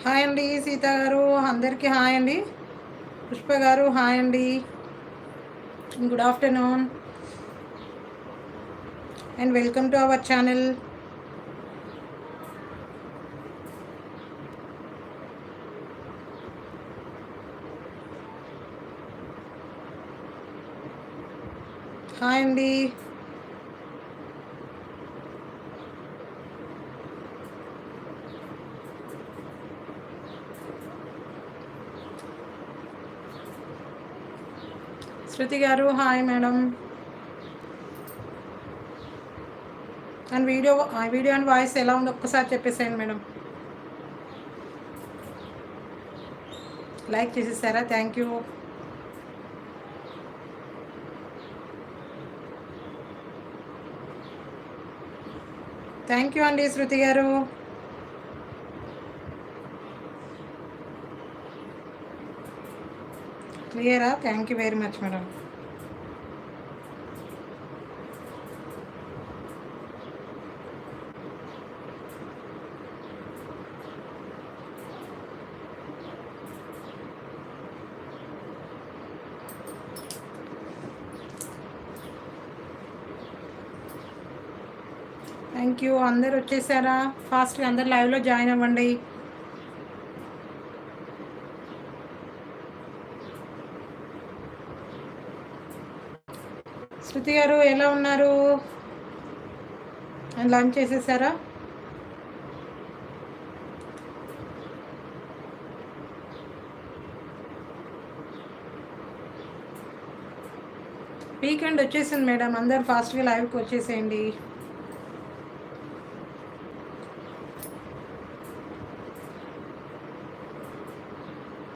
Hi అండి సీత గారు, అందరికీ హాయ్ అండి. పుష్ప గారు హాయ్ అండి, good afternoon and welcome to our channel. Hi అండి. Shruti garu hi madam. And video and voice ఎలా ఉందో ఒక్కసారి చెప్పేసేయండి మేడం. లైక్ చేసేసారా? Thank you. థ్యాంక్ యూ అండి శృతి గారు. క్లియరా? Thank you very much madam. Thank you. అందరు వచ్చేసారా? ఫాస్ట్గా అందరు లైవ్లో జాయిన్ అవ్వండి. శృతి గారు ఎలా ఉన్నారు? అండ్ లంచ్ చేసేసారా? వీకెండ్ వచ్చేసింది మేడం, అందరు ఫాస్ట్గా లైవ్కి వచ్చేసేయండి.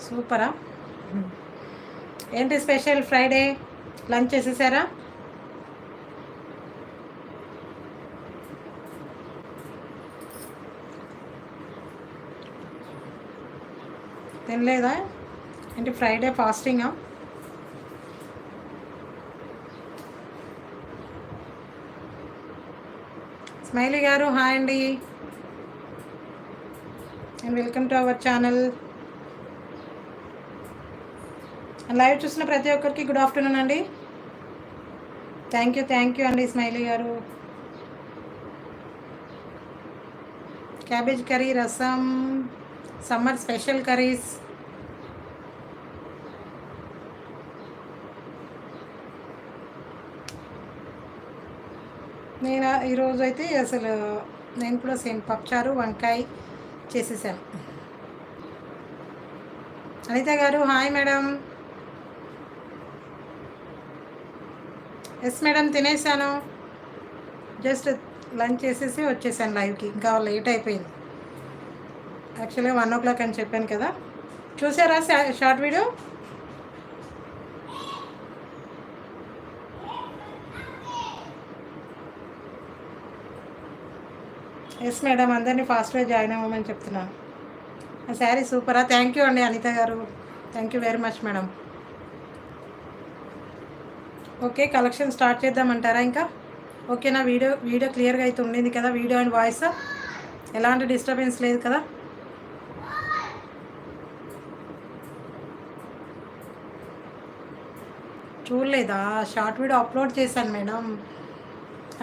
సూపరా? ఏంటి స్పెషల్ ఫ్రైడే? లంచ్ చేసేసారా? తినలేదా? ఏంటి ఫ్రైడే ఫాస్టింగా? స్మైలీ గారు హాయ్ అండి and welcome to our channel. Live చూసిన ప్రతి ఒక్కరికి గుడ్ ఆఫ్టర్నూన్ అండి. థ్యాంక్ యూ అండి స్మైలీ గారు. క్యాబేజ్ కర్రీ, రసం, సమ్మర్ స్పెషల్ కర్రీస్. నేను ఈరోజు అయితే అసలు నేను కూడా సేమ్ పప్పుచారు వంకాయ చేసేసాను. అనిత గారు హాయ్ మేడం. ఎస్ మేడం, తినేసాను. జస్ట్ లంచ్ చేసేసి వచ్చేసాను లైవ్కి. ఇంకా లేట్ అయిపోయింది. యాక్చువల్గా 1 o'clock అని చెప్పాను కదా. చూసారా షార్ట్ వీడియో? ఎస్ మేడం, అందరినీ ఫాస్ట్గా జాయిన్ అవ్వమని చెప్తున్నాను. ఆ శారీ సూపరా? థ్యాంక్ యూ అండి అనిత గారు. Thank you very much madam. Okay, collection start చేద్దామంటారా? ఇంకా ఓకేనా? వీడియో క్లియర్గా అయితే ఉండింది కదా? వీడియో అండ్ వాయిస్ ఎలాంటి డిస్టర్బెన్స్ లేదు కదా? చూడలేదా? షార్ట్ వీడియో అప్లోడ్ చేశాను మేడం.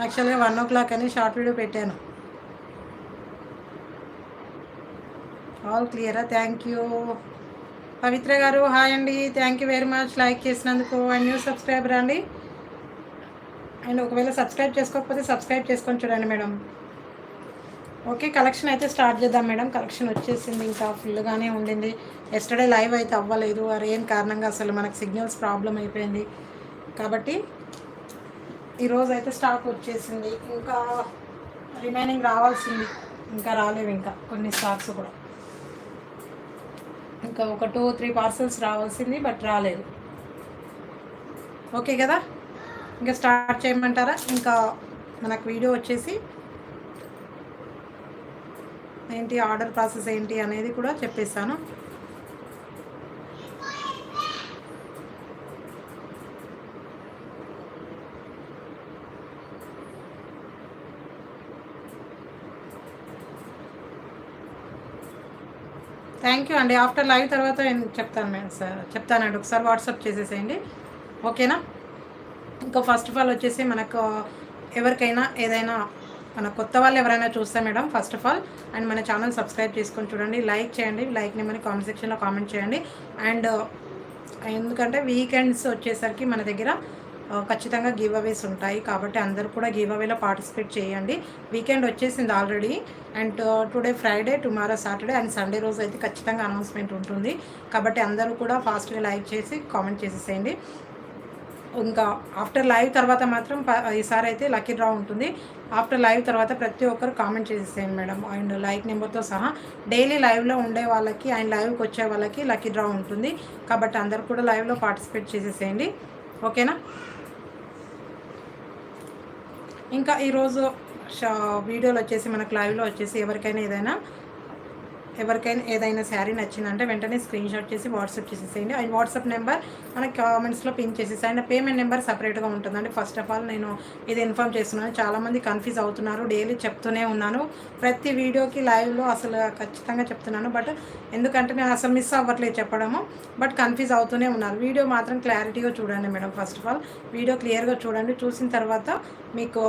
యాక్చువల్గా 1 o'clock అని షార్ట్ వీడియో పెట్టాను. ఆల్ క్లియరా? Thank you. పవిత్ర గారు హాయ్ అండి. Thank you very much like చేసినందుకు. అండ్ న్యూ సబ్స్క్రైబర్ అండి. అండ్ ఒకవేళ సబ్స్క్రైబ్ చేసుకోకపోతే సబ్స్క్రైబ్ చేసుకొని చూడండి మేడం. ఓకే, కలెక్షన్ అయితే స్టార్ట్ చేద్దాం మేడం. కలెక్షన్ వచ్చేసింది, ఇంకా ఫుల్గానే ఉండింది. ఎస్టర్డే లైవ్ అయితే అవ్వలేదు, ఏం కారణంగా అసలు మనకు సిగ్నల్స్ ప్రాబ్లం అయిపోయింది. కాబట్టి ఈరోజు అయితే స్టాక్ వచ్చేసింది. ఇంకా రిమైనింగ్ రావాల్సింది, ఇంకా రాలేవు. ఇంకా కొన్ని స్టాక్స్ కూడా ఇంకా ఒక 2-3 పార్సల్స్ రావాల్సింది, బట్ రాలేదు. ఓకే కదా? ఇంకా స్టార్ట్ చేయమంటారా? ఇంకా మనకు వీడియో వచ్చేసి ఏంటి ఆర్డర్ ప్రాసెస్ ఏంటి అనేది కూడా చెప్పేస్తాను. థ్యాంక్ యూ అండి. ఆఫ్టర్ లైవ్ తర్వాత నేను చెప్తాను మేడం సార్, చెప్తానండి. ఒకసారి వాట్సాప్ చేసేసేయండి, ఓకేనా. ఇంకా ఫస్ట్ ఆఫ్ ఆల్ వచ్చేసి మనకు ఎవరికైనా ఏదైనా మన కొత్త వాళ్ళు ఎవరైనా చూస్తే madam first of all and మన ఛానల్ సబ్స్క్రైబ్ చేసుకొని చూడండి, లైక్ చేయండి, లైక్ నెంబర్ని కామెంట్ సెక్షన్లో కామెంట్ చేయండి. అండ్ ఎందుకంటే వీకెండ్స్ వచ్చేసరికి మన దగ్గర ఖచ్చితంగా గివ్ అవేస్ ఉంటాయి కాబట్టి అందరూ కూడా గివ్ అవేలో పార్టిసిపేట్ చేయండి. వీకెండ్ వచ్చేసింది already and today Friday, tomorrow Saturday and Sunday రోజు అయితే ఖచ్చితంగా అనౌన్స్మెంట్ ఉంటుంది కాబట్టి అందరూ కూడా ఫాస్ట్గా లైక్ చేసి కామెంట్ చేసేసేయండి. ఇంకా ఆఫ్టర్ లైవ్ తర్వాత మాత్రం ఈసారి అయితే లక్కీ డ్రా ఉంటుంది. ఆఫ్టర్ లైవ్ తర్వాత ప్రతి ఒక్కరు కామెంట్ చేసేసేయండి మేడం అండ్ లైక్ నెంబర్తో సహా. డైలీ లైవ్లో ఉండే వాళ్ళకి అండ్ లైవ్కి వచ్చే వాళ్ళకి లక్కీ డ్రా ఉంటుంది కాబట్టి అందరు కూడా లైవ్లో పార్టిసిపేట్ చేసేసేయండి, ఓకేనా. ఇంకా ఈరోజు వీడియోలో వచ్చేసి మనకు లైవ్లో వచ్చేసి ఎవరికైనా ఏదైనా శారీ నచ్చిందంటే వెంటనే స్క్రీన్ షాట్ చేసి వాట్సాప్ చేసేసేయండి. అండ్ వాట్సాప్ నెంబర్ మనకి కామెంట్స్లో పిన్ చేసేసేయండి. పేమెంట్ నెంబర్ సపరేట్గా ఉంటుందండి. ఫస్ట్ ఆఫ్ ఆల్ నేను ఇది ఇన్ఫామ్ చేస్తున్నాను, చాలామంది కన్ఫ్యూజ్ అవుతున్నారు, డైలీ చెప్తూనే ఉన్నాను, ప్రతి వీడియోకి లైవ్లో అసలు ఖచ్చితంగా చెప్తున్నాను. బట్ ఎందుకంటే నేను అసలు మిస్ అవ్వట్లేదు చెప్పడము, బట్ కన్ఫ్యూజ్ అవుతూనే ఉన్నారు. వీడియో మాత్రం క్లారిటీగా చూడండి madam. First of all video క్లియర్గా చూడండి, చూసిన తర్వాత మీకు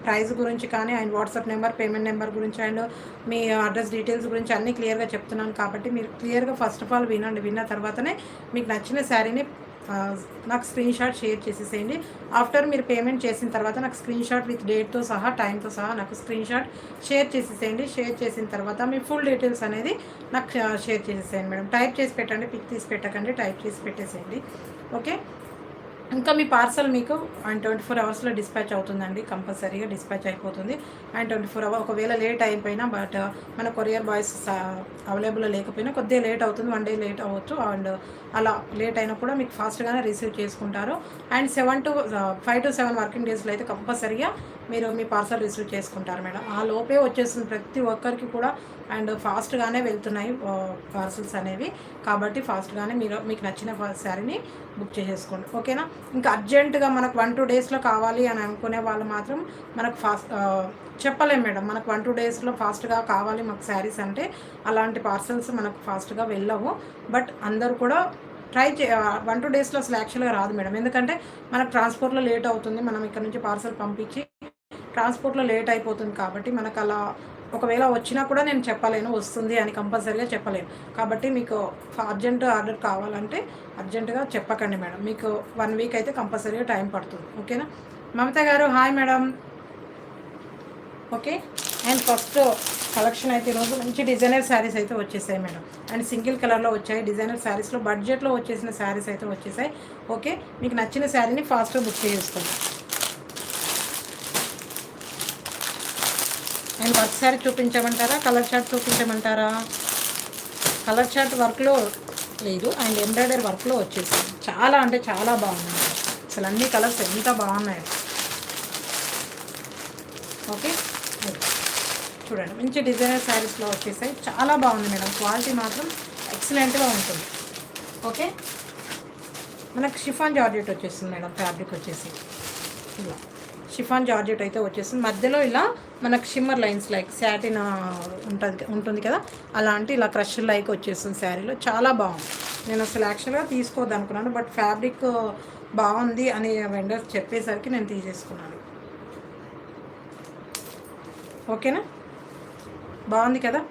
ప్రైస్ గురించి కానీ and WhatsApp number, payment number గురించి అండ్ మీ అడ్రస్ డీటెయిల్స్ గురించి అన్నీ క్లియర్గా చెప్తున్నాను కాబట్టి మీరు క్లియర్గా ఫస్ట్ ఆఫ్ ఆల్ వినండి. విన్న తర్వాతనే మీకు నచ్చిన శారీని నాకు స్క్రీన్ షాట్ షేర్ చేసేసేయండి. ఆఫ్టర్ మీరు పేమెంట్ చేసిన తర్వాత నాకు స్క్రీన్ షాట్ విత్ డేట్తో సహా టైంతో సహా నాకు స్క్రీన్ షాట్ షేర్ చేసేసేయండి. షేర్ చేసిన తర్వాత మీ ఫుల్ డీటెయిల్స్ అనేది నాకు షేర్ చేసేసేయండి మేడం. టైప్ చేసి పెట్టండి, పిక్ తీసి పెట్టకండి, టైప్ చేసి పెట్టేసేయండి, ఓకే. ఇంకా మీ పార్సల్ మీకు అండ్ 24 అవర్స్లో డిస్పాచ్ అవుతుందండి, కంపల్సరీగా డిస్పాచ్ అయిపోతుంది. అండ్ 24 అవర్స్ ఒకవేళ లేట్ అయిపోయినా బట్ మన కొరియర్ బాయ్స్ అవైలబుల్లో లేకపోయినా కొద్దిగా లేట్ అవుతుంది, 1 డే లేట్ అవ్వచ్చు. అండ్ అలా లేట్ అయినా కూడా మీకు ఫాస్ట్గానే రిసీవ్ చేసుకుంటారు. అండ్ 5 to 7 వర్కింగ్ డేస్లో అయితే కంపల్సరీగా మీరు మీ పార్సల్ రిసీవ్ చేసుకుంటారు మేడం. ఆ లోపే వచ్చేస్తుంది ప్రతి ఒక్కరికి కూడా అండ్ ఫాస్ట్గానే వెళ్తున్నాయి పార్సల్స్ అనేవి కాబట్టి ఫాస్ట్గానే మీకు నచ్చిన శారీని బుక్ చేసేసుకోండి, ఓకేనా. ఇంకా అర్జెంటుగా మనకు 1-2 డేస్లో కావాలి అని అనుకునే వాళ్ళు మాత్రం మనకు చెప్పలేం మేడం. మనకు 1-2 డేస్లో ఫాస్ట్గా కావాలి మాకు శారీస్ అంటే అలాంటి పార్సల్స్ మనకు ఫాస్ట్గా వెళ్ళవు. బట్ అందరూ కూడా ట్రై 1-2 డేస్లో అసలు యాక్చువల్గా రాదు మేడం, ఎందుకంటే మనకు ట్రాన్స్పోర్ట్లో లేట్ అవుతుంది. మనం ఇక్కడ నుంచి పార్సల్ పంపించి ట్రాన్స్పోర్ట్లో లేట్ అయిపోతుంది కాబట్టి మనకు అలా ఒకవేళ వచ్చినా కూడా నేను చెప్పలేను వస్తుంది అని కంపల్సరీగా చెప్పలేను. కాబట్టి మీకు అర్జెంట్ ఆర్డర్ కావాలంటే అర్జెంటుగా చెప్పకండి మేడం. మీకు 1 వీక్ అయితే కంపల్సరీగా టైం పడుతుంది, ఓకేనా. మమత గారు hi madam, okay. And first collection అయితే ఈరోజు మంచి డిజైనర్ శారీస్ అయితే వచ్చేసాయి మేడం. అండ్ సింగిల్ కలర్లో వచ్చాయి డిజైనర్ శారీస్లో, బడ్జెట్లో వచ్చేసిన శారీస్ అయితే వచ్చేసాయి, ఓకే. మీకు నచ్చిన శారీని ఫాస్ట్గా బుక్ చేసుకోండి. అండ్ వర్క్ శారీ చూపించమంటారా, కలర్ చార్ట్ చూపించమంటారా? కలర్ చార్ట్ వర్క్లో లేదు అండ్ ఎంబ్రాయిడరీ వర్క్లో వచ్చేసింది. చాలా అంటే చాలా బాగున్నాయి అసలు, అన్ని కలర్స్ ఎంత బాగున్నాయి, ఓకే. చూడండి మంచి డిజైనర్ శారీస్లో వచ్చేసాయి, చాలా బాగుంది మేడం. క్వాలిటీ మాత్రం ఎక్సలెంట్గా ఉంటుంది, ఓకే. మనకు షిఫాన్ జార్జెట్ వచ్చేస్తుంది మేడం. ఫ్యాబ్రిక్ వచ్చేసి ఇలా షిఫాన్ జార్జెట్ అయితే వచ్చేస్తుంది. మధ్యలో ఇలా మనకు షిమ్మర్ లైన్స్ లైక్ శాటిన్ ఉంటుంది కదా, అలాంటి ఇలా క్రష్ లైక్ వచ్చేస్తుంది శారీలో. చాలా బాగుంది. నేను అసలు యాక్చువల్గా తీసుకోవద్దు అనుకున్నాను బట్ ఫ్యాబ్రిక్ బాగుంది అని వెండర్స్ చెప్పేసరికి నేను తీసేసుకున్నాను, ఓకేనా. బాగుంది కదా,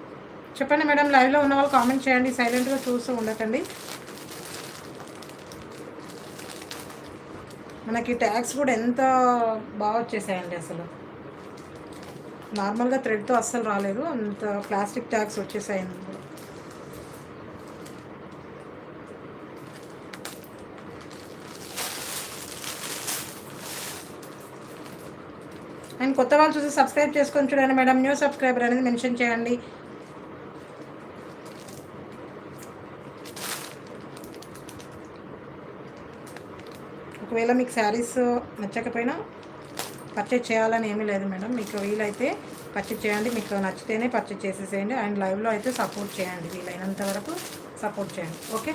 చెప్పండి మేడం. లైవ్లో ఉన్న వాళ్ళు కామెంట్ చేయండి, సైలెంట్గా చూస్తూ ఉండకండి. మనకి ట్యాగ్స్ కూడా ఎంత బాగా వచ్చేసాయండి అసలు, నార్మల్గా థ్రెడ్తో అస్సలు రాలేదు, అంత ప్లాస్టిక్ ట్యాగ్స్ వచ్చేసాయండి. అండ్ కొత్త వాళ్ళు చూసి సబ్స్క్రైబ్ చేసుకొని చూడండి మేడం. న్యూ సబ్స్క్రైబర్ అనేది మెన్షన్ చేయండి. ఒకవేళ మీకు శారీస్ నచ్చకపోయినా పర్చేజ్ చేయాలని ఏమీ లేదు మేడం. మీకు వీలైతే పర్చేజ్ చేయండి, మీకు నచ్చితేనే పర్చేజ్ చేసేసేయండి. అండ్ లైవ్లో అయితే సపోర్ట్ చేయండి, వీలైనంత వరకు సపోర్ట్ చేయండి, ఓకే.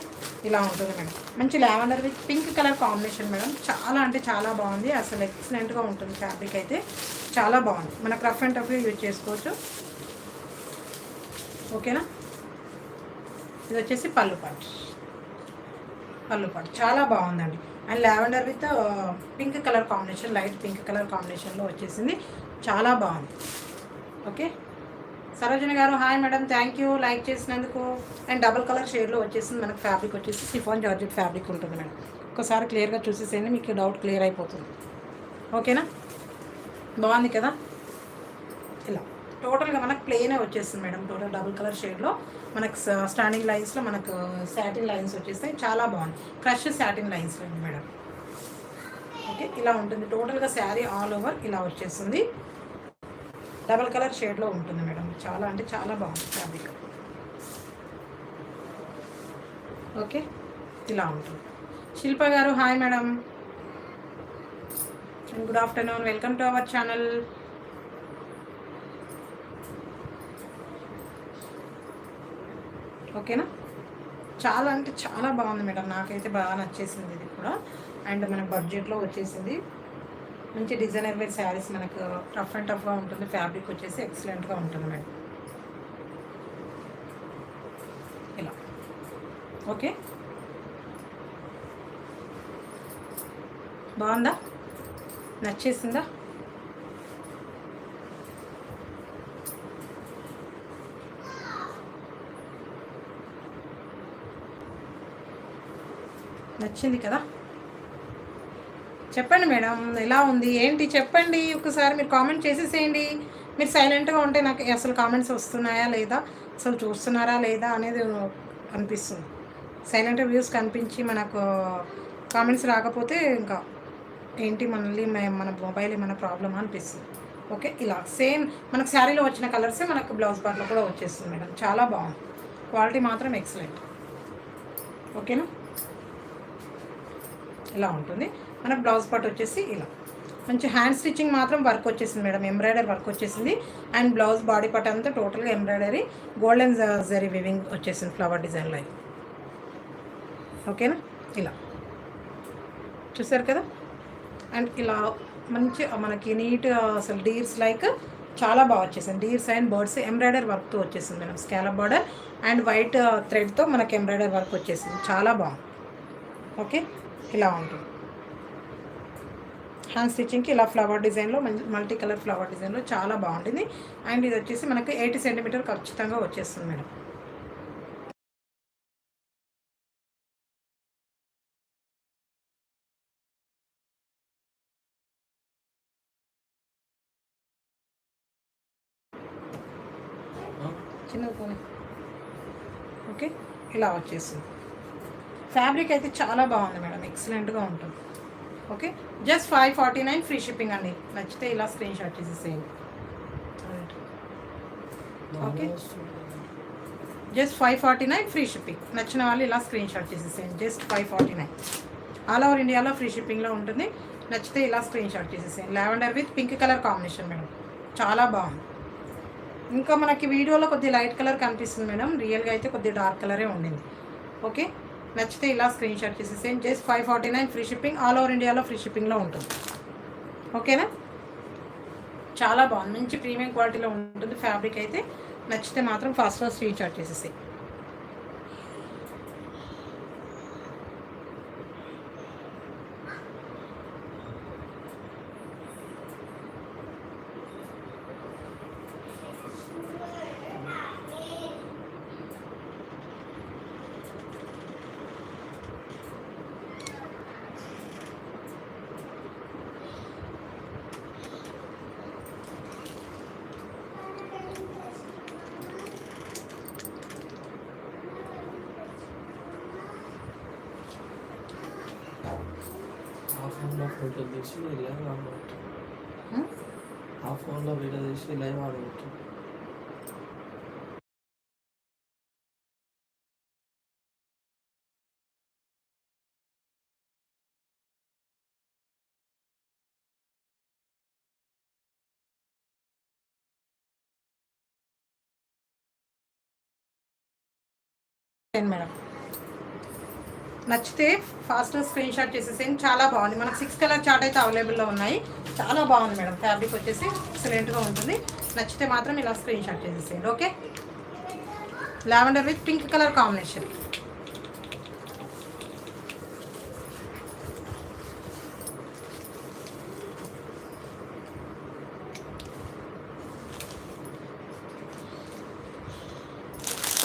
ఇలా ఉంటుంది మేడం. మంచి lavender with pink colour combination madam. చాలా అంటే చాలా బాగుంది అసలు, ఎక్సలెంట్గా ఉంటుంది ఫ్యాబ్రిక్ అయితే, చాలా బాగుంది. మనకు రఫ్ అండ్ టఫ్గా యూజ్ చేసుకోవచ్చు, ఓకేనా. ఇది వచ్చేసి పళ్ళు పాటు చాలా బాగుందండి. And lavender with pink colour combination, light pink colour కాంబినేషన్లో వచ్చేసింది. చాలా బాగుంది. ఓకే, సరోజిని గారు hi madam, thank you like చేసినందుకు. అండ్ డబుల్ కలర్ షేడ్లో వచ్చేసింది. మనకు ఫ్యాబ్రిక్ వచ్చేసి సిఫాన్ జార్జెట్ ఫ్యాబ్రిక్ ఉంటుంది మేడం. ఒకసారి క్లియర్గా చూసేసేయండి, మీకు డౌట్ క్లియర్ అయిపోతుంది. ఓకేనా, బాగుంది కదా. ఇలా టోటల్గా మనకు ప్లెయినే వచ్చేస్తుంది మేడం. టోటల్ డబుల్ కలర్ షేడ్లో మనకు స్టాండింగ్ లైన్స్లో మనకు సాటిన్ లైన్స్ వచ్చేస్తాయి. చాలా బాగుంది. క్రష్ సాటిన్ లైన్స్లో ఉంది మేడం. ఓకే, ఇలా ఉంటుంది టోటల్గా శారీ ఆల్ ఓవర్ ఇలా వచ్చేస్తుంది. డబల్ కలర్ షేడ్లో ఉంటుంది మేడం. చాలా అంటే చాలా బాగుంది ఫ్యాబ్రిక్. ఓకే, ఇలా ఉంటుంది. శిల్ప గారు hi madam, good afternoon, welcome to our channel. ఓకేనా, చాలా అంటే చాలా బాగుంది మేడం. నాకైతే బాగా నచ్చేసింది ఇది కూడా. అండ్ మన బడ్జెట్లో వచ్చేసింది. మంచి డిజైనర్ వేర్ శారీస్ మనకు రఫ్ అండ్ టఫ్గా ఉంటుంది. ఫ్యాబ్రిక్ వచ్చేసి ఎక్సలెంట్గా ఉంటుంది మేడం. ఇలా ఓకే, బాగుందా, నచ్చేసిందా? నచ్చింది కదా. చెప్పండి మేడం, ఎలా ఉంది ఏంటి చెప్పండి. ఒకసారి మీరు కామెంట్ చేసేసేయండి. మీరు సైలెంట్గా ఉంటే నాకు అసలు కామెంట్స్ వస్తున్నాయా లేదా, అసలు చూస్తున్నారా లేదా అనేది అనిపిస్తుంది. సైలెంట్ వ్యూస్ కనిపించి మనకు కామెంట్స్ రాకపోతే ఇంకా ఏంటి మళ్ళీ మన మొబైల్ ఏమైనా ప్రాబ్లమా అనిపిస్తుంది. ఓకే, ఇలా సేమ్ మనకు శారీలో వచ్చిన కలర్సే మనకు బ్లౌజ్ పార్ట్లో కూడా వచ్చేస్తుంది మేడం. చాలా బాగుంది, క్వాలిటీ మాత్రం ఎక్సలెంట్. ఓకేనా, ఇలా ఉంటుంది. మన బ్లౌజ్ పార్ట్ వచ్చేసి ఇలా మంచి హ్యాండ్ స్టిచ్చింగ్ మాత్రం వర్క్ వచ్చేసింది మేడం. ఎంబ్రాయిడరీ వర్క్ వచ్చేసింది. అండ్ బ్లౌజ్ బాడీ పార్ట్ అంతా టోటల్గా ఎంబ్రాయిడరీ గోల్డెన్ జరీ వివింగ్ వచ్చేసింది ఫ్లవర్ డిజైన్లో. ఓకేనా, ఇలా చూసారు కదా. అండ్ ఇలా మంచి మనకి నీట్ అసలు డీర్స్ లైక్ చాలా బాగా వచ్చేసింది. డీర్స్ అండ్ బర్డ్స్ ఎంబ్రాయిడరీ వర్క్తో వచ్చేసింది madam. Scallop border and white థ్రెడ్తో మనకి ఎంబ్రాయిడరీ వర్క్ వచ్చేసింది. చాలా బాగుంది. ఓకే, ఇలా ఉంటుంది. హ్యాండ్ స్టిచ్చింగ్కి ఇలా ఫ్లవర్ డిజైన్లో మల్టీ కలర్ ఫ్లవర్ డిజైన్లో చాలా బాగుంటుంది. అండ్ ఇది వచ్చేసి మనకి 80 సెంటీమీటర్ ఖచ్చితంగా వచ్చేస్తుంది మేడం. చిన్న పోనీ. ఓకే, ఇలా వచ్చేస్తుంది. ఫ్యాబ్రిక్ అయితే చాలా బాగుంది మేడం, ఎక్సలెంట్గా ఉంటుంది. ఓకే, జస్ట్ 549 ఫ్రీ షిప్పింగ్ అండి. నచ్చితే ఇలా స్క్రీన్ షాట్ చేసేసేయండి. Okay, just 549 free shipping. నచ్చిన వాళ్ళు ఇలా స్క్రీన్ షాట్ చేసేసేయండి. జస్ట్ 549 ఆల్ ఓవర్ ఇండియాలో ఫ్రీ షిప్పింగ్లో ఉంటుంది. నచ్చితే ఇలా స్క్రీన్ షాట్ చేసేసేయండి. Lavender with pink colour combination madam. చాలా బాగుంది. ఇంకా మనకి వీడియోలో కొద్దిగా లైట్ కలర్ కనిపిస్తుంది మేడం, రియల్గా అయితే కొద్దిగా డార్క్ కలరే ఉండింది. ఓకే, నచ్చితే ఇలా స్క్రీన్ షాట్ చేసేసేయండి. Just 549 free shipping. All over ఇండియాలో ఫ్రీ షిప్పింగ్లో ఉంటుంది. ఓకేనా, చాలా బాగుంది. మంచి ప్రీమియం క్వాలిటీలో ఉంటుంది ఫ్యాబ్రిక్ అయితే. నచ్చితే మాత్రం ఫాస్ట్గా స్క్రీన్ షాట్ చేసేసి. ఫోటో తీసి లైవ్ ఆడవచ్చు. ఆ ఫోన్లో వీడియో తీసి లైవ్ ఆడవచ్చు. మేడం నచ్చితే ఫాస్ట్గా స్క్రీన్ షాట్ చేసేసేయండి. చాలా బాగుంది. మనకు 6 కలర్ చార్ట్ అయితే అవైలబుల్లో ఉన్నాయి. చాలా బాగుంది మేడం. ఫ్యాబ్రిక్ వచ్చేసి ఎక్సలెంట్గా ఉంటుంది. నచ్చితే మాత్రం ఇలా స్క్రీన్ షాట్ చేసేసేయండి. Okay, lavender with pink colour combination.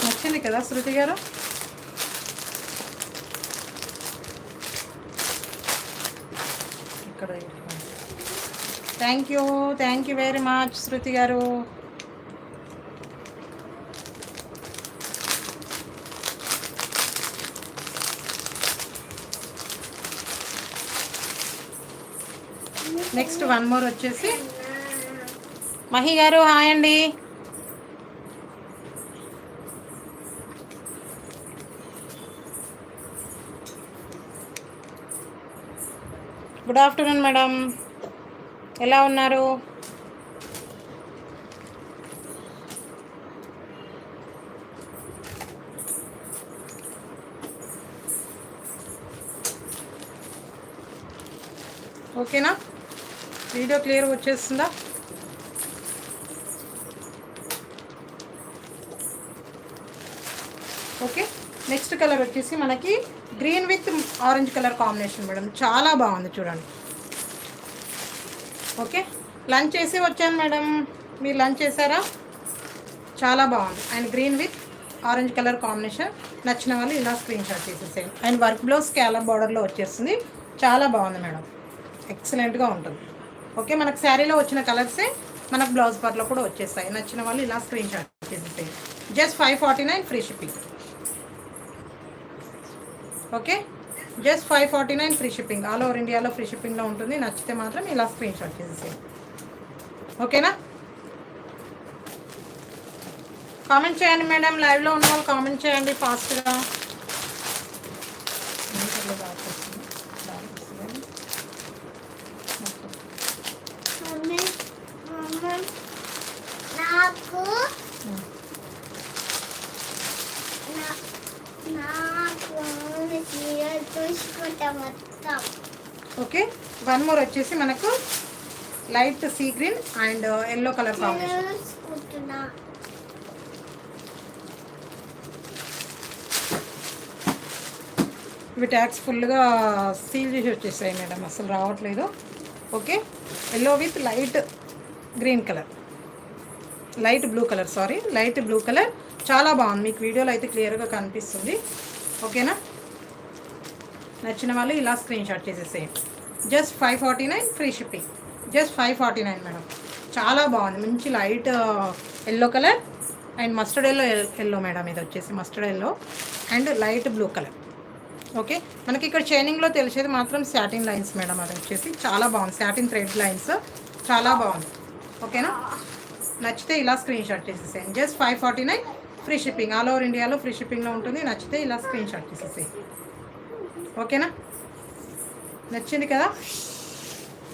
నచ్చింది కదా శృతి గారు? ఇక్కడ థ్యాంక్ యూ వెరీ మచ్ శృతి గారు. నెక్స్ట్ వన్ మోర్ వచ్చేసి మహి గారు హాయ్ అండి. గుడ్ ఆఫ్టర్నూన్ మేడం, ఎలా ఉన్నారు? ఓకేనా? వీడియో క్లియర్ వచ్చేస్తుందా? ఓకే. నెక్స్ట్ కలర్ వచ్చేసి మనకి green with orange colour combination madam, చాలా బాగుంది చూడండి. ఓకే, లంచ్ చేసి వచ్చాను మేడం, మీరు లంచ్ చేశారా? చాలా బాగుంది. And green with orange colour combination. నచ్చిన వాళ్ళు ఇలా స్క్రీన్ షాట్ చేసేసేయండి. అండ్ వర్క్ బ్లౌజ్ స్కాలప్ బార్డర్లో వచ్చేస్తుంది, చాలా బాగుంది మేడం, ఎక్సలెంట్గా ఉంటుంది. ఓకే, మనకు శారీలో వచ్చిన కలర్సే మనకు బ్లౌజ్ పార్ట్లో కూడా వచ్చేస్తాయి. నచ్చిన వాళ్ళు ఇలా స్క్రీన్ షాట్ చేసేసేయండి. Just 549 free shipping. Okay, just 549 free shipping. All over ఇండియాలో ఫ్రీ షిప్పింగ్లో ఉంటుంది. నచ్చితే మాత్రం ఇలా స్క్రీన్ షాట్ చేసేసేయండి. ఓకేనా? కామెంట్ చేయండి మేడం, లైవ్లో ఉన్న వాళ్ళు కామెంట్ చేయండి ఫాస్ట్గా. ఓకే, వన్ మోర్ వచ్చేసి మనకు light sea green and yellow colour combination. ఇవి ట్యాగ్స్ ఫుల్గా సీల్ చేసి వచ్చేసాయి మేడం, అసలు రావట్లేదు. Okay, yellow with light green colour, light blue colour, sorry light blue colour. చాలా బాగుంది, మీకు వీడియోలో అయితే క్లియర్గా కనిపిస్తుంది. ఓకేనా? నచ్చిన వాళ్ళు ఇలా స్క్రీన్ షాట్ చేసేసేయండి. Just 549 free shipping. Just 549 madam, చాలా బాగుంది. మంచి light yellow colour and mustard yellow madam, ఇది వచ్చేసి mustard yellow and light blue colour. Okay, మనకి ఇక్కడ చైనింగ్లో తెలిసేది మాత్రం సాటిన్ లైన్స్ మేడం, అది వచ్చేసి చాలా బాగుంది. సాటిన్ థ్రెడ్ లైన్స్ చాలా బాగుంది. ఓకేనా? నచ్చితే ఇలా స్క్రీన్ షాట్ చేసేసేయండి. Just 549 free shipping. All over ఇండియాలో ఫ్రీ షిప్పింగ్లో ఉంటుంది. నచ్చితే ఇలా స్క్రీన్ షాట్ చేసేసేయండి. ఓకేనా? నచ్చింది కదా?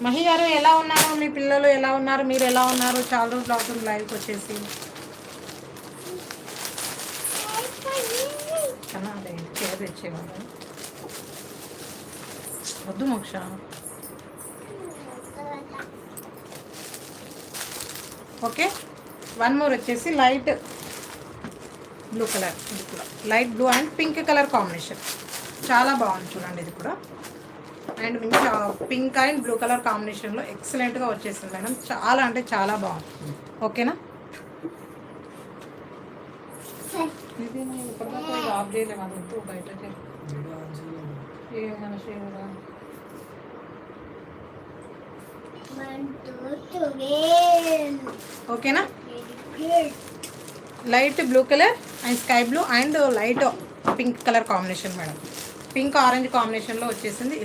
మహి గారు ఎలా ఉన్నారు? మీ పిల్లలు ఎలా ఉన్నారు? మీరు ఎలా ఉన్నారు? చాలా రోజులు అవుతుంది లైవ్కి వచ్చేసి. కన్నా అదే కేర్ తెచ్చేవాళ్ళు వద్దు మోక్ష. ఓకే, వన్ మోర్ వచ్చేసి light blue colour, light blue and pink colour combination. చాలా బాగుంది చూడండి, ఇది కూడా. అండ్ మంచి పింక్ అండ్ బ్లూ కలర్ కాంబినేషన్లో ఎక్సలెంట్గా వచ్చేసింది మేడం, చాలా అంటే చాలా బాగుంది. ఓకేనా? ఇది ఇప్పటిదాకా ఆఫ్ చేయలేము, అది వద్దు బయట ఏమైనా చేయరా. ఓకేనా? Light blue colour and sky blue and light pink colour combination madam, pink orange కాంబినేషన్లో వచ్చేసింది.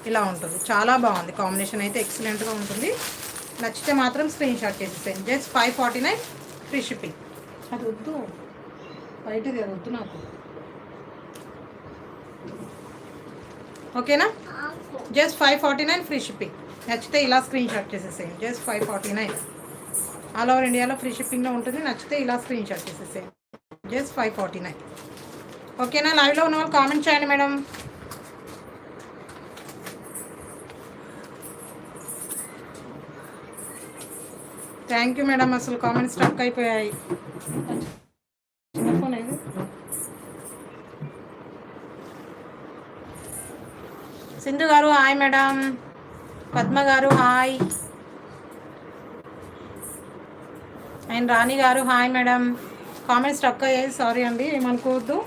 ఇలా ఉంటుంది, చాలా బాగుంది. కాంబినేషన్ అయితే ఎక్సలెంట్గా ఉంటుంది. నచ్చితే మాత్రం స్క్రీన్ షాట్ చేసేసేయండి. Just 549 free shipping. అది వద్దు బయటది, అది వద్దు నాకు. ఓకేనా? Just 549 free shipping. నచ్చితే ఇలా స్క్రీన్ షాట్ చేసేసేయండి. జస్ట్ 549 ఆల్ ఓవర్ ఇండియాలో ఫ్రీ షిప్పింగ్లో ఉంటుంది. నచ్చితే ఇలా స్క్రీన్ షాట్ చేసేసేయండి. జస్ట్ 549. ఓకేనా? లైవ్లో ఉన్న వాళ్ళు కామెంట్ చేయండి మేడం. థ్యాంక్ యూ మేడం, అసలు కామెంట్స్ స్టక్ అయిపోయాయి. ఫోన్ సింధు గారు హాయ్ మేడం. పద్మ గారు హాయ్. అండ్ రాణి గారు హాయ్ మేడం. కామెంట్స్ స్ట్రక్ అయ్యాయి, సారీ అండి, ఏమనుకోవద్దు.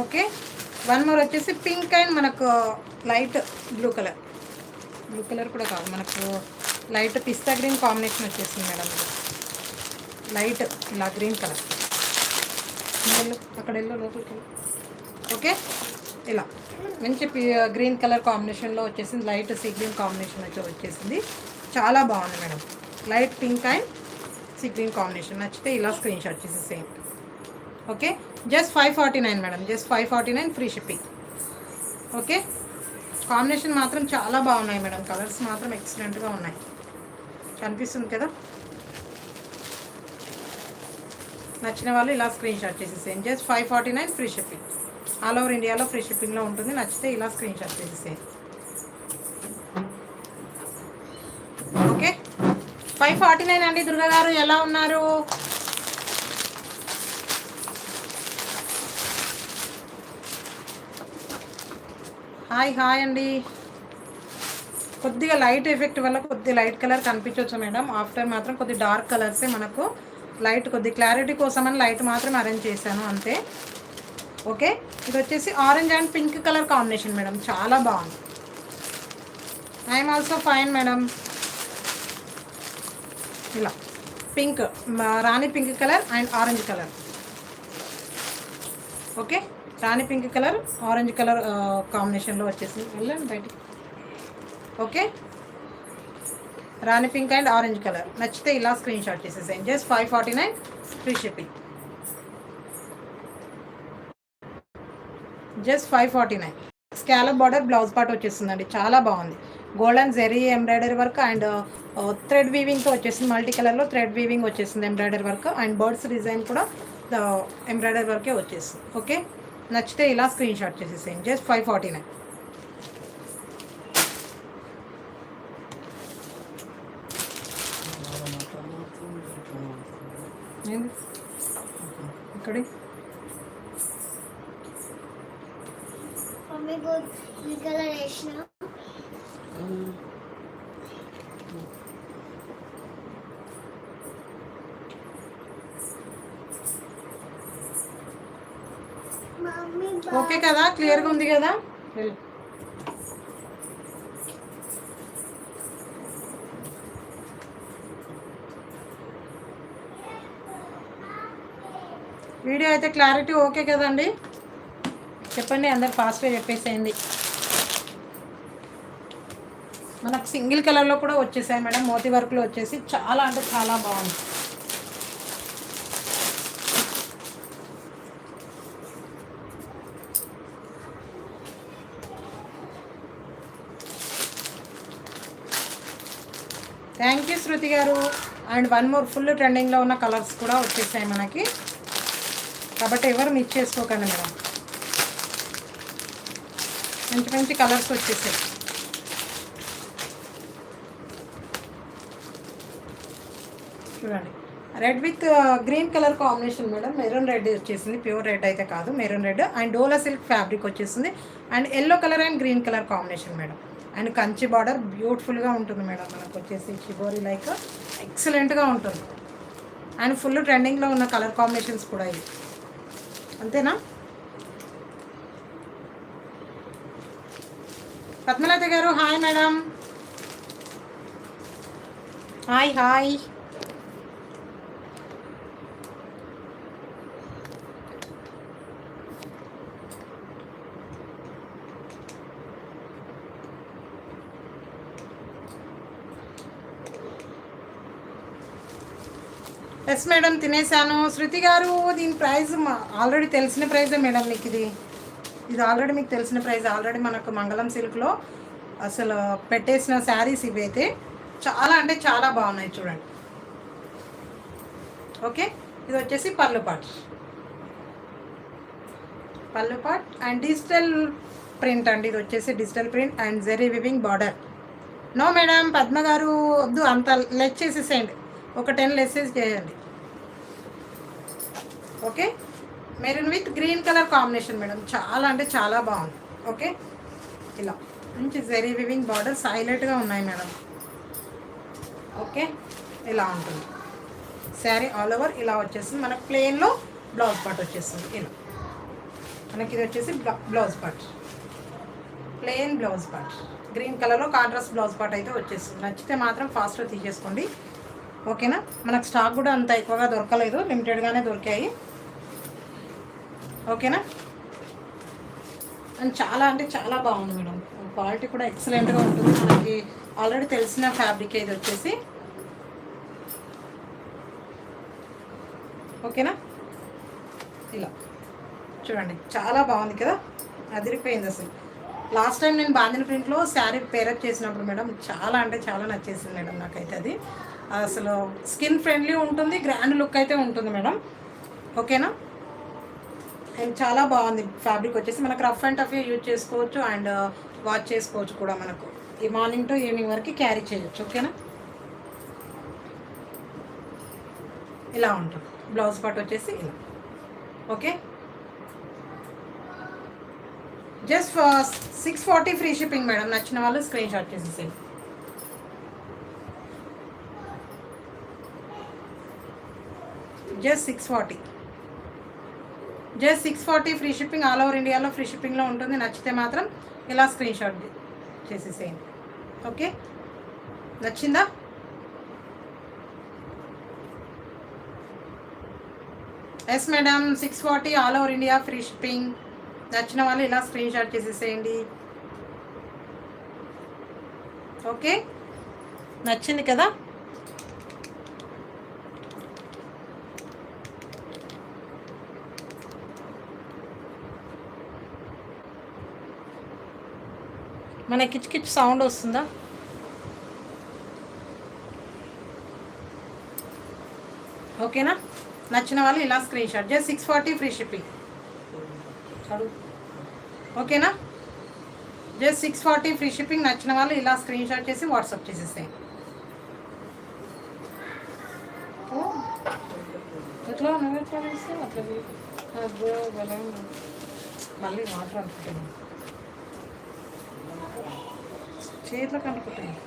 ఓకే, వన్ మోర్ వచ్చేసి పింక్ అండ్ మనకు లైట్ బ్లూ కలర్ కూడా కాదు, మనకు లైట్ పిస్తా గ్రీన్ కాంబినేషన్ వచ్చేసింది మేడం. లైట్ ఇలా గ్రీన్ కలర్, అక్కడ ఎల్లో లోపలికి. ఓకే, ఇలా మంచి గ్రీన్ కలర్ కాంబినేషన్లో వచ్చేసింది, లైట్ సీ గ్రీన్ కాంబినేషన్ వచ్చేసింది. చాలా బాగుంది madam. Light pink and see green combination నచ్చితే ఇలా స్క్రీన్ షాట్ చేసి same. Okay, just 549 madam, just 549 free shipping. Okay, combination మాత్రం చాలా బాగున్నాయి మేడం, కలర్స్ మాత్రం ఎక్సలెంట్గా ఉన్నాయి. కనిపిస్తుంది కదా, నచ్చిన వాళ్ళు ఇలా స్క్రీన్ షాట్ చేసేసేయండి. Just 549 free shipping, all over ఇండియాలో ఫ్రీ షిప్పింగ్లో ఉంటుంది. నచ్చితే ఇలా స్క్రీన్ షాట్ చేసేసేయండి. ఓకే, 549 అండి. దుర్గా గారు ఎలా ఉన్నారు? హాయ్ అండి. కొద్దిగా లైట్ ఎఫెక్ట్ వల్ల కొద్దిగా లైట్ కలర్ కనిపించవచ్చు మేడం. ఆఫ్టర్ మాత్రం కొద్ది డార్క్ కలర్సే మనకు లైట్, కొద్ది క్లారిటీ కోసమని లైట్ మాత్రం అరేంజ్ చేశాను అంతే. ఓకే, ఇది వచ్చేసి orange and pink colour combination madam, చాలా బాగుంది. I'm also fine madam. ఇలా pink, rani pink colour and orange colour. Okay, rani pink colour orange colour కాంబినేషన్లో వచ్చేసింది. వెళ్ళండి బయటికి. Okay, rani pink and orange colour నచ్చితే ఇలా స్క్రీన్ షాట్ చేసేసేయండి. Just 549 free shipping, just 549. Scallop border blouse part వచ్చేస్తుందండి, చాలా బాగుంది. Golden zari embroidery work and thread వీవింగ్తో వచ్చేసింది. మల్టీ కలర్లో థ్రెడ్ వీవింగ్ వచ్చేసింది, embroidery work and birds design కూడా ఎంబ్రాయిడరీ వర్కే వచ్చేసింది. ఓకే, నచ్చితే ఇలా స్క్రీన్ షాట్ చేసేసేయండి. జస్ట్ 549. ఇక్కడ ఓకే కదా, క్లియర్గా ఉంది కదా. వీడియో అయితే క్లారిటీ ఓకే కదండి, చెప్పండి. అందరు ఫాస్ట్గా చెప్పేసేయండి. మనకు సింగిల్ కలర్లో కూడా వచ్చేసాయి మేడం, మోతీ వర్క్లో వచ్చేసి చాలా అంటే చాలా బాగుంది. థ్యాంక్ యూ శృతి గారు. అండ్ వన్ మోర్ ఫుల్ ట్రెండింగ్లో ఉన్న కలర్స్ కూడా వచ్చేసాయి మనకి, కాబట్టి ఎవరు మిస్ చేసుకోకండి మేడం. మంచి మంచి కలర్స్ వచ్చేసాయి. చూడండి, red with green colour combination madam. Maroon red వచ్చేసింది, ప్యూర్ రెడ్ అయితే కాదు, maroon red and dola silk fabric వచ్చేసింది. And yellow colour and green colour combination madam. And Kanchi border బ్యూటిఫుల్గా ఉంటుంది మేడం. మనకు వచ్చేసి షిబోరి లైక్ ఎక్సలెంట్గా ఉంటుంది. అండ్ ఫుల్ ట్రెండింగ్లో ఉన్న కలర్ కాంబినేషన్స్ కూడా ఇవి, అంతేనా? పద్మలత గారు hi madam. Hi. Yes madam, తినేసాను. శృతి గారు, దీని ప్రైస్ ఆల్రెడీ తెలిసిన ప్రైజే మేడం మీకు. ఇది ఆల్రెడీ మీకు తెలిసిన ప్రైస్. ఆల్రెడీ మనకు మంగళం సిల్క్లో అసలు పెట్టేసిన శారీస్ ఇవైతే చాలా అంటే చాలా బాగున్నాయి, చూడండి. ఓకే, ఇది వచ్చేసి పళ్ళు పాట్ అండ్ డిజిటల్ ప్రింట్ అండి. ఇది వచ్చేసి digital print and zari weaving border. No madam, Padma గారు వద్దు, అంత లెచ్ చేసేసేయండి. ఒక 10 లెస్సెస్ చేయండి. Okay, maroon with green colour combination madam, చాలా అంటే చాలా బాగుంది. ఓకే, ఇలా మంచి జెరీ వివింగ్ బార్డర్స్ హైలైట్గా ఉన్నాయి మేడం. ఓకే, ఇలా ఉంటుంది శారీ ఆల్ ఓవర్. ఇలా వచ్చేస్తుంది మనకు ప్లెయిన్లో బ్లౌజ్ పార్ట్ వచ్చేస్తుంది. ఇలా మనకి ఇది వచ్చేసి blouse part, plain blouse part green కలర్లో కాంట్రాస్ట్ బ్లౌజ్ పార్ట్ అయితే వచ్చేస్తుంది. నచ్చితే మాత్రం ఫాస్ట్గా తీసేసుకోండి. ఓకేనా, మనకు స్టాక్ కూడా అంత ఎక్కువగా దొరకలేదు, లిమిటెడ్గానే దొరికాయి. ఓకేనా, అండ్ చాలా అంటే చాలా బాగుంది మేడం, క్వాలిటీ కూడా ఎక్సలెంట్గా ఉంటుంది. మనకి ఆల్రెడీ తెలిసిన ఫ్యాబ్రిక్ ఇది వచ్చేసి. ఓకేనా, ఇలా చూడండి చాలా బాగుంది కదా, అదిరిపోయింది అసలు. లాస్ట్ టైం నేను బాందిని ప్రింట్లో శారీ పేరప్ చేసినప్పుడు మేడం చాలా అంటే చాలా నచ్చేసింది మేడం నాకైతే. అది అసలు స్కిన్ ఫ్రెండ్లీ ఉంటుంది, గ్రాండ్ లుక్ అయితే ఉంటుంది మేడం. ఓకేనా, అండ్ చాలా బాగుంది ఫ్యాబ్రిక్ వచ్చేసి. మనకు రఫ్ అండ్ టఫ్ యూజ్ చేసుకోవచ్చు అండ్ వాష్ చేసుకోవచ్చు కూడా. మనకు ఈ మార్నింగ్ టు ఈవినింగ్ వరకు క్యారీ చేయొచ్చు. ఓకేనా, ఇలా ఉంటుంది బ్లౌజ్ పార్ట్ వచ్చేసి ఇలా. Okay, just 640 free shipping madam. నచ్చిన వాళ్ళు స్క్రీన్ షాట్ చేసేసేయండి. Just 640, just 640 free shipping. All over ఇండియాలో ఫ్రీ షిప్పింగ్లో ఉంటుంది. నచ్చితే మాత్రం ఇలా స్క్రీన్ షాట్ చేసేసేయండి. ఓకే, నచ్చిందా? Yes madam, 640 all over India free shipping. నచ్చిన వాళ్ళు ఇలా స్క్రీన్ షాట్ చేసేసేయండి. ఓకే, నచ్చింది కదా? మన కిచ్ కిచ్ సౌండ్ వస్తుందా? ఓకేనా, నచ్చిన వాళ్ళు ఇలా screen shot. Just 640 free shipping. ఓకేనా, జస్ట్ 640 ఫ్రీ షిప్పింగ్. నచ్చిన వాళ్ళు ఇలా స్క్రీన్ షాట్ చేసి వాట్సాప్ చేసేసాయి. ఎట్లా ఎట్లా చేస్తే అట్లా మళ్ళీ వాటర్ అనుకుంటున్నాను, చేతులకు అనుకుంటున్నాను.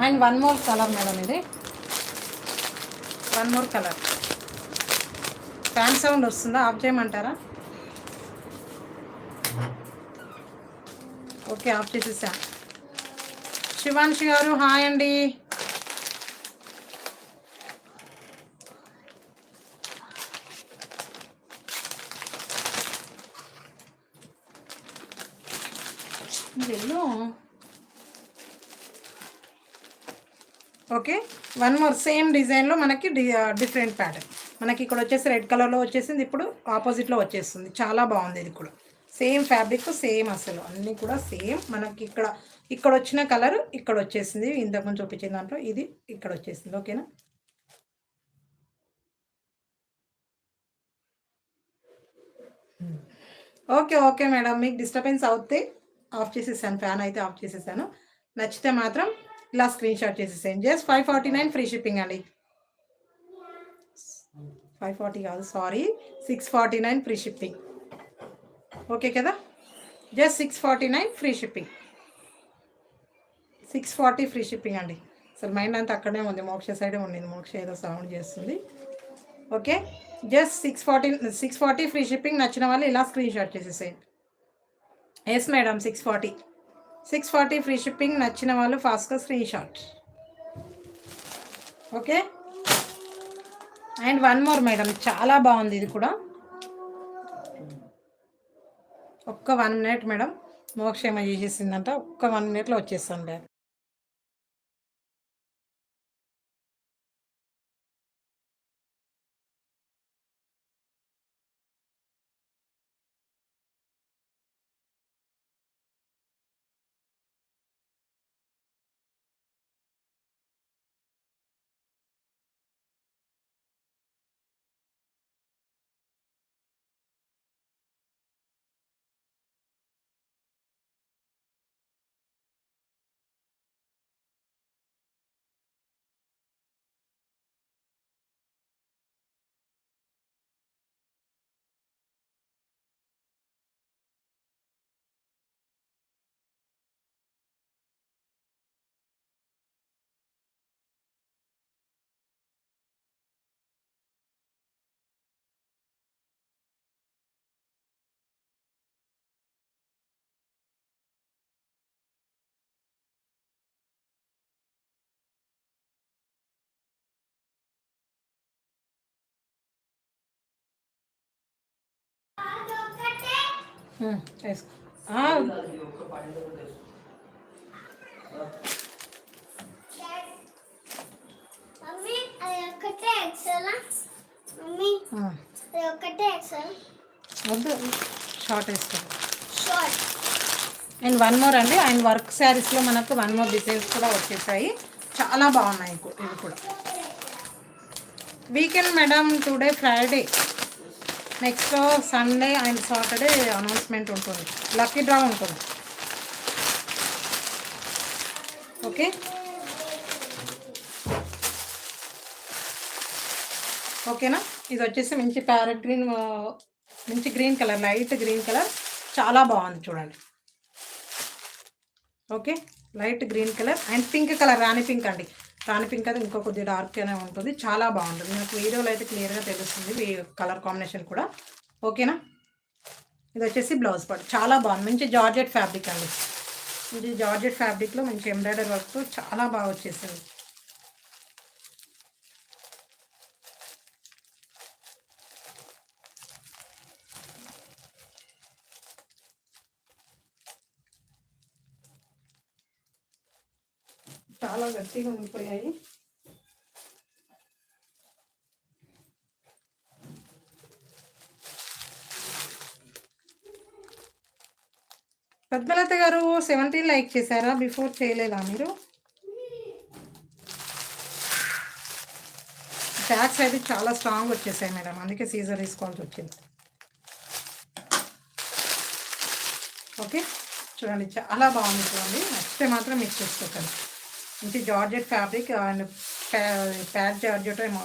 And one more colour madam, ఇది one more colour. Fan sound వస్తుందా? ఆఫ్ చేయమంటారా? ఓకే, ఆఫ్ చేసేసా. శివాంశి గారు హాయ్ అండి. వెళ్ళు. ఓకే, వన్ మోర్ సేమ్ డిజైన్లో మనకి డిఫరెంట్ ప్యాటర్న్. మనకి ఇక్కడ వచ్చేసి రెడ్ కలర్లో వచ్చేసింది, ఇప్పుడు ఆపోజిట్లో వచ్చేస్తుంది. చాలా బాగుంది. ఇది కూడా సేమ్ ఫ్యాబ్రిక్, సేమ్ అసలు అన్నీ కూడా సేమ్. మనకి ఇక్కడ వచ్చిన కలర్ ఇక్కడ వచ్చేసింది, ఇంతకుముందు చూపించిన దాంట్లో ఇది ఇక్కడ వచ్చేసింది. ఓకేనా, ఓకే ఓకే మేడం, మీకు డిస్టర్బెన్స్ అవుతే ఆఫ్ చేసేసాను, ఫ్యాన్ అయితే ఆఫ్ చేసేసాను. నచ్చితే మాత్రం ఇలా స్క్రీన్ షాట్ చేసేసాను. జస్ట్ 549 ఫ్రీ షిప్పింగ్ అండి. 540 కాదు, సారీ, 649 ఫ్రీ షిప్పింగ్. ఓకే కదా, just 649 free shipping. 640 free shipping అండి. అసలు మైండ్ అంతా అక్కడే ఉంది, మోక్ష సైడే ఉండింది. మోక్ష ఏదో సౌండ్ చేస్తుంది. Okay, just 640 free shipping. నచ్చిన వాళ్ళు ఇలా స్క్రీన్ షాట్ చేసేసేయండి. Yes madam, 640 free shipping. నచ్చిన వాళ్ళు ఫాస్ట్గా screen shot. Okay, and one more madam, చాలా బాగుంది ఇది కూడా. ఒక్క 1 మినిట్ మేడం, మోక్ష ఏమో చేసేసిందంట. ఒక్క 1 మినిట్లో వచ్చేస్తాను బ్యాగ్. వేసుకో. అది ఒక పాయింట్ ఒకటి వేసుకో. మమ్మీ అది ఒకటే ఎక్సెల్ మమ్మీ అది ఒకటే ఎక్సెల్ వద్దు, షార్ట్ వేసుకో. షార్ట్ అండ్ వన్ మోర్ అండి, అండ్ వర్క్ శారీస్లో మనకు వన్ మోర్ డిజైన్స్ కూడా వచ్చేసాయి, చాలా బాగున్నాయి ఇవి కూడా. Weekend madam, today Friday, next Sunday and Saturday announcement ఉంటుంది, లక్కీ డ్రా ఉంటుంది. ఓకే, ఓకేనా. ఇది వచ్చేసి మంచి ప్యారెట్ గ్రీన్, మంచి green colour, light green colour, చాలా బాగుంది చూడండి. Okay, light green colour and pink colour, Rani pink అండి. రాణి పింక్ అది ఇంకో కొద్దిగా డార్క్గానే ఉంటుంది, చాలా బాగుంటుంది. నాకు వీడియోలో అయితే క్లియర్గా తెలుస్తుంది ఈ కలర్ కాంబినేషన్ కూడా. ఓకేనా. ఇది వచ్చేసి బ్లౌజ్ పార్ట్, చాలా బాగుంది, మంచి జార్జెట్ ఫ్యాబ్రిక్ అండి. మంచి జార్జెట్ ఫ్యాబ్రిక్లో మంచి ఎంబ్రాయిడరీ వర్క్, చాలా బాగా వచ్చేసింది. చాలా గట్టిగా ఉండిపోయాయి. పద్మలత గారు 17 లైక్ చేశారా? బిఫోర్ చేయలేదా మీరు? ట్యాక్స్ అయితే చాలా స్ట్రాంగ్ వచ్చేసాయి మేడం, అందుకే సీజర్ తీసుకోవాల్సి వచ్చింది. ఓకే, చూడండి చాలా బాగుంది చూడండి, నచ్చితే మాత్రం మీకు చేసుకోకండి. మంచి georgette fabric and pad georgette ఏమో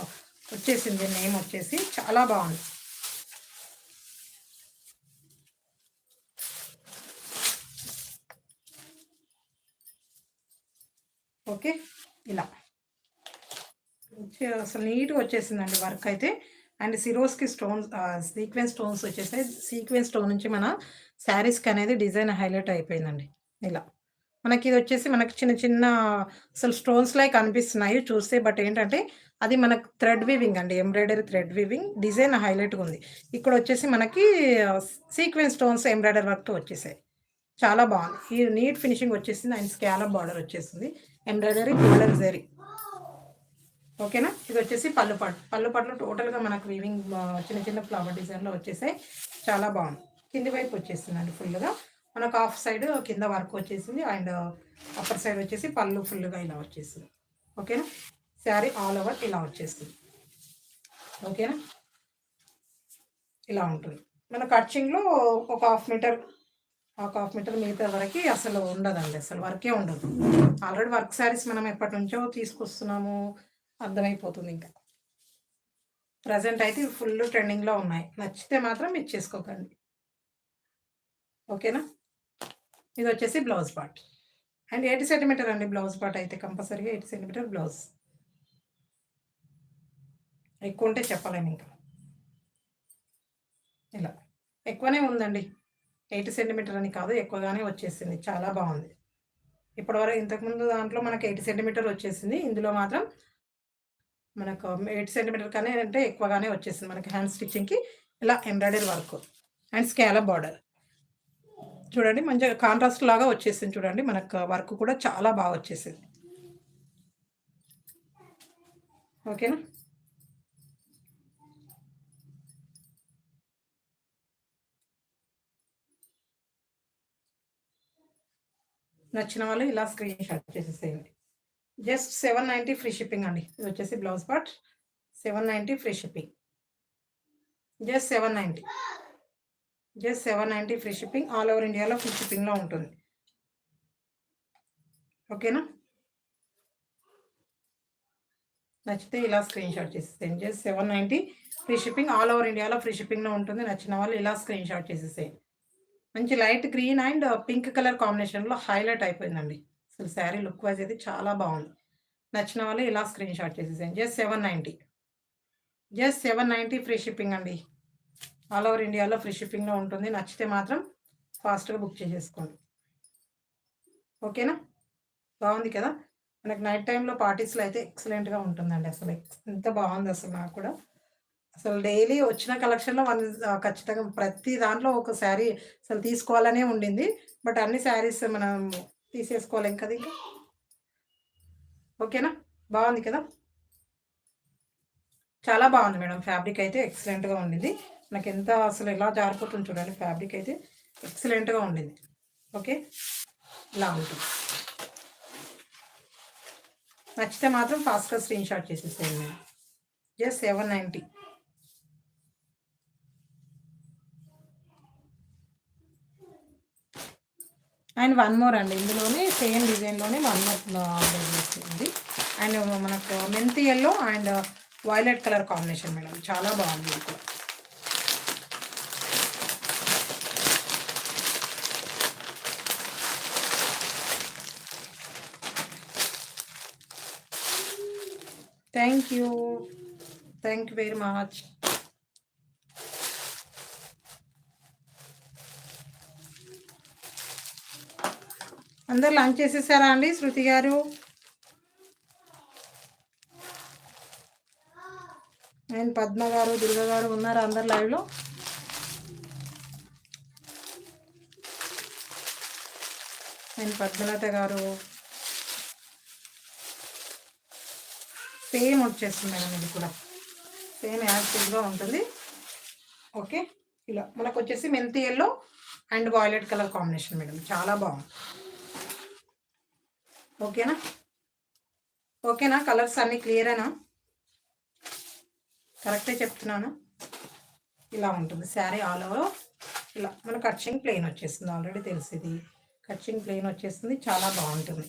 వచ్చేసింది, నేమ్ వచ్చేసి చాలా బాగుంది. ఓకే, ఇలా అసలు నీట్గా వచ్చేసిందండి వర్క్ అయితే. And Swarovski stones, sequence stones వచ్చేసాయి. సీక్వెన్స్ స్టోన్ నుంచి మన శారీస్కి అనేది డిజైన్ హైలైట్ అయిపోయిందండి. ఇలా మనకి ఇది వచ్చేసి మనకి చిన్న చిన్న అసలు స్టోన్స్ లైక్ అనిపిస్తున్నాయి చూస్తే, బట్ ఏంటంటే అది మనకు థ్రెడ్ వీవింగ్ అండి, ఎంబ్రాయిడరీ థ్రెడ్ వీవింగ్, డిజైన్ హైలైట్గా ఉంది. ఇక్కడ వచ్చేసి మనకి సీక్వెన్స్ స్టోన్స్ ఎంబ్రాయిడరీ వర్క్తో వచ్చేసాయి, చాలా బాగుంది. ఈ నీట్ ఫినిషింగ్ వచ్చేసింది అండ్ స్కాలప్ బార్డర్ వచ్చేసింది, ఎంబ్రాయిడరీ గోల్డెన్ జరీ. ఓకేనా. ఇది వచ్చేసి పళ్ళు పట్టు, పళ్ళు పట్టులో టోటల్గా మనకు వీవింగ్ చిన్న చిన్న ఫ్లవర్ డిజైన్లో వచ్చేసాయి, చాలా బాగుంది. కింది వైపు వచ్చేసిందండి ఫుల్గా మనకు, హాఫ్ సైడ్ కింద వర్క్ వచ్చేసింది అండ్ అప్పర్ సైడ్ వచ్చేసి పళ్ళు ఫుల్గా ఇలా వచ్చేసింది. ఓకేనా. శారీ ఆల్ ఓవర్ ఇలా వచ్చేస్తుంది. ఓకేనా, ఇలా ఉంటుంది. మన కట్చింగ్లో ఒక హాఫ్ మీటర్ మిగతా వరకు అసలు ఉండదండి, అసలు వర్కే ఉండదు. ఆల్రెడీ వర్క్ శారీస్ మనం ఎప్పటి నుంచో తీసుకొస్తున్నాము, అర్థమైపోతుంది. ఇంకా ప్రజెంట్ అయితే ఫుల్ ట్రెండింగ్లో ఉన్నాయి, నచ్చితే మాత్రం మీరు చేసుకోకండి. ఓకేనా. ఇది వచ్చేసి బ్లౌజ్ పార్ట్ అండ్ 80 సెంటీమీటర్ అండి బ్లౌజ్ పార్ట్ అయితే, కంపల్సరీగా 80 సెంటీమీటర్ బ్లౌజ్. ఎక్కువ ఉంటే చెప్పలేము ఇంకా, ఇలా ఎక్కువనే ఉందండి. 80 సెంటీమీటర్ అని కాదు, ఎక్కువగానే వచ్చేసింది, చాలా బాగుంది. ఇప్పటివరకు ఇంతకుముందు దాంట్లో మనకు 80 సెంటీమీటర్ వచ్చేసింది, ఇందులో మాత్రం మనకు 80 సెంటీమీటర్ కానీ అంటే ఎక్కువగానే వచ్చేసింది. మనకి హ్యాండ్ స్టిచ్చింగ్కి ఇలా embroidery work and scallop border చూడండి, మంచిగా కాంట్రాస్ట్ లాగా వచ్చేసింది చూడండి. మనకు వర్క్ కూడా చాలా బాగా వచ్చేసింది. ఓకేనా. నచ్చిన వాళ్ళు ఇలా స్క్రీన్ షాట్ చేసేసేయండి. జస్ట్ 790 ఫ్రీ షిప్పింగ్ అండి. ఇది వచ్చేసి blouse part, 790 free shipping, just 790 free shipping, all over ఇండియాలో ఫ్రీ షిప్పింగ్లో ఉంటుంది. ఓకేనా. నచ్చితే ఇలా స్క్రీన్ షాట్ చేసేసేయండి. Just 790 free shipping, all over ఇండియాలో ఫ్రీ షిప్పింగ్లో ఉంటుంది. నచ్చిన వాళ్ళు ఇలా స్క్రీన్ షాట్ చేసేసేయండి. మంచి light green and pink colour కాంబినేషన్లో హైలైట్ అయిపోయిందండి. అసలు శారీ లుక్ వైజ్ అయితే చాలా బాగుంది. నచ్చిన వాళ్ళు ఇలా స్క్రీన్ షాట్ చేసేసేయండి. జస్ట్ 790 ఫ్రీ షిప్పింగ్ అండి. ఆల్ ఓవర్ ఇండియాలో ఫ్రీ షిప్పింగ్లో ఉంటుంది. నచ్చితే మాత్రం ఫాస్ట్గా బుక్ చేసేసుకోండి. ఓకేనా. బాగుంది కదా. మనకు నైట్ టైంలో పార్టీస్లో అయితే ఎక్సలెంట్గా ఉంటుందండి. అసలు ఎంత బాగుంది అసలు, నాకు కూడా అసలు డైలీ వచ్చిన కలెక్షన్‌లో ఖచ్చితంగా ప్రతి దాంట్లో ఒక శారీ అసలు తీసుకోవాలనే ఉండింది. బట్ అన్ని శారీస్ మనం తీసేసుకోలేం కదా ఇంకా. ఓకేనా? బాగుంది కదా! చాలా బాగుంది మేడం. ఫ్యాబ్రిక్ అయితే ఎక్సలెంట్‌గా ఉండింది. నాకెంత అసలు ఎలా జారిపోతుంది చూడండి. ఫ్యాబ్రిక్ అయితే ఎక్సలెంట్‌గా ఉండింది. ఓకే. ఇలా ఉంటుంది. నచ్చితే మాత్రం ఫాస్ట్‌గా స్క్రీన్‌షాట్ చేసేసేయండి madam. Just 790. And one more అండి. ఇందులోనే సేమ్ డిజైన్‌లోనే వన్ మోర్ ఆర్డర్ చేసింది. అండ్ మనకు మెంతి yellow and violet colour combination madam. చాలా బాగుంది ఇది కూడా. Thank you. Thank you very much. అందరు లంచ్ చేసేసారా అండి? శృతి గారు అండ్ పద్మ గారు, దుర్గ గారు ఉన్నారా అందరు లైవ్లో? అండ్ పద్మలత గారు సేమ్ వచ్చేస్తుంది మేడం. ఇది కూడా సేమ్ యాక్టివ్గా ఉంటుంది. ఓకే. ఇలా మనకు వచ్చేసి మెంతి yellow and violet colour combination madam. చాలా బాగుంది. ఓకేనా? ఓకేనా? కలర్స్ అన్నీ క్లియరేనా? కరెక్టే చెప్తున్నాను. ఇలా ఉంటుంది శారీ ఆల్ ఓవర్. ఇలా మన కట్చింగ్ ప్లెయిన్ వచ్చేస్తుంది. ఆల్రెడీ తెలిసింది కట్చింగ్ ప్లెయిన్ వచ్చేస్తుంది. చాలా బాగుంటుంది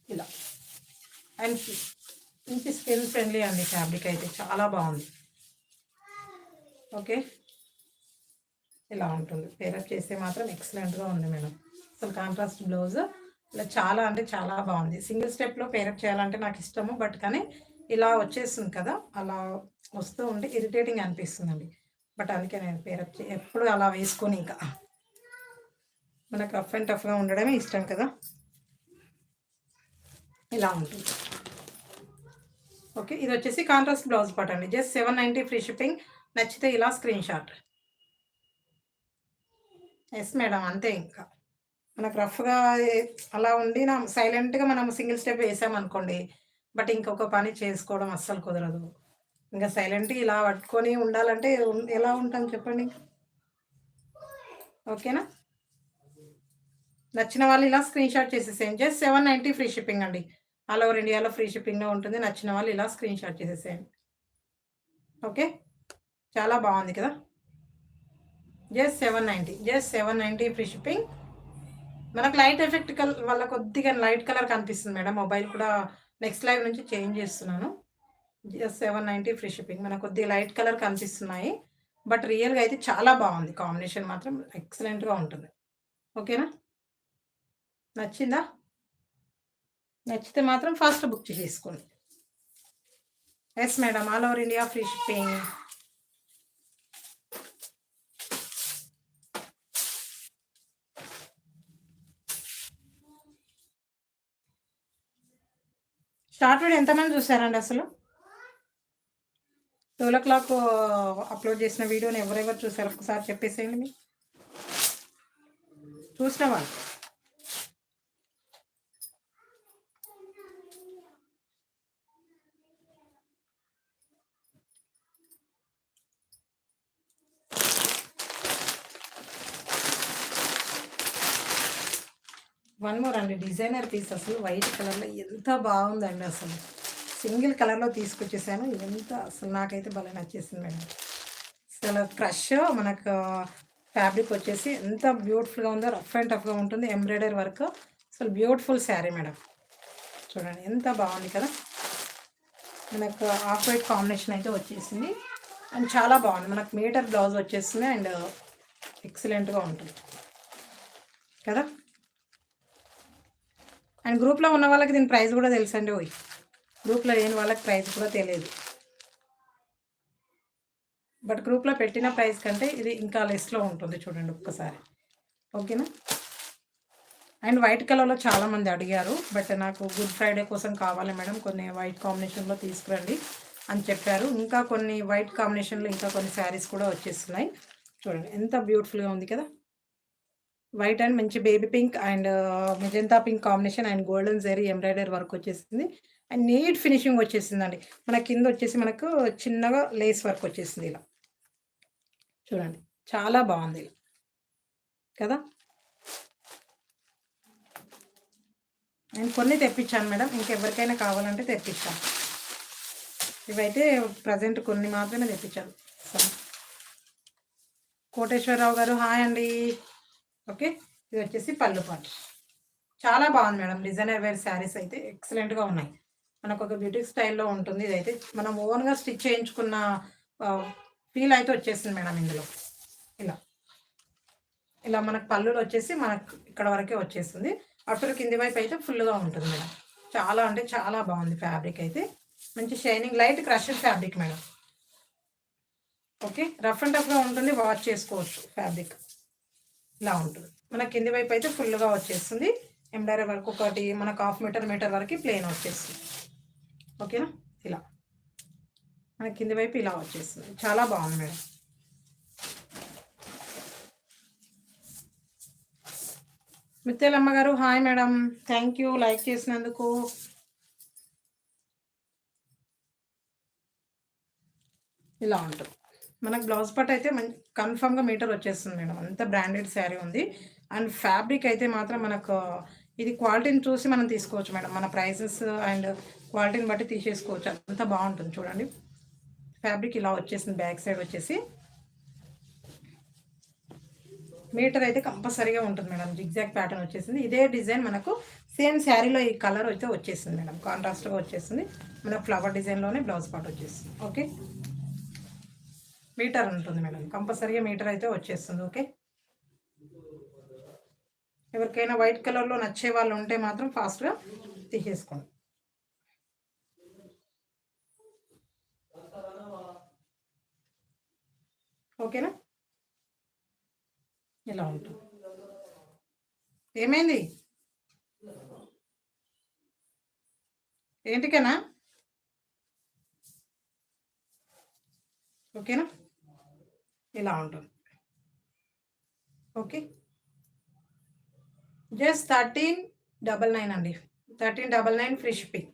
ఇలా. అండ్ ఇంటి స్కిన్ ఫ్రెండ్లీ అండి. ఫ్యాబ్రిక్ అయితే చాలా బాగుంది. ఓకే. ఇలా ఉంటుంది. పేరప్ చేస్తే మాత్రం ఎక్సలెంట్గా ఉంది మేడం. అసలు కాంట్రాస్ట్ బ్లౌజ్ ఇలా చాలా అంటే చాలా బాగుంది. సింగిల్ స్టెప్లో పేరప్ చేయాలంటే నాకు ఇష్టము. బట్ కానీ ఇలా వచ్చేస్తుంది కదా, అలా వస్తూ ఉంటే ఇరిటేటింగ్ అనిపిస్తుందండి. బట్ అందుకే నేను పేరప్ ఎప్పుడు అలా వేసుకొని ఇంకా మనకు రఫ్ అండ్ టఫ్గా ఉండడమే ఇష్టం కదా. ఇలా ఉంటుంది. ఓకే. ఇది వచ్చేసి కాంట్రాస్ట్ బ్లౌజ్ పార్ట్ అండి. Just 790 free shipping. నచ్చితే ఇలా స్క్రీన్ షాట్. Yes madam. అంతే ఇంకా మనకు రఫ్గా అలా ఉండి సైలెంట్గా మనం సింగిల్ స్టెప్ వేసామనుకోండి, బట్ ఇంకొక పని చేసుకోవడం అస్సలు కుదరదు. ఇంకా సైలెంట్గా ఇలా పట్టుకొని ఉండాలంటే ఎలా ఉంటాం చెప్పండి. ఓకేనా? నచ్చిన వాళ్ళు ఇలా స్క్రీన్ షాట్ చేసేసేయండి. జస్ట్ 790 ఫ్రీ షిప్పింగ్ అండి. ఆల్ ఓవర్ ఇండియాలో ఫ్రీ షిప్పింగ్లో ఉంటుంది. నచ్చిన వాళ్ళు ఇలా స్క్రీన్ షాట్ చేసేసేయండి. ఓకే. చాలా బాగుంది కదా. జస్ట్ 790. Just 790 free shipping. మనకు లైట్ ఎఫెక్ట్ వల్ల కొద్దిగా లైట్ కలర్ కనిపిస్తుంది మేడం. మొబైల్ కూడా నెక్స్ట్ లైవ్ నుంచి చేంజ్ చేస్తున్నాను. Just 790 free shipping. మనకు కొద్దిగా లైట్ కలర్ కనిపిస్తున్నాయి. బట్ రియల్గా అయితే చాలా బాగుంది. కాంబినేషన్ మాత్రం ఎక్సలెంట్గా ఉంటుంది. ఓకేనా? నచ్చిందా? నచ్చితే మాత్రం ఫాస్ట్ బుక్ చేసుకోండి. Yes madam. All over India free shipping. Short video ఎంతమంది చూసారండి అసలు? 12 o'clock అప్లోడ్ చేసిన వీడియోని ఎవరెవరు చూసారు ఒకసారి చెప్పేసేయండి. మీరు చూసిన వాళ్ళు. వన్ మోర్ అండి. డిజైనర్ పీస్ అసలు వైట్ కలర్లో ఎంత బాగుందండి. అసలు సింగిల్ కలర్లో తీసుకొచ్చేసాను. ఎంత అసలు నాకైతే భలే నచ్చేసింది మేడం. అసలు క్రష్ మనకు ఫ్యాబ్రిక్ వచ్చేసి ఎంత బ్యూటిఫుల్గా ఉందో. రఫ్ అండ్ టఫ్గా ఉంటుంది. ఎంబ్రాయిడరీ వర్క్ అసలు బ్యూటిఫుల్ శారీ మేడం. చూడండి ఎంత బాగుంది కదా. మనకు ఆఫ్ వైట్ కాంబినేషన్ అయితే వచ్చేసింది. అండ్ చాలా బాగుంది. మనకు మీటర్ బ్లౌజ్ వచ్చేస్తుంది. అండ్ ఎక్సలెంట్గా ఉంటుంది కదా. అండ్ గ్రూప్లో ఉన్న వాళ్ళకి దీని ప్రైస్ కూడా తెలుసండి. గ్రూప్లో లేని వాళ్ళకి ప్రైస్ కూడా తెలియదు. బట్ గ్రూప్లో పెట్టిన ప్రైస్ కంటే ఇది ఇంకా లెస్లో ఉంటుంది. చూడండి ఒక్కసారి. ఓకేనా? అండ్ వైట్ కలర్లో చాలామంది అడిగారు. బట్ నాకు గుడ్ ఫ్రైడే కోసం కావాలి మేడం, కొన్ని వైట్ కాంబినేషన్లో తీసుకురండి. అని చెప్పారు. ఇంకా కొన్ని వైట్ కాంబినేషన్లో ఇంకా కొన్ని శారీస్ కూడా వచ్చేస్తున్నాయి. చూడండి ఎంత బ్యూటిఫుల్గా ఉంది కదా. వైట్ అండ్ మంచి baby pink and magenta pink combination and golden zari embroidery work వచ్చేసింది. అండ్ నీట్ ఫినిషింగ్ వచ్చేసిందండి. మన కింద వచ్చేసి మనకు చిన్నగా లేస్ వర్క్ వచ్చేసింది ఇలా. చూడండి చాలా బాగుంది కదా. నేను కొన్ని తెప్పించాను మేడం, ఇంకెవరికైనా కావాలంటే తెప్పించాను. ఇవైతే ప్రజెంట్ కొన్ని మాత్రమే తెప్పించాను. కోటేశ్వరరావు గారు హాయ్ అండి. ఓకే, ఇది వచ్చేసి పళ్ళు పాటు. చాలా బాగుంది మేడం. డిజైనర్ వేర్ శారీస్ అయితే ఎక్సలెంట్గా ఉన్నాయి. మనకు ఒక బ్యూటీ స్టైల్లో ఉంటుంది. ఇదైతే మనం ఓన్గా స్టిచ్ చేయించుకున్న ఫీల్ అయితే వచ్చేసింది మేడం. ఇందులో ఇలా ఇలా మనకు పళ్ళులు వచ్చేసి మనకు ఇక్కడ వరకే వచ్చేస్తుంది. అటు కింది వైపు అయితే ఫుల్గా ఉంటుంది మేడం. చాలా అంటే చాలా బాగుంది ఫ్యాబ్రిక్ అయితే. మంచి shining light crushed fabric madam. Okay, rough and టఫ్గా ఉంటుంది, వాష్ చేసుకోవచ్చు. ఫ్యాబ్రిక్ ఇలా ఉంటుంది. మన కింది వైపు అయితే ఫుల్గా వచ్చేస్తుంది. ఎంబ్రాయిడరీ వర్క్ ఒకటి మనకు 1/2 మీటర్ వరకు ప్లెయిన్ వచ్చేస్తుంది. ఓకేనా, ఇలా మన కింది వైపు ఇలా వచ్చేస్తుంది. చాలా బాగుంది మేడం. మిత్తేలమ్మ గారు hi madam, thank you like చేసినందుకు. ఇలా ఉంటుంది మనకు బ్లౌజ్ పట్ అయితే మంచి కన్ఫామ్గా మీటర్ వచ్చేస్తుంది మేడం. అంత బ్రాండెడ్ శారీ ఉంది. అండ్ ఫ్యాబ్రిక్ అయితే మాత్రం మనకు ఇది క్వాలిటీని చూసి మనం తీసుకోవచ్చు మేడం. మన ప్రైసెస్ అండ్ క్వాలిటీని బట్టి తీసేసుకోవచ్చు. అంత బాగుంటుంది. చూడండి ఫ్యాబ్రిక్ ఇలా వచ్చేసింది. బ్యాక్ సైడ్ వచ్చేసి మీటర్ అయితే కంపల్సరీగా ఉంటుంది మేడం. జిగ్జాగ్ ప్యాటర్న్ వచ్చేసింది. ఇదే డిజైన్ మనకు సేమ్ శారీలో ఈ కలర్ అయితే వచ్చేసింది మేడం. కాంట్రాస్ట్గా వచ్చేసింది. మన ఫ్లవర్ డిజైన్లోనే బ్లౌజ్ పార్ట్ వచ్చేస్తుంది. ఓకే, మీటర్ ఉంటుంది మేడం. కంపల్సరీగా మీటర్ అయితే వచ్చేస్తుంది. ఓకే, ఎవరికైనా వైట్ కలర్లో నచ్చే వాళ్ళు ఉంటే మాత్రం ఫాస్ట్గా తీసేసుకోండి. ఓకేనా, ఇలా ఉంటుంది. ఏమైంది ఏంటికనా? ఓకేనా, ఇలా ఉంటుంది. ఓకే, జస్ట్ 1399 అండి. 1399 ఫ్రీ షిప్పింగ్.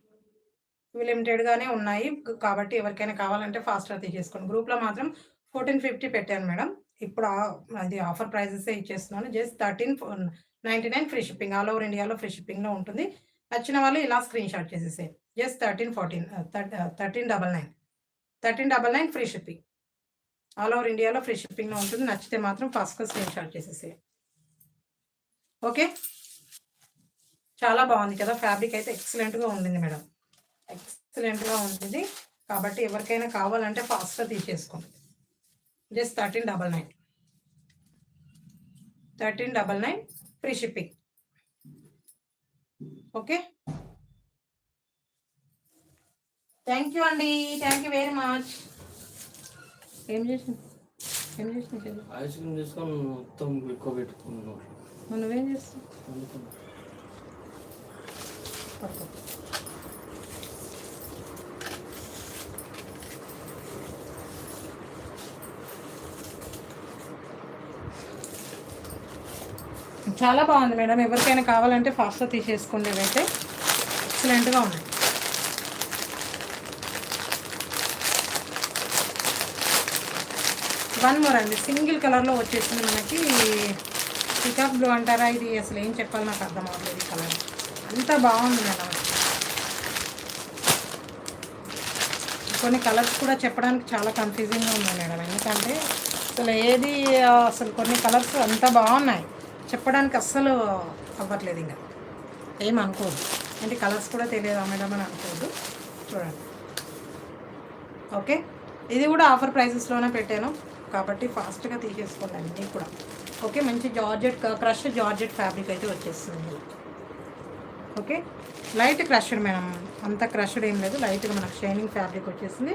ఇవి లిమిటెడ్గానే ఉన్నాయి కాబట్టి ఎవరికైనా కావాలంటే ఫాస్ట్గా తీసేసుకోండి. గ్రూప్లో మాత్రం 1450 పెట్టాను మేడం. ఇప్పుడు అది ఆఫర్ ప్రైజెస్ ఇచ్చేస్తున్నాను. Just 1399 free shipping. All over ఇండియాలో ఫ్రీ షిప్పింగ్లో ఉంటుంది. నచ్చిన వాళ్ళు ఇలా స్క్రీన్ షాట్ చేసేసే. Just 1399 free shipping. All over ఇండియాలో ఫ్రీ షిప్పింగ్లో ఉంటుంది. నచ్చితే మాత్రం ఫాస్ట్గా స్క్రీన్ షాట్ చేసేసే. ఓకే, చాలా బాగుంది కదా. ఫ్యాబ్రిక్ అయితే ఎక్సలెంట్గా ఉంటుంది మేడం. ఎక్సలెంట్గా ఉంటుంది కాబట్టి ఎవరికైనా కావాలంటే ఫాస్ట్గా తీసేసుకోండి. Just 1399 free shipping. Okay, thank you అండి. Thank you very much. ఏం చేసిన ఐస్ క్రీమ్ తీసుకొని మొత్తం ఎక్కువ పెట్టుకున్నాను. నువ్వేం చేస్తావు? చాలా బాగుంది మేడం. ఎవరికైనా కావాలంటే ఫాస్ట్గా తీసేసుకోండి. ఇవైతే ఎక్సలెంట్గా ఉన్నాయి. వన్ మోర్ అండి. సింగిల్ కలర్లో వచ్చేసింది మనకి. పికాక్ బ్లూ అంటారా? ఇది అసలు ఏం చెప్పాలి నాకు అర్థం అవ్వలేదు. ఈ కలర్ అంత బాగుంది మేడం. కొన్ని కలర్స్ కూడా చెప్పడానికి చాలా కన్ఫ్యూజింగ్గా ఉన్నాయి మేడం. ఎందుకంటే అసలు కొన్ని కలర్స్ అంత బాగున్నాయి, చెప్పడానికి అస్సలు అవ్వట్లేదు. ఇంకా ఏమనుకోదు. అంటే కలర్స్ కూడా తెలియదా మేడం అని అనుకోదు. చూడండి. ఓకే, ఇది కూడా ఆఫర్ ప్రైసెస్లోనే పెట్టాను కాబట్టి ఫాస్ట్గా తీసేసుకోండి అన్నీ కూడా. ఓకే, మంచి జార్జెట్ క్రష్ జార్జెట్ ఫ్యాబ్రిక్ అయితే వచ్చేస్తుంది. Okay, light crushed madam. అంత క్రష్డ్ ఏం లేదు. లైట్గా మనకు షైనింగ్ ఫ్యాబ్రిక్ వచ్చేసింది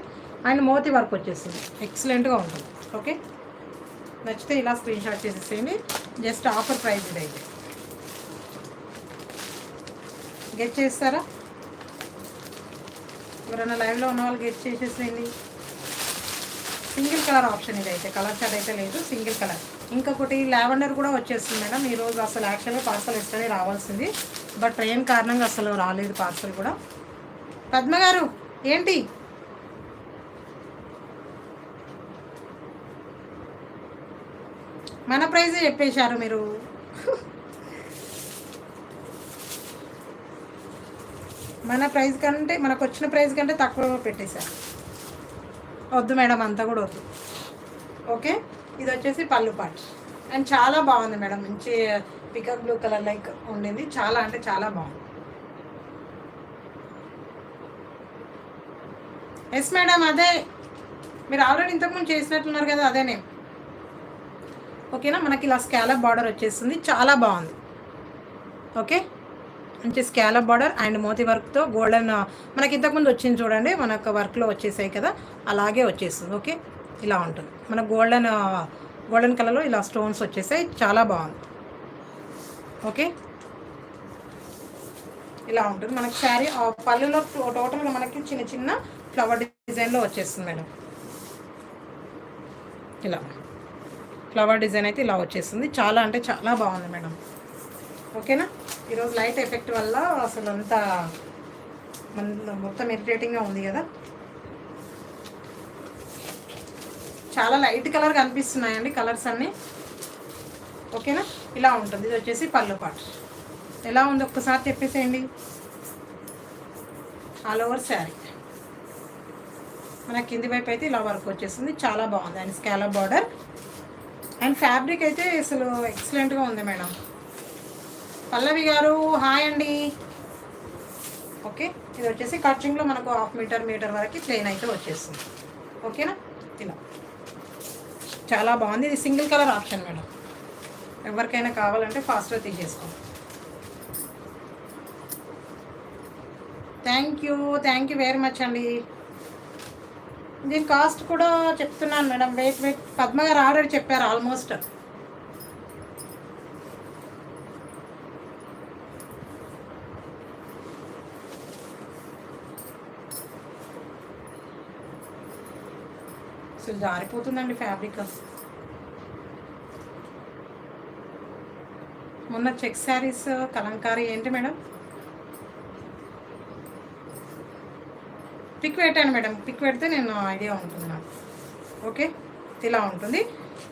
అండ్ మోతీ వర్క్ వచ్చేసింది. ఎక్సలెంట్గా ఉంటుంది. ఓకే, నచ్చితే ఇలా స్క్రీన్ షాట్ చేసేసేయండి. జస్ట్ ఆఫర్ ప్రైస్ ఇదైతే. గెట్ చేస్తారా? ఎవరైనా లైవ్లో ఉన్న వాళ్ళు గెట్ చేసేసేయండి. సింగిల్ కలర్ ఆప్షన్ ఇదైతే, కలర్ చార్ట్ అయితే లేదు, సింగిల్ కలర్. ఇంకొకటి లావెండర్ కూడా వచ్చేస్తుంది మేడం. ఈరోజు అసలు యాక్చువల్గా పార్సల్ ఇస్తేనే రావాల్సింది, బట్ ట్రైన్ కారణంగా అసలు రాలేదు పార్సల్ కూడా. పద్మ గారు ఏంటి మన ప్రైజే చెప్పేశారు మీరు. మన ప్రైస్ కంటే, మనకు వచ్చిన ప్రైస్ కంటే తక్కువ పెట్టేశారు. వద్దు మేడం, అంతా కూడా వద్దు. ఓకే, ఇది వచ్చేసి పళ్ళు పాట్ అండ్ చాలా బాగుంది మేడం. మంచి పికప్ బ్లూ కలర్ లైక్ ఉండింది, చాలా అంటే చాలా బాగుంది. ఎస్ మేడం, అదే మీరు ఆల్రెడీ ఇంతకుముందు చేసినట్లున్నారు కదా, అదే నేమ్. ఓకేనా, మనకి ఇలా స్కాలప్ బార్డర్ వచ్చేస్తుంది, చాలా బాగుంది. ఓకే, మంచి స్కాలప్ బార్డర్ అండ్ మోతీ వర్క్తో గోల్డెన్, మనకి ఇంతకుముందు వచ్చింది చూడండి, మనకు వర్క్లో వచ్చేసాయి కదా, అలాగే వచ్చేస్తుంది. ఓకే, ఇలా ఉంటుంది, మన గోల్డెన్ కలర్లో ఇలా స్టోన్స్ వచ్చేసాయి, చాలా బాగుంది. ఓకే, ఇలా ఉంటుంది మనకి శారీ. పళ్ళులో టోటల్గా మనకి చిన్న చిన్న ఫ్లవర్ డిజైన్లో వచ్చేస్తుంది మేడం. ఇలా ఫ్లవర్ డిజైన్ అయితే ఇలా వచ్చేస్తుంది, చాలా అంటే చాలా బాగుంది మేడం. ఓకేనా, ఈరోజు లైట్ ఎఫెక్ట్ వల్ల అసలు అంతా మొత్తం ఇరిటేటింగ్గా ఉంది కదా. చాలా లైట్ కలర్ కనిపిస్తున్నాయండి కలర్స్ అన్నీ. ఓకేనా, ఇలా ఉంటుంది. ఇది వచ్చేసి పళ్ళు పాట్. ఎలా ఉంది ఒక్కసారి చెప్పేసేయండి. ఆల్ ఓవర్ శారీ మన కింది వైపు అయితే ఇలా వర్క్ వచ్చేస్తుంది, చాలా బాగుంది. And scallop border and fabric అయితే అసలు ఎక్సలెంట్గా ఉంది మేడం. పల్లవి గారు హాయ్ అండి. ఓకే, ఇది వచ్చేసి కటింగ్లో మనకు 1/2 మీటర్ వరకు ప్లెయిన్ అయితే వచ్చేస్తుంది. ఓకేనా, ఇలా చాలా బాగుంది. ఇది సింగిల్ కలర్ ఆప్షన్ మేడం, ఎవరికైనా కావాలంటే ఫాస్ట్గా తీసేసుకోండి. థ్యాంక్ యూ వెరీ మచ్ అండి. దీని కాస్ట్ కూడా చెప్తున్నాను మేడం. వెయిట్ పద్మ గారు ఆల్రెడీ చెప్పారు ఆల్మోస్ట్. అసలు జారిపోతుందండి ఫ్యాబ్రిక్. మొన్న చెక్ శారీస్ కలంకారీ ఏంటి మేడం, పిక్ పెట్టాను మేడం, పిక్ పెడితే నేను ఐడియా ఉంటుంది నాకు. ఓకే, ఇలా ఉంటుంది.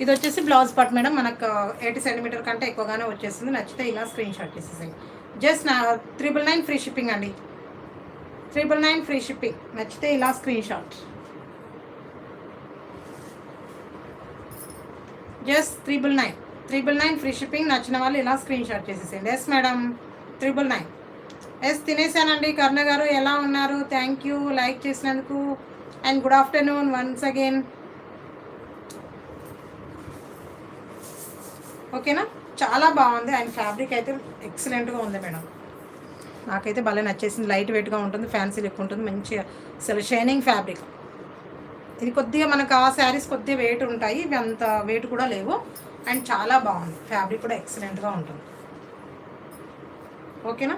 ఇది వచ్చేసి బ్లౌజ్ పార్ట్ మేడం, మనకు 80 సెంటీమీటర్ కంటే ఎక్కువగానే వచ్చేస్తుంది. నచ్చితే ఇలా స్క్రీన్ షాట్ చేసేసాయి. జస్ట్ 999 ఫ్రీ షిప్పింగ్ అండి, 999 ఫ్రీ షిప్పింగ్. నచ్చితే ఇలా screen shot. Just 999 free shipping. నచ్చిన వాళ్ళు ఇలా స్క్రీన్ షాట్ చేసేసేయండి. Yes madam, 999. ఎస్ తినేసానండి. కర్ణ గారు ఎలా ఉన్నారు? థ్యాంక్ యూ లైక్ చేసినందుకు and good afternoon once again. ఓకేనా, చాలా బాగుంది అండ్ ఫ్యాబ్రిక్ అయితే ఎక్సలెంట్గా ఉంది మేడం. నాకైతే భలే నచ్చేసింది. లైట్ వెయిట్గా ఉంటుంది, ఫ్యాన్సీ లుక్ ఉంటుంది, మంచిగా అసలు షైనింగ్ ఫ్యాబ్రిక్. ఇది కొద్దిగా మనకు ఆ శారీస్ కొద్దిగా వెయిట్ ఉంటాయి, ఇవి అంత వెయిట్ కూడా లేవు అండ్ చాలా బాగుంది. ఫ్యాబ్రిక్ కూడా ఎక్సలెంట్గా ఉంటుంది. ఓకేనా,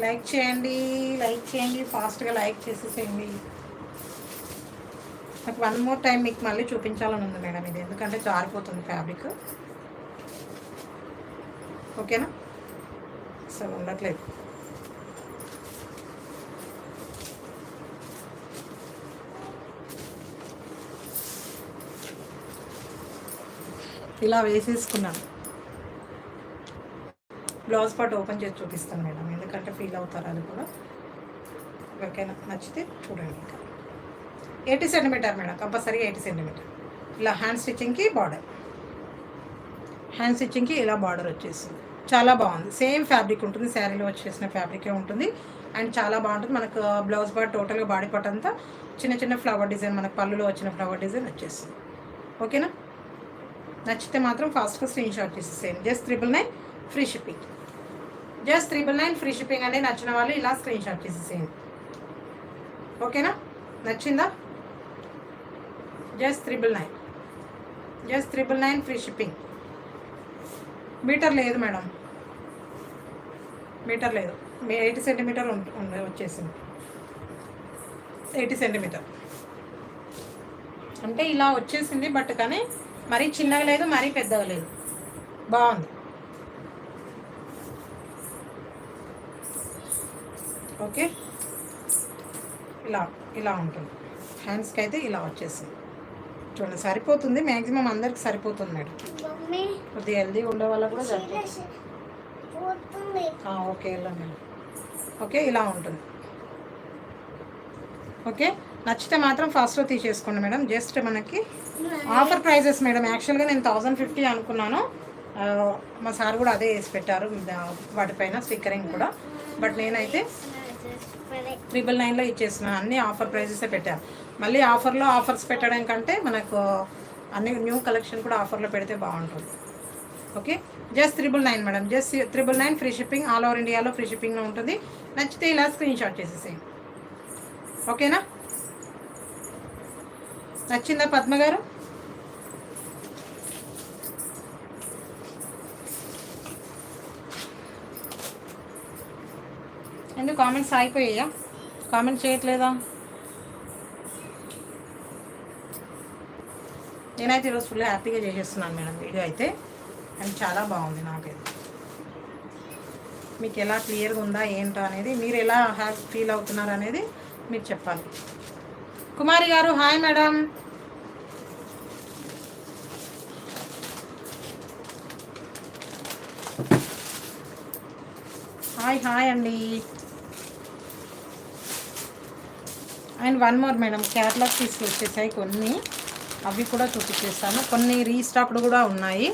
లైక్ చేయండి ఫాస్ట్గా లైక్ చేసేసేయండి. నాకు 1 మోర్ టైం మీకు మళ్ళీ చూపించాలని ఉంది మేడం ఇది, ఎందుకంటే జారిపోతుంది ఫ్యాబ్రిక్. ఓకేనా, అసలు ఉండట్లేదు. ఇలా వేసేసుకున్నాను. బ్లౌజ్ పార్ట్ ఓపెన్ చేసి చూపిస్తాను మేడం, ఎందుకంటే ఫీల్ అవుతారు అది కూడా. ఎవరికైనా నచ్చితే చూడండి. ఇంకా 80 సెంటీమీటర్ మేడం, కంపల్సరీగా 80 సెంటీమీటర్. ఇలా హ్యాండ్ స్టిచ్చింగ్కి బార్డర్, హ్యాండ్ స్టిచ్చింగ్కి ఇలా బార్డర్ వచ్చేస్తుంది. చాలా బాగుంది. సేమ్ ఫ్యాబ్రిక్ ఉంటుంది, శారీలో వచ్చేసిన ఫ్యాబ్రికే ఉంటుంది అండ్ చాలా బాగుంటుంది. మనకు బ్లౌజ్ పార్ట్ టోటల్గా బాడీ పార్ట్ అంతా చిన్న చిన్న ఫ్లవర్ డిజైన్, మనకు పళ్ళులో వచ్చిన ఫ్లవర్ డిజైన్ వచ్చేస్తుంది. ఓకేనా, నచ్చితే మాత్రం ఫాస్ట్గా స్క్రీన్ షాట్ చేసేసేయండి. Just 999 free shipping. Just 999 free shipping అండి. నచ్చిన వాళ్ళు ఇలా స్క్రీన్ షాట్ చేసేసేయండి. ఓకేనా, నచ్చిందా? Just 999 free shipping. మీటర్ లేదు మేడం, మీటర్ లేదు. 80 సెంటీమీటర్ వచ్చేసింది. 80 సెంటీమీటర్ అంటే ఇలా వచ్చేసింది. బట్ కానీ మరీ చిన్నగా లేదు, మరీ పెద్దగా లేదు, బాగుంది. ఓకే, ఇలా ఇలా ఉంటుంది. హ్యాండ్స్కి అయితే ఇలా వచ్చేసింది. చూడండి, సరిపోతుంది. మ్యాక్సిమం అందరికి సరిపోతుంది మేడం. మమ్మీ కొద్దిగా హెల్దీ ఉండే వాళ్ళకి కూడా సరిపోతుంది. పోతుంది. ఓకే, వెళ్ళండి. ఓకే, ఇలా ఉంటుంది. ఓకే, నచ్చితే మాత్రం ఫాస్ట్గా తీసేసుకోండి మేడం. జస్ట్ మనకి ఆఫర్ ప్రైజెస్ మేడం. యాక్చువల్గా నేను 1050 అనుకున్నాను. మా సార్ కూడా అదే వేసి పెట్టారు వాటిపైన స్టిక్కరింగ్ కూడా. బట్ నేనైతే 999లో ఇచ్చేస్తున్నాను. అన్ని ఆఫర్ ప్రైజెసే పెట్టాను. మళ్ళీ ఆఫర్లో ఆఫర్స్ పెట్టడం కంటే మనకు అన్ని న్యూ కలెక్షన్ కూడా ఆఫర్లో పెడితే బాగుంటుంది. Okay, just 999 madam. Just 999 free shipping, all over ఇండియాలో ఫ్రీ షిప్పింగ్లో ఉంటుంది. నచ్చితే ఇలా స్క్రీన్ షాట్ చేసేసేయండి. ఓకేనా? నచ్చిందా పద్మ గారు? ఎందుకు కామెంట్స్ ఆగిపోయాయా? కామెంట్ చేయట్లేదా? నేనైతే ఈరోజు ఫుల్ హ్యాపీగా చేసేస్తున్నాను మేడం వీడియో అయితే. అండ్ చాలా బాగుంది నాకైతే. మీకు ఎలా క్లియర్గా ఉందా ఏంటో అనేది, మీరు ఎలా ఫీల్ అవుతున్నారు అనేది మీరు చెప్పాలి. కుమారి గారు హాయ్ మేడం. హాయ్ అండి. And one more madam, catalogue పీస్లు వచ్చేసాయి కొన్ని, అవి కూడా చూపించేస్తాను. కొన్ని రీస్టాక్డ్ కూడా ఉన్నాయి,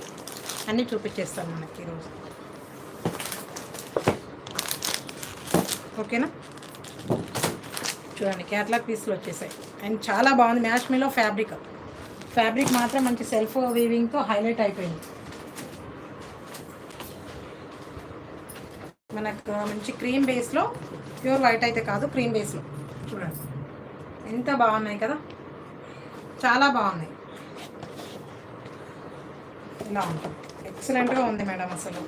అన్నీ చూపించేస్తాను మనకి ఈరోజు. ఓకేనా? చూడండి, క్యాటలాగ్ పీస్లు వచ్చేసాయి. అండ్ చాలా బాగుంది. మ్యాష్ మీలో ఫ్యాబ్రిక్ మాత్రం మంచి సెల్ఫ్ వీవింగ్తో హైలైట్ అయిపోయింది. మనకు మంచి క్రీమ్ బేస్లో, ప్యూర్ వైట్ అయితే కాదు, క్రీమ్ బేస్లో చూడండి ఎంత బాగున్నాయి కదా, చాలా బాగున్నాయి. ఇలా ఉంటుంది, ఎక్సలెంట్గా ఉంది మేడం. అసలు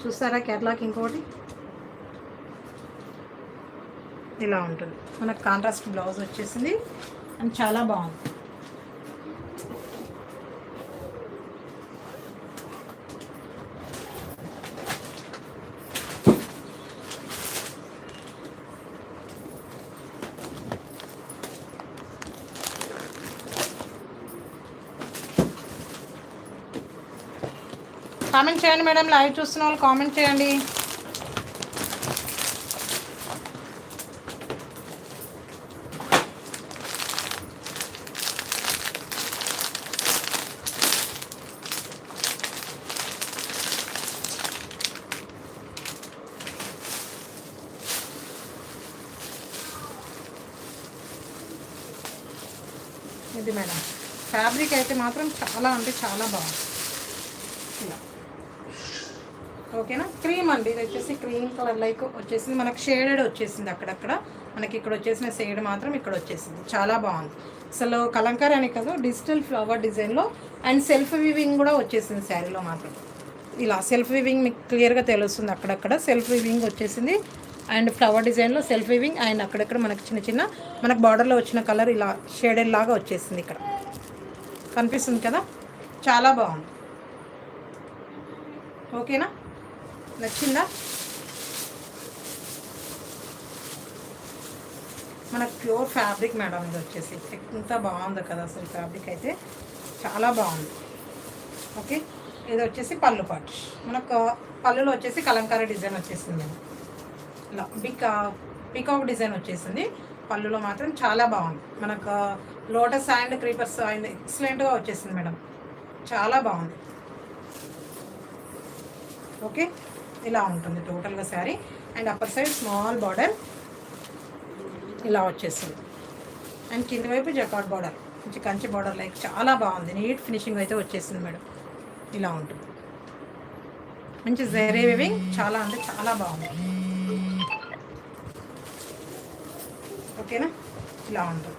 చూస్తారా క్యాటలాగ్? ఇంకోటి ఇలా ఉంటుంది. మనకు కాంట్రాస్ట్ బ్లౌజ్ వచ్చేసింది అండ్ చాలా బాగుంది. కామెంట్ చేయండి మేడం. లైవ్ చూస్తున్న వాళ్ళు కామెంట్ చేయండి. ఇది మేడం ఫ్యాబ్రిక్ అయితే మాత్రం చాలా అంటే చాలా బాగుంది. ఇలా ఓకేనా? క్రీమ్ అండి, ఇది వచ్చేసి క్రీమ్ కలర్ లైక్ వచ్చేసింది. మనకు షేడెడ్ వచ్చేసింది అక్కడక్కడ. మనకి ఇక్కడ వచ్చేసిన షేడ్ మాత్రం ఇక్కడ వచ్చేసింది. చాలా బాగుంది అసలు. కలంకారీ అని కాదు, డిజిటల్ ఫ్లవర్ డిజైన్లో అండ్ సెల్ఫ్ వీవింగ్ కూడా వచ్చేసింది శారీలో మాత్రం. ఇలా సెల్ఫ్ వీవింగ్ మీకు క్లియర్గా తెలుస్తుంది. అక్కడక్కడ సెల్ఫ్ వీవింగ్ వచ్చేసింది అండ్ ఫ్లవర్ డిజైన్లో సెల్ఫ్ వీవింగ్ అండ్ అక్కడక్కడ మనకి చిన్న చిన్న మనకు బార్డర్లో వచ్చిన కలర్ ఇలా షేడెడ్ లాగా వచ్చేసింది. ఇక్కడ కనిపిస్తుంది కదా, చాలా బాగుంది. ఓకేనా? నచ్చిందా? మనకు ప్యూర్ ఫ్యాబ్రిక్ మేడం. ఇది వచ్చేసి ఎంత బాగుందో కదా అసలు. ఫ్యాబ్రిక్ అయితే చాలా బాగుంది. ఓకే, ఇది వచ్చేసి పళ్ళు పాటు. మనకు పళ్ళులో వచ్చేసి కలంకారీ డిజైన్ వచ్చేసింది మేడం. ఇలా పికాక్ డిజైన్ వచ్చేసింది. పళ్ళులో మాత్రం చాలా బాగుంది. మనకు లోటస్ అండ్ క్రీపర్స్ అండ్ ఎక్సలెంట్గా వచ్చేసింది మేడం. చాలా బాగుంది. ఓకే, ఇలా ఉంటుంది టోటల్గా sari. And upper side small border ఇలా వచ్చేస్తుంది. అండ్ కింద వైపు జకాట్ బార్డర్, మంచి కంచి బార్డర్ లైక్ చాలా బాగుంది. నీట్ ఫినిషింగ్ అయితే వచ్చేసింది మేడం. ఇలా ఉంటుంది, మంచి జరీ వీవింగ్, చాలా అంటే చాలా బాగుంది. ఓకేనా? ఇలా ఉంటుంది.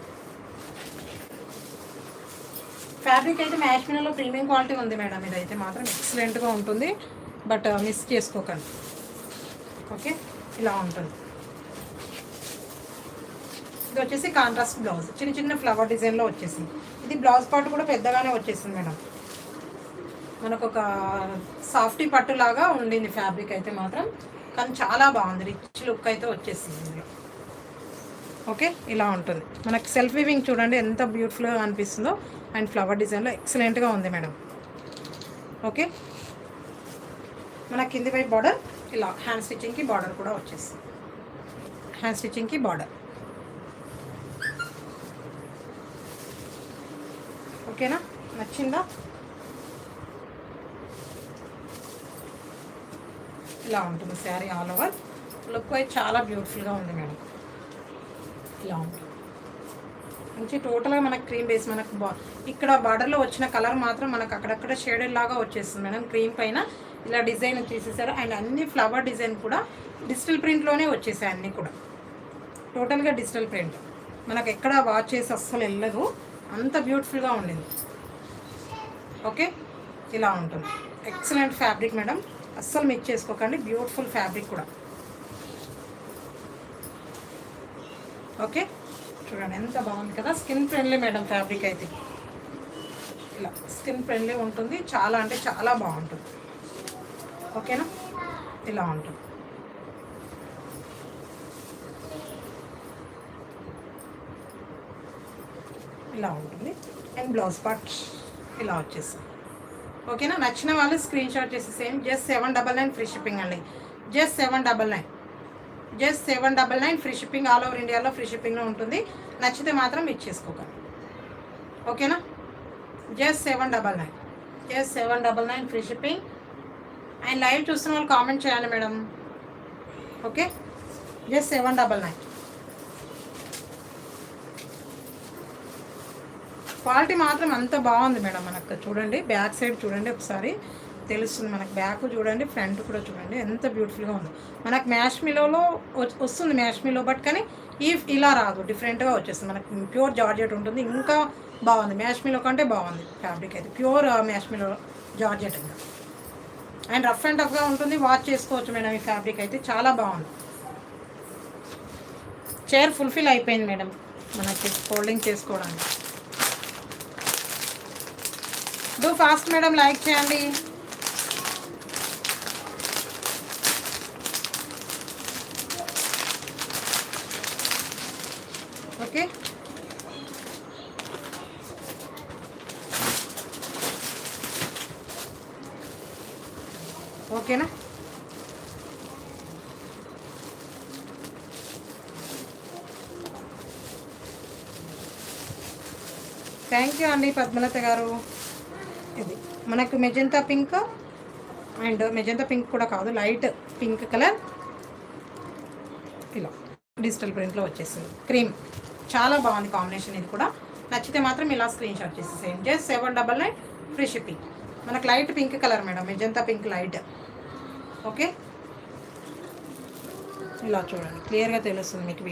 ఫ్యాబ్రిక్ అయితే మ్యాష్మినాలో ప్రీమియం క్వాలిటీ ఉంది మేడం. ఇదైతే మాత్రం ఎక్సలెంట్గా ఉంటుంది, బట్ మిస్ చేసుకోకండి. ఓకే, ఇలా ఉంటుంది. ఇది వచ్చేసి కాంట్రాస్ట్ బ్లౌజ్, చిన్న చిన్న ఫ్లవర్ డిజైన్లో వచ్చేసింది. ఇది బ్లౌజ్ పార్ట్ కూడా పెద్దగానే వచ్చేసింది మేడం. మనకు ఒక సాఫ్టీ పట్టు లాగా ఉండింది ఫ్యాబ్రిక్ అయితే మాత్రం, కానీ చాలా బాగుంది. రిచ్ లుక్ అయితే వచ్చేసింది ఇందులో. ఓకే, ఇలా ఉంటుంది. మనకి సెల్ఫ్ వీవింగ్ చూడండి ఎంత బ్యూటిఫుల్గా అనిపిస్తుందో, అండ్ ఫ్లవర్ డిజైన్లో ఎక్సలెంట్గా ఉంది మేడం. ఓకే, మన కింది వైపు బార్డర్ ఇలా హ్యాండ్ స్టిచ్చింగ్కి బార్డర్ కూడా వచ్చేస్తుంది. హ్యాండ్ స్టిచ్చింగ్కి బార్డర్. ఓకేనా, నచ్చిందా? ఇలా ఉంటుంది శారీ ఆల్ ఓవర్. లుక్ అయితే చాలా బ్యూటిఫుల్గా ఉంది మేడం. ఇలా ఉంటుంది మంచి టోటల్గా మనకు క్రీమ్ బేస్. మనకు ఇక్కడ బార్డర్లో వచ్చిన కలర్ మాత్రం మనకు అక్కడక్కడ షేడెడ్ లాగా వచ్చేస్తుంది మేడం. క్రీమ్ పైన ఇలా డిజైన్ తీసేసారు, అండ్ అన్ని ఫ్లవర్ డిజైన్ కూడా డిజిటల్ ప్రింట్లోనే వచ్చేసాయి. అన్నీ కూడా టోటల్గా డిజిటల్ ప్రింట్. మనకు ఎక్కడ వాచ్ చేసి అస్సలు వెళ్ళదు, అంత బ్యూటిఫుల్గా ఉండింది. ఓకే, ఇలా ఉంటుంది. ఎక్సలెంట్ ఫ్యాబ్రిక్ మేడం, అస్సలు మిక్స్ చేసుకోకండి. బ్యూటిఫుల్ ఫ్యాబ్రిక్ కూడా. ఓకే, చూడండి ఎంత బాగుంది కదా. స్కిన్ ఫ్రెండ్లీ మేడం ఫ్యాబ్రిక్ అయితే. ఇలా స్కిన్ ఫ్రెండ్లీ ఉంటుంది, చాలా అంటే చాలా బాగుంటుంది. ఓకేనా, ఇలా ఉంటుంది. ఇలా ఉంటుంది. అండ్ బ్లౌజ్ పార్ట్ ఇలా వచ్చేసి. ఓకేనా, నచ్చిన వాళ్ళు స్క్రీన్ షాట్ చేసేసేయండి. జస్ట్ 799 ఫ్రీ షిప్పింగ్ అండి. Just 799, just 799 free shipping. All over ఇండియాలో ఫ్రీ షిప్పింగ్లో ఉంటుంది. నచ్చితే మాత్రం ఇచ్చేసుకోకండి. ఓకేనా, just 799, just 799 free shipping. And live చూస్తున్న వాళ్ళు కామెంట్ చేయండి మేడం. Okay, just 799. క్వాలిటీ మాత్రం అంత బాగుంది మేడం. మనకు చూడండి బ్యాక్ సైడ్ చూడండి ఒకసారి తెలుస్తుంది. మనకు బ్యాక్ చూడండి, ఫ్రంట్ కూడా చూడండి ఎంత బ్యూటిఫుల్గా ఉందో. మనకు మ్యాష్మిలోలో వస్తుంది మ్యాష్మిలో, బట్ కానీ ఇలా రాదు, డిఫరెంట్గా వచ్చేస్తుంది. మనకు ప్యూర్ జార్జెట్ ఉంటుంది, ఇంకా బాగుంది. మ్యాష్మిలో కంటే బాగుంది ఫ్యాబ్రిక్ అయితే. ప్యూర్ మ్యాష్మిలో జార్జెట్ ఇంకా, అండ్ రఫ్ అండ్ టఫ్గా ఉంటుంది. వాష్ చేసుకోవచ్చు మేడం. ఈ ఫ్యాబ్రిక్ అయితే చాలా బాగుంది. చైర్ ఫుల్ఫిల్ అయిపోయింది మేడం మనకి ఫోల్డింగ్ చేసుకోవడానికి. డూ ఫాస్ట్ మేడం, లైక్ చేయండి. ఓకే, ఓకేనా. థ్యాంక్ యూ అండి పద్మలత గారు. ఇది మనకు magenta pink, and magenta pink కూడా కాదు, లైట్ పింక్ కలర్. ఇలా డిజిటల్ ప్రింట్లో వచ్చేసింది. క్రీమ్ చాలా బాగుంది కాంబినేషన్. ఇది కూడా నచ్చితే మాత్రం ఇలా స్క్రీన్ షాట్ చేసేసేయండి. Just 799 free shipping. మనకు light pink colour madam, magenta pink light. Okay, ఇలా చూడండి క్లియర్గా తెలుస్తుంది మీకు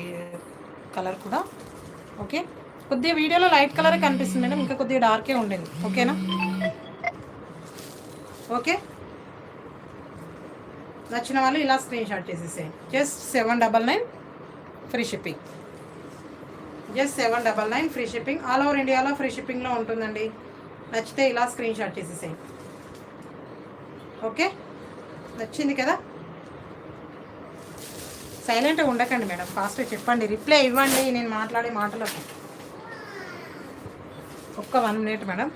కలర్ కూడా. ఓకే, కొద్దిగా వీడియోలో లైట్ కలర్ కనిపిస్తుంది మేడం, ఇంకా కొద్దిగా డార్కే ఉండింది. ఓకేనా, ఓకే. నచ్చిన వాళ్ళు ఇలా స్క్రీన్ షాట్ చేసేసేయండి. Just 799 free shipping. Just 799 free shipping. All over ఇండియాలో ఫ్రీ షిప్పింగ్లో ఉంటుందండి. నచ్చితే ఇలా స్క్రీన్ షాట్ చేసేసేయండి. ఓకే, నచ్చింది కదా. సైలెంట్గా ఉండకండి మేడం, ఫాస్ట్గా చెప్పండి, రిప్లై ఇవ్వండి. నేను మాట్లాడే మాటలకు ఒక్క 1 మినిట్ మేడం.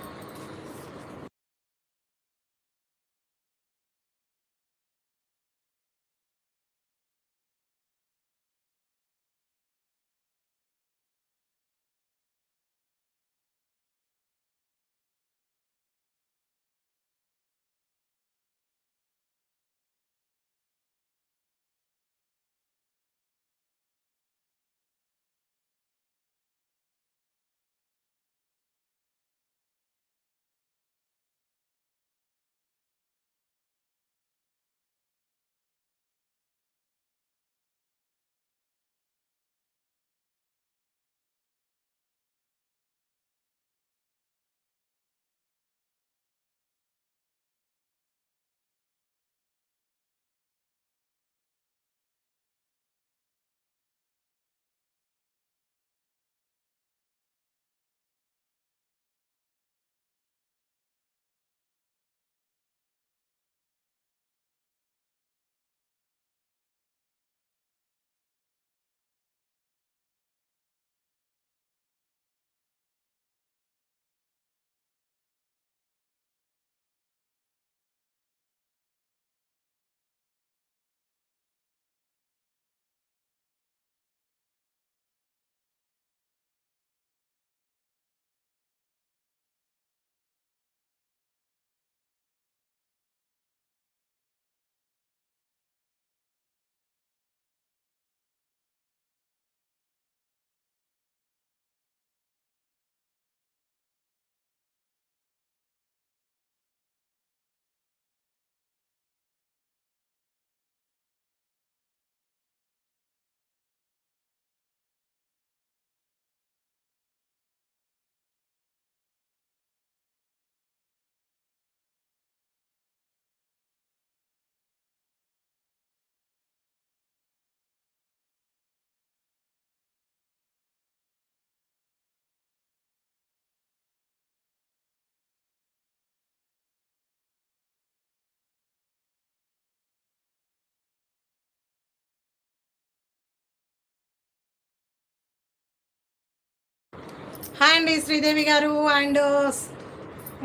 హాయ్ అండి శ్రీదేవి గారు అండ్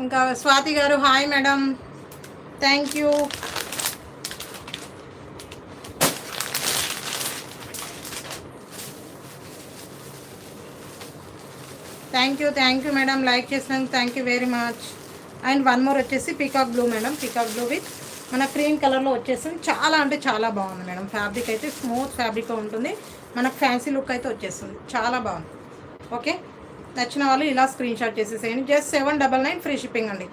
ఇంకా స్వాతి గారు hi madam, thank you. Thank you madam, like చేసినందుకు thank you very much. And one more వచ్చేసి peacock blue madam, peacock blue with మన క్రీమ్ కలర్లో వచ్చేసింది. చాలా అంటే చాలా బాగుంది మేడం. ఫ్యాబ్రిక్ అయితే స్మూత్ ఫ్యాబ్రిక్ ఉంటుంది, మనకు ఫ్యాన్సీ లుక్ అయితే వచ్చేస్తుంది. చాలా బాగుంది. ఓకే, నచ్చిన వాళ్ళు ఇలా స్క్రీన్ షాట్ చేసేసేయండి. జస్ట్ 799 ఫ్రీ షిప్పింగ్ అండి.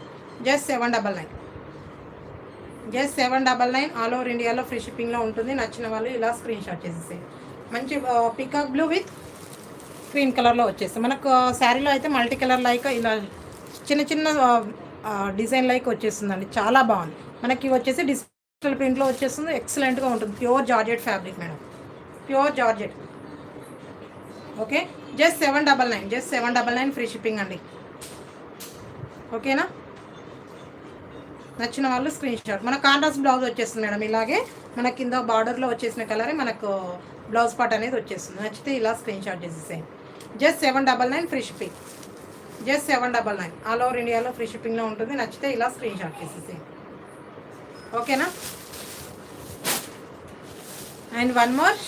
జస్ట్ 799, జస్ట్ 799 ఆల్ ఓవర్ ఇండియాలో ఫ్రీ షిప్పింగ్లో ఉంటుంది. నచ్చిన వాళ్ళు ఇలా స్క్రీన్ షాట్ చేసేసేయండి. మంచి పీకాక్ బ్లూ విత్ క్రీమ్ కలర్లో వచ్చేస్తుంది. మనకు శారీలో అయితే మల్టీ కలర్ లైక్ ఇలా చిన్న చిన్న డిజైన్ లైక్ వచ్చేస్తుందండి. చాలా బాగుంది. మనకి వచ్చేసి డిజిటల్ ప్రింట్లో వచ్చేస్తుంది. ఎక్సలెంట్గా ఉంటుంది. Pure georgette fabric madam, pure georgette. Okay, just 799, just 799 free shipping అండి. ఓకేనా, నచ్చిన వాళ్ళు స్క్రీన్ షాట్. మన కాంట్రాస్ట్ బ్లౌజ్ వచ్చేస్తుంది మేడం. ఇలాగే మన కింద బార్డర్లో వచ్చేసిన కలరే మనకు బ్లౌజ్ పార్ట్ అనేది వచ్చేస్తుంది. నచ్చితే ఇలా స్క్రీన్ షాట్ చేసేసేయండి. Just 799 free shipping, just 799 all over ఇండియాలో ఫ్రీ షిప్పింగ్లో ఉంటుంది. నచ్చితే ఇలా స్క్రీన్ షాట్ చేసేసేయండి. ఓకేనా. And one more,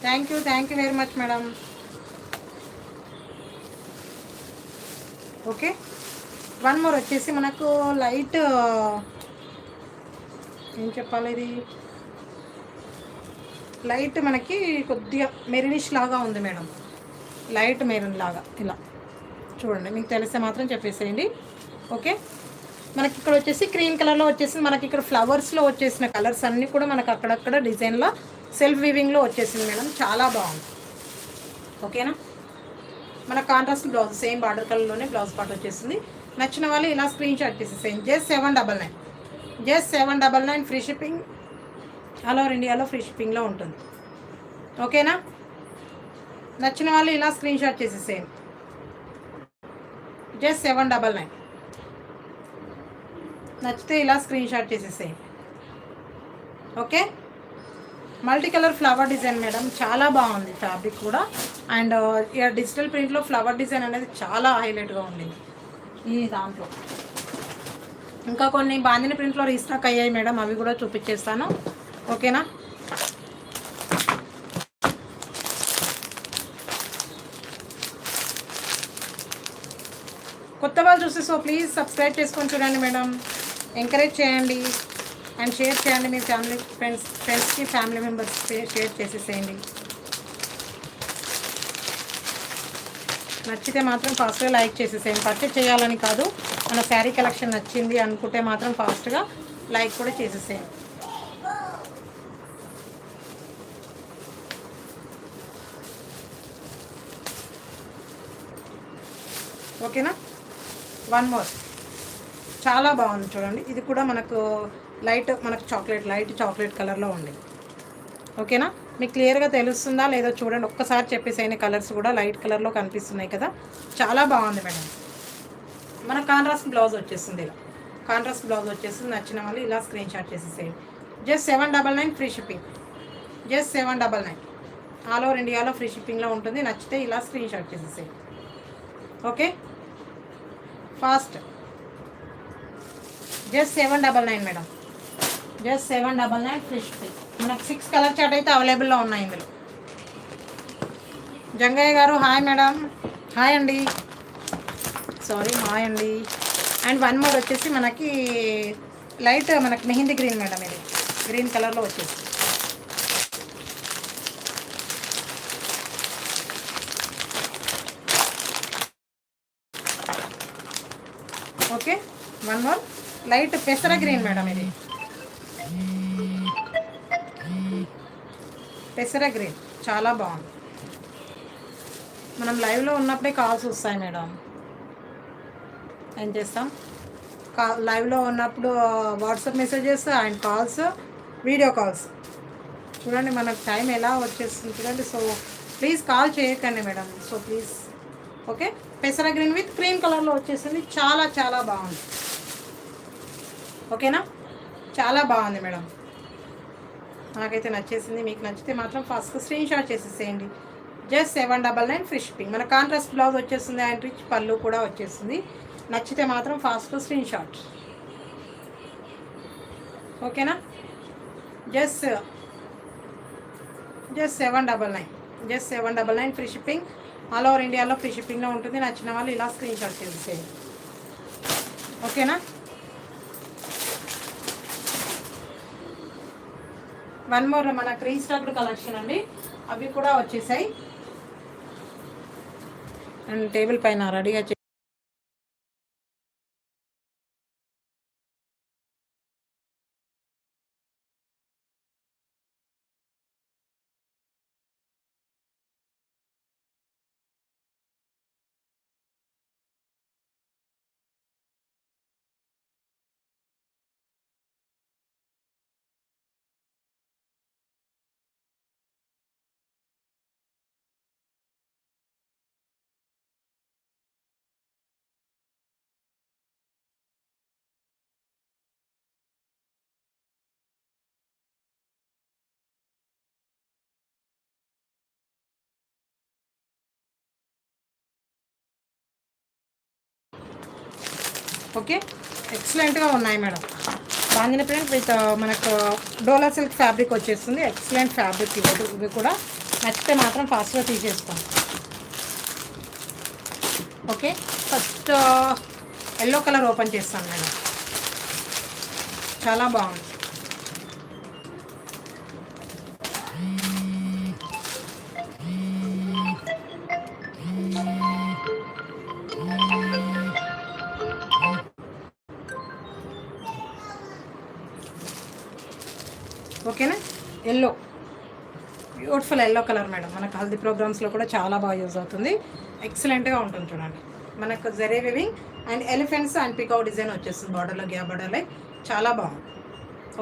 thank you very much madam. Okay, one more వచ్చేసి మనకు లైట్ ఏం చెప్పాలి, ఇది లైట్ మనకి కొద్దిగా మెరూనిష్ లాగా ఉంది మేడం. లైట్ మెరూన్ లాగా ఇలా చూడండి, మీకు తెలిస్తే మాత్రం చెప్పేసేయండి. ఓకే, మనకి ఇక్కడ వచ్చేసి క్రీమ్ కలర్లో వచ్చేసింది. మనకి ఇక్కడ ఫ్లవర్స్లో వచ్చేసిన కలర్స్ అన్నీ కూడా మనకు అక్కడక్కడ డిజైన్లో సెల్ఫ్ వీవింగ్లో వచ్చేసింది మేడం. చాలా బాగుంది. ఓకేనా, మన కాంట్రాస్ట్ బ్లౌజ్ సేమ్ బార్డర్ కలర్లోనే బ్లౌజ్ పార్ట్ వచ్చేసింది. నచ్చిన వాళ్ళు ఇలా స్క్రీన్ షాట్ చేసేసేయండి. Just 799, just 799 free shipping all over ఇండియాలో ఫ్రీ షిప్పింగ్లో ఉంటుంది. ఓకేనా, నచ్చిన వాళ్ళు ఇలా స్క్రీన్ షాట్ చేసేసేయండి. జస్ట్ 799, నచ్చితే ఇలా స్క్రీన్ షాట్ చేసేసేయండి. Okay, multi colour flower design madam. చాలా బాగుంది ఫ్యాబ్రిక్ కూడా. అండ్ డిజిటల్ ప్రింట్లో ఫ్లవర్ డిజైన్ అనేది చాలా హైలైట్గా ఉండింది ఈ దాంట్లో. ఇంకా కొన్ని బాందిని ప్రింట్లో రీస్టాక్ అయ్యాయి మేడం, అవి కూడా చూపించేస్తాను. ఓకేనా, కొత్త వాళ్ళు చూస్తే సో ప్లీజ్ సబ్స్క్రైబ్ చేసుకొని చూడండి మేడం. ఎంకరేజ్ చేయండి అండ్ షేర్ చేయండి. మీ ఫ్యామిలీ ఫ్రెండ్స్కి ఫ్యామిలీ మెంబర్స్కి షేర్ చేసేసేయండి. నచ్చితే మాత్రం ఫాస్ట్గా లైక్ చేసేసేయండి. పర్చేజ్ చేయాలని కాదు, మన శారీ కలెక్షన్ నచ్చింది అనుకుంటే మాత్రం ఫాస్ట్గా లైక్ కూడా చేసేసేయండి. ఓకేనా, వన్ మోర్ చాలా బాగుంది చూడండి. ఇది కూడా మనకు మనకు లైట్ చాక్లెట్ కలర్లో ఉంది. ఓకేనా, మీకు క్లియర్గా తెలుస్తుందా లేదో చూడండి ఒక్కసారి చెప్పేసైన. కలర్స్ కూడా లైట్ కలర్లో కనిపిస్తున్నాయి కదా, చాలా బాగుంది మేడం. మన కాంట్రాస్ట్ బ్లౌజ్ వచ్చేస్తుంది. ఇలా కాంట్రాస్ట్ బ్లౌజ్ వచ్చేస్తుంది. నచ్చిన వాళ్ళు ఇలా స్క్రీన్ షాట్ చేసేసేయండి. Just 799 free shipping, just 799 all over ఇండియాలో ఫ్రీ షిప్పింగ్లో ఉంటుంది. నచ్చితే ఇలా స్క్రీన్ షాట్ చేసేసేయండి. Okay, fast. Just 799 madam, just 799 free shipping. మనకు 6 కలర్ చార్ట్ అయితే అవైలబుల్లో ఉన్నాయి ఇందులో. జంగయ్య గారు హాయ్ మేడం, హాయ్ అండి, సారీ హాయ్ అండి. అండ్ వన్ మోర్ వచ్చేసి మనకి లైట్ మనకి మెహందీ గ్రీన్ మేడం. ఇది గ్రీన్ కలర్లో వచ్చేసి ఓకే. వన్ మోర్ లైట్ పెసర గ్రీన్ మేడం. ఇది పెసర గ్రీన్ చాలా బాగుంది. మనం లైవ్లో ఉన్నప్పుడే కాల్స్ వస్తాయి మేడం. ఏం చేస్తాం, లైవ్లో ఉన్నప్పుడు WhatsApp messages and calls, video calls చూడండి. మనకు టైం ఎలా వచ్చేస్తుంది చూడండి. సో ప్లీజ్ కాల్ చేయకండి మేడం. So please. ఓకే, పెసర గ్రీన్ విత్ క్రీమ్ కలర్లో వచ్చేసింది. చాలా చాలా బాగుంది. ఓకేనా, చాలా బాగుంది మేడం. నాకైతే నచ్చేసింది. మీకు నచ్చితే మాత్రం ఫస్ట్ స్క్రీన్ షాట్ చేసేసేయండి. Just 799 free shipping. మన కాంట్రాస్ట్ బ్లౌజ్ వచ్చేస్తుంది అండ్ రిచ్ పళ్ళు కూడా వచ్చేస్తుంది. నచ్చితే మాత్రం ఫాస్ట్ స్క్రీన్ షాట్. ఓకేనా, just 799, just 799 free shipping. All over ఇండియాలో ఫ్రీ షిప్పింగ్లో ఉంటుంది. నచ్చిన వాళ్ళు ఇలా స్క్రీన్ షాట్ చేసేయండి. ఓకేనా, వన్ మోర్ మనకు రీస్టాక్డ్ కలెక్షన్ అండి, అవి కూడా వచ్చేసాయి. అండ్ టేబుల్ పైన రెడీగా ఓకే, ఎక్సలెంట్గా ఉన్నాయి మేడం. బాందిని ప్రింట్ విత్ మనకు డోలా సిల్క్ ఫ్యాబ్రిక్ వచ్చేస్తుంది. ఎక్సలెంట్ ఫ్యాబ్రిక్ ఇవి కూడా. నచ్చితే మాత్రం ఫాస్ట్గా తీసేస్తాం. Okay, first yellow colour open చేస్తాను మేడం. చాలా బాగుంది. ఓకేనా, yellow, beautiful yellow colour madam. మనకు హల్దీ ప్రోగ్రామ్స్లో కూడా చాలా బాగా యూజ్ అవుతుంది. ఎక్సలెంట్గా ఉంటుంది చూడండి. మనకు zari weaving and elephants and peacock design వచ్చేస్తుంది. బార్డర్లో గ్యాప్ బార్డర్లో చాలా బాగుంది.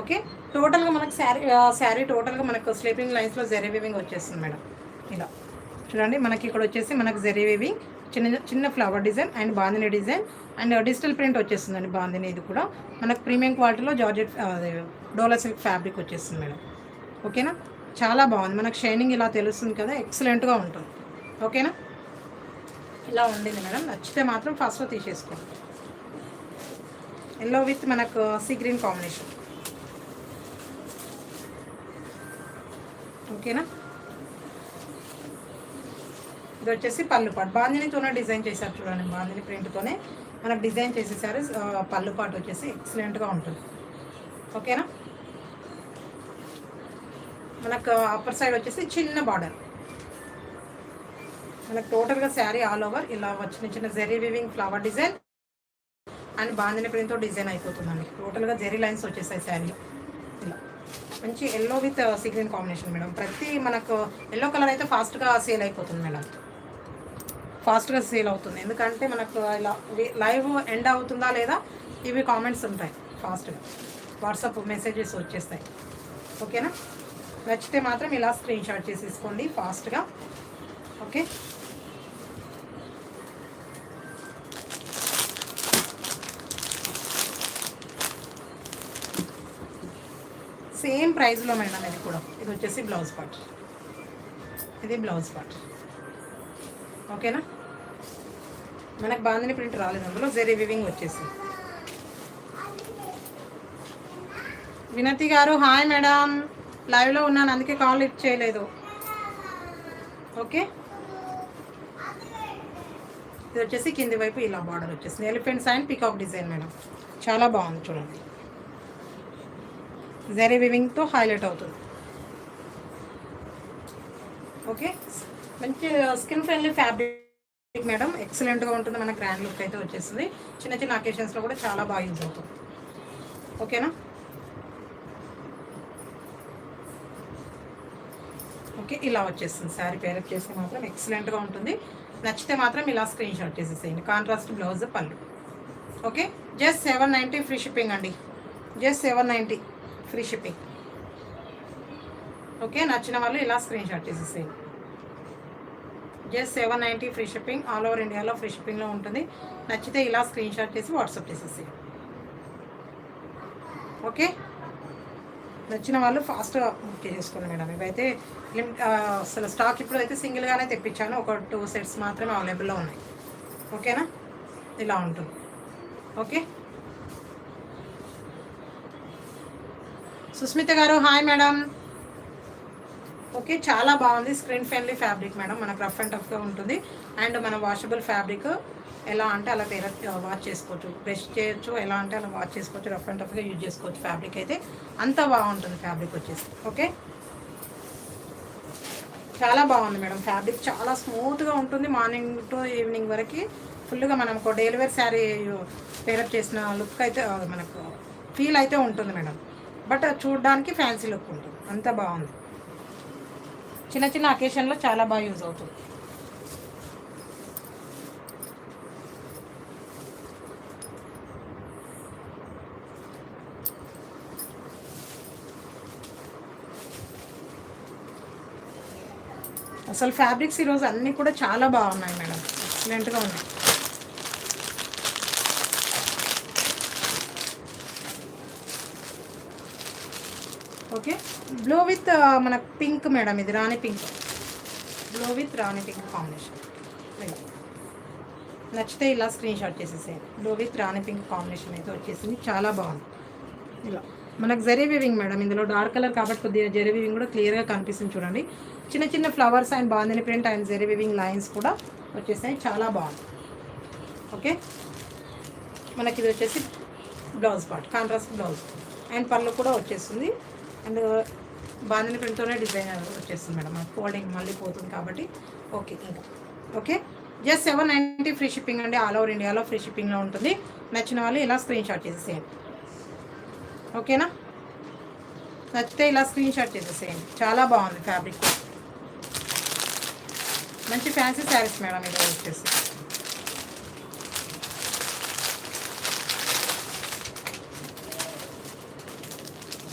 ఓకే, టోటల్గా మనకు శారీ టోటల్గా మనకు స్లీపింగ్ లైన్స్లో జరీ వీవింగ్ వచ్చేస్తుంది మేడం. ఇలా చూడండి, మనకి ఇక్కడ వచ్చేసి మనకు జరీ వీవింగ్, చిన్న చిన్న flower design and bandhani design and digital print వచ్చేస్తుందండి. బాందిని ఇది కూడా మనకు ప్రీమియం క్వాలిటీలో జార్జెట్ డోలా సిల్క్ ఫ్యాబ్రిక్ వచ్చేస్తుంది మేడం. ఓకేనా, చాలా బాగుంది. మనకు షైనింగ్ ఇలా తెలుస్తుంది కదా, ఎక్సలెంట్గా ఉంటుంది. ఓకేనా, ఇలా ఉండింది మేడం. నచ్చితే మాత్రం ఫాస్ట్గా తీసేసుకోండి. ఎల్లో విత్ మనకు సీ గ్రీన్ కాంబినేషన్. ఓకేనా, ఇది వచ్చేసి పళ్ళు పాటు బాందినితోనే డిజైన్ చేశారు చూడండి. బాందిని ప్రింట్తోనే మనకు డిజైన్ చేసేసారు. పళ్ళు పాటు వచ్చేసి ఎక్సలెంట్గా ఉంటుంది. ఓకేనా, మనకు అప్పర్ సైడ్ వచ్చేసి చిన్న బార్డర్. మనకు టోటల్గా శారీ ఆల్ ఓవర్ ఇలా వచ్చిన చిన్న zari weaving flower design and bandhani ప్రింట్తో డిజైన్ అయిపోతుందండి. టోటల్గా జెరీ లైన్స్ వచ్చేసాయి శారీలో. ఇలా మంచి yellow with sea green combination madam. ప్రతి మనకు ఎల్లో కలర్ అయితే ఫాస్ట్గా సేల్ అయిపోతుంది మేడం, ఫాస్ట్గా సేల్ అవుతుంది. ఎందుకంటే మనకు ఇలా లైవ్ ఎండ్ అవుతుందా లేదా ఇవి కామెంట్స్ ఉంటాయి. ఫాస్ట్గా వాట్సాప్ మెసేజెస్ వచ్చేస్తాయి. ఓకేనా, నచ్చితే మాత్రం ఇలా స్క్రీన్ షాట్ చేసి తీసుకోండి ఫాస్ట్గా. ఓకే, సేమ్ ప్రైస్లో మేడం. ఇది కూడా, ఇది వచ్చేసి బ్లౌజ్ పార్ట్, ఇది బ్లౌజ్ పార్ట్. ఓకేనా, మనకు బాందిని ప్రింట్ రాలేదు, అందులో జెరీ వివింగ్ వచ్చేసి. వినతి గారు హాయ్ మేడం, లైవ్లో ఉన్నాను అందుకే కాల్ లిఫ్ట్ చేయలేదు. ఓకే, ఇది వచ్చేసి కింది వైపు ఇలా బార్డర్ వచ్చేసింది. Elephants and peacock design madam. చాలా బాగుంది చూడండి. జెరీ వివింగ్తో హైలైట్ అవుతుంది. ఓకే, మంచి స్కిన్ ఫ్రెండ్లీ ఫ్యాబ్రిక్ మేడం. ఎక్సలెంట్గా ఉంటుంది. మన గ్రాండ్ లుక్ అయితే వచ్చేస్తుంది. చిన్న చిన్న అకేషన్స్లో కూడా చాలా బాగా యూజ్ అవుతుంది. ఓకేనా, ఓకే, ఇలా వచ్చేస్తుంది. శారీ పేరప్ చేస్తే మాత్రం ఎక్సలెంట్గా ఉంటుంది. నచ్చితే మాత్రం ఇలా స్క్రీన్ షాట్ చేసేసేయండి. కాంట్రాస్ట్ బ్లౌజ్ పళ్ళు. ఓకే, జస్ట్ 790 ఫ్రీ షిప్పింగ్ అండి. Just 790 free shipping. ఓకే, నచ్చిన వాళ్ళు ఇలా స్క్రీన్ షాట్ చేసేసేయండి. Just 790 free shipping. All over ఇండియాలో ఫ్రీ షిప్పింగ్లో ఉంటుంది. నచ్చితే ఇలా స్క్రీన్ షాట్ చేసి వాట్సాప్ చేసేసేయండి. ఓకే, నచ్చిన వాళ్ళు ఫాస్ట్గా బుక్ చేసుకోండి మేడం. ఇవైతే అసలు స్టాక్ ఇప్పుడు అయితే సింగిల్గానే తెప్పించాను, ఒక 2 సెట్స్ మాత్రమే అవైలబుల్లో ఉన్నాయి. ఓకేనా, ఇలా ఉంటుంది. ఓకే, సుస్మిత గారు హాయ్ మేడం. ఓకే, చాలా బాగుంది. స్క్రీన్ ఫ్రెండ్లీ ఫ్యాబ్రిక్ మేడం, మనకు రఫ్ అండ్ టఫ్గా ఉంటుంది. అండ్ మన వాషబుల్ ఫ్యాబ్రిక్, ఎలా అంటే అలా వాష్ చేసుకోవచ్చు, బ్రష్ చేయొచ్చు, ఎలా అంటే అలా వాష్ చేసుకోవచ్చు, రఫ్ అండ్ టఫ్గా యూజ్ చేసుకోవచ్చు. ఫ్యాబ్రిక్ అయితే అంత బాగుంటుంది ఫ్యాబ్రిక్ వచ్చేసి. ఓకే, చాలా బాగుంది మేడం. ఫ్యాబ్రిక్ చాలా స్మూత్గా ఉంటుంది. మార్నింగ్ టు ఈవినింగ్ వరకు ఫుల్గా మనం ఒక డైలీ వేర్ శారీ పేరప్ చేసిన లుక్ అయితే మనకు ఫీల్ అయితే ఉంటుంది మేడం. బట్ చూడడానికి ఫ్యాన్సీ లుక్ ఉంటుంది, అంత బాగుంది. చిన్న చిన్న అకేషన్లో చాలా బాగా యూజ్ అవుతుంది. అసలు ఫ్యాబ్రిక్స్ ఈరోజు అన్నీ కూడా చాలా బాగున్నాయి మేడం, ఎక్సలెంట్గా ఉన్నాయి. ఓకే, బ్లూ విత్ మన పింక్ మేడం, ఇది rani pink, blue with rani pink combination. నచ్చితే ఇలా స్క్రీన్ షాట్ చేసేసేయండి. Blue with rani pink combination అయితే వచ్చేసింది, చాలా బాగుంది. ఇలా మనకు జరీ వీవింగ్ మేడం, ఇందులో డార్క్ కలర్ కాబట్టి కొద్దిగా జరీ వీవింగ్ కూడా క్లియర్గా కనిపిస్తుంది చూడండి. చిన్న చిన్న flowers and bandhani print and zari weaving lines కూడా వచ్చేసాయి, చాలా బాగుంది. ఓకే, మనకి ఇది వచ్చేసి blouse part, contrast blouse and పళ్ళు కూడా వచ్చేస్తుంది. అండ్ బాందిని ప్రింట్తోనే డిజైన్ వచ్చేస్తుంది మేడం, మనకు ఫోల్డింగ్ మళ్ళీ పోతుంది కాబట్టి. ఓకే, ఇంకా ఓకే, జస్ట్ 790 ఫ్రీ షిప్పింగ్ అండి, ఆల్ ఓవర్ ఇండియాలో ఫ్రీ షిప్పింగ్లో ఉంటుంది. నచ్చిన వాళ్ళు ఇలా స్క్రీన్ షాట్ చేసేసేయండి. ఓకేనా, నచ్చితే ఇలా స్క్రీన్ షాట్ చేసేసేయండి. చాలా బాగుంది ఫ్యాబ్రిక్, మంచి ఫ్యాన్సీ శారీస్ మేడం ఇది వచ్చేసి.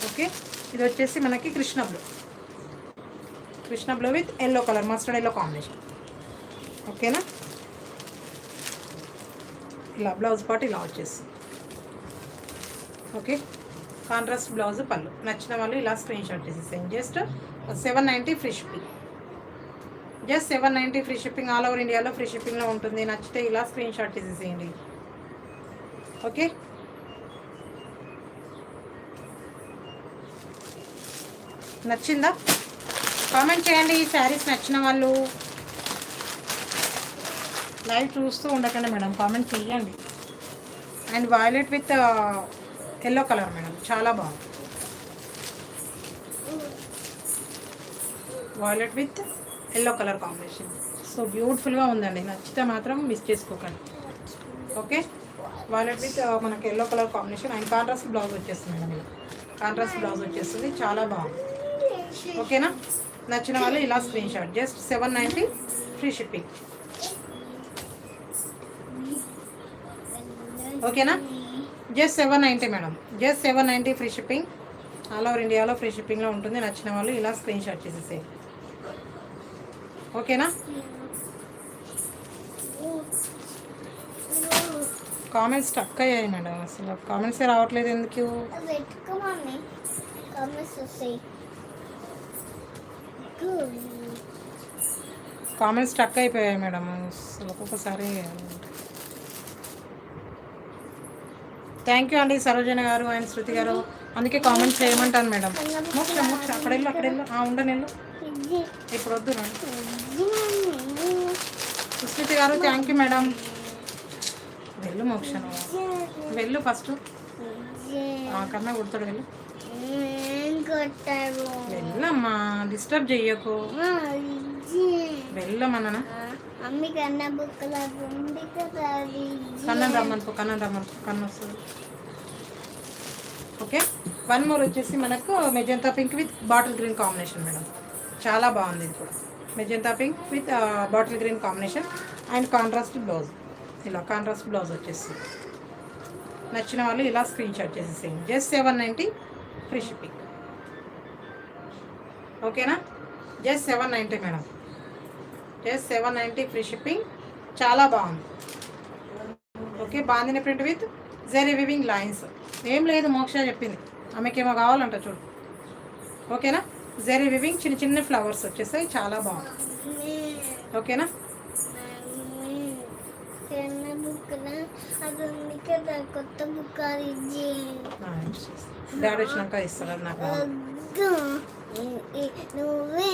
ఓకే, ఇది వచ్చేసి మనకి Krishna blue with yellow colour, mustard yellow combination. ఓకేనా, ఇలా బ్లౌజ్ పార్ట్ ఇలా వచ్చేసి. ఓకే, కాంట్రాస్ట్ బ్లౌజ్ పళ్ళు. నచ్చిన వాళ్ళు ఇలా స్క్రీన్ షాట్ చేసేసేయండి. Just 790 free shipping, just 790 free shipping, all over ఇండియాలో ఫ్రీ షిప్పింగ్లో ఉంటుంది. నచ్చితే ఇలా స్క్రీన్ షాట్ చేసేసేయండి. ఓకే, నచ్చిందా కామెంట్ చేయండి. ఈ శారీస్ నచ్చిన వాళ్ళు లైవ్ చూస్తూ ఉండకండి మేడం, కామెంట్ చేయండి. And violet with yellow colour madam, చాలా బాగుంది. Violet with yellow colour combination, so బ్యూటిఫుల్గా ఉందండి. నచ్చితే మాత్రం మిస్ చేసుకోకండి. ఓకే, వైలెట్ విత్ మనకి yellow colour combination and contrast blouse వచ్చేస్తుంది మేడం, ఇలా కాంట్రాస్ట్ బ్లౌజ్ వచ్చేస్తుంది, చాలా బాగుంది. ఓకేనా, నచ్చిన వాళ్ళు ఇలా screen shot. Just 790 free shipping. ఓకేనా, just 790 madam, just 790 free shipping, all over ఇండియాలో ఫ్రీ షిప్పింగ్లో ఉంటుంది. నచ్చిన వాళ్ళు ఇలా స్క్రీన్ షాట్ చేసేసేయండి. ఓకేనా, కామెంట్స్ స్టక్ అయ్యాయి మేడం, అసలు కామెంట్సే రావట్లేదు ఎందుకు? కామెంట్స్ స్టక్ అయిపోయాయి మేడం, అసలు ఒక్కొక్కసారి. థ్యాంక్ యూ అండి సరోజన గారు అండ్ శృతి గారు, అందుకే కామెంట్ చేయమంటాను మేడం. మోక్ష అక్కడ వెళ్ళు ఉండనెళ్ళు, ఇప్పుడు వద్దు రండి. సుస్మిత గారు థ్యాంక్ యూ మేడం. వెళ్ళు మోక్ష, వెళ్ళు ఫస్ట్, కన్నా కొడతాడు, వెళ్ళు వెళ్ళమ్మా, డిస్టర్బ్ చెయ్యకు, వెళ్ళమన్నా. కన్నం రమ్మనుకో, కన్ను వస్తుంది. ఓకే, 1 మోర్ వచ్చేసి మనకు magenta pink with bottle green combination madam, చాలా బాగుంది. ఇది కూడా magenta pink with bottle green combination and contrast blouse, ఇలా కాంట్రాస్ట్ బ్లౌజ్ వచ్చేసి. నచ్చిన వాళ్ళు ఇలా స్క్రీన్ షాట్ చేసేసేయండి. Just 790 free shipping. ఓకేనా, just 790 madam, just 790 free shipping, చాలా బాగుంది. Okay, bandhani print with zari weaving lines. ఏం లేదు, మోక్ష చెప్పింది, ఆమెకేమో కావాలంట చూడు. ఓకేనా. జరీ వివింగ్ చిన్న చిన్న ఫ్లవర్స్ వచ్చేసాయి, చాలా బాగుంది. ఓకేనా. చిన్న బుక్ అది ఉంది కదా, కొత్త బుక్ అది డాడీ వచ్చినాక ఇస్తాడు, అది నాకు రాదు. నువ్వే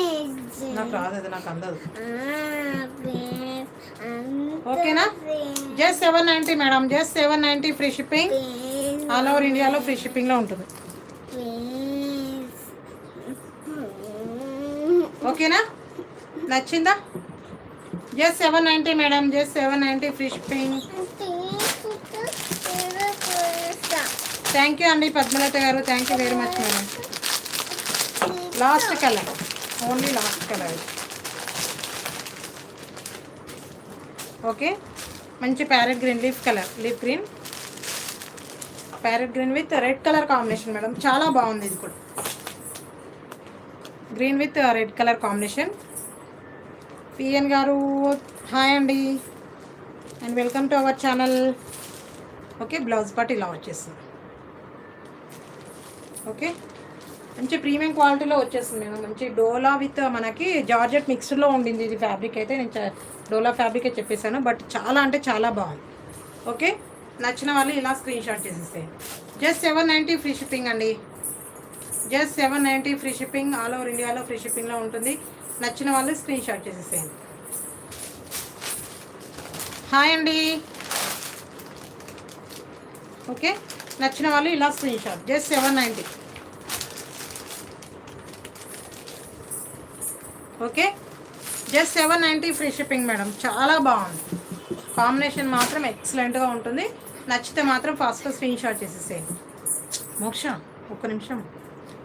నాకు రాదు, అది నాకు అందదు. ఓకేనా. Just 790 madam, just 790 free shipping, all over ఇండియాలో ఫ్రీ షిప్పింగ్లో ఉంటుంది. ఓకేనా. నచ్చిందా? Just 790 madam, just 790 free shipping. Thank you అండి పద్మలత గారు, thank you very much madam. Last colour, only last colour. Okay, మంచి parrot green leaf colour, leaf green, parrot green with red colour combination madam, చాలా బాగుంది. ఇది కూడా green with red colour combination. P N గారు hi అండి and welcome to our channel. Okay, blouse part ఇలా వచ్చేస్తుంది. Okay, మంచి ప్రీమియం క్వాలిటీలో వచ్చేస్తుంది మేడం. మంచి డోలా విత్ మనకి జార్జెట్ మిక్స్డ్లో ఉండింది ఇది ఫ్యాబ్రిక్ అయితే. నేను డోలా ఫ్యాబ్రికే చెప్పేశాను, బట్ చాలా అంటే చాలా బాగుంది. ఓకే, నచ్చిన వాళ్ళు ఇలా స్క్రీన్ షాట్ చేసేస్తాయి. జస్ట్ 790 ఫ్రీ షిప్పింగ్ అండి, just 790 free shipping, all over ఇండియాలో ఫ్రీ షిప్పింగ్లో ఉంటుంది. నచ్చిన వాళ్ళు స్క్రీన్ షాట్ చేసేసేయండి. హాయ్ అండి. ఓకే, నచ్చిన వాళ్ళు ఇలా screen shot, just 790. Okay, just 790 free shipping madam, చాలా బాగుంది. కాంబినేషన్ మాత్రం ఎక్సలెంట్గా ఉంటుంది. నచ్చితే మాత్రం ఫాస్ట్గా స్క్రీన్ షాట్ చేసేసేయండి. మోక్ష ఒక్క నిమిషం,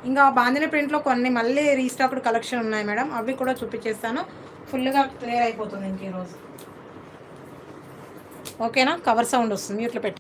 ఇంకా బాందిని ప్రింట్లో కొన్ని మళ్ళీ రీస్టాక్డ్ కలెక్షన్ ఉన్నాయి మేడం, అవి కూడా చూపించేస్తాను. ఫుల్గా క్లియర్ అయిపోతుంది ఇంక ఈరోజు. ఓకేనా. కవర్ సౌండ్ వస్తుంది, మ్యూట్లో పెట్టి.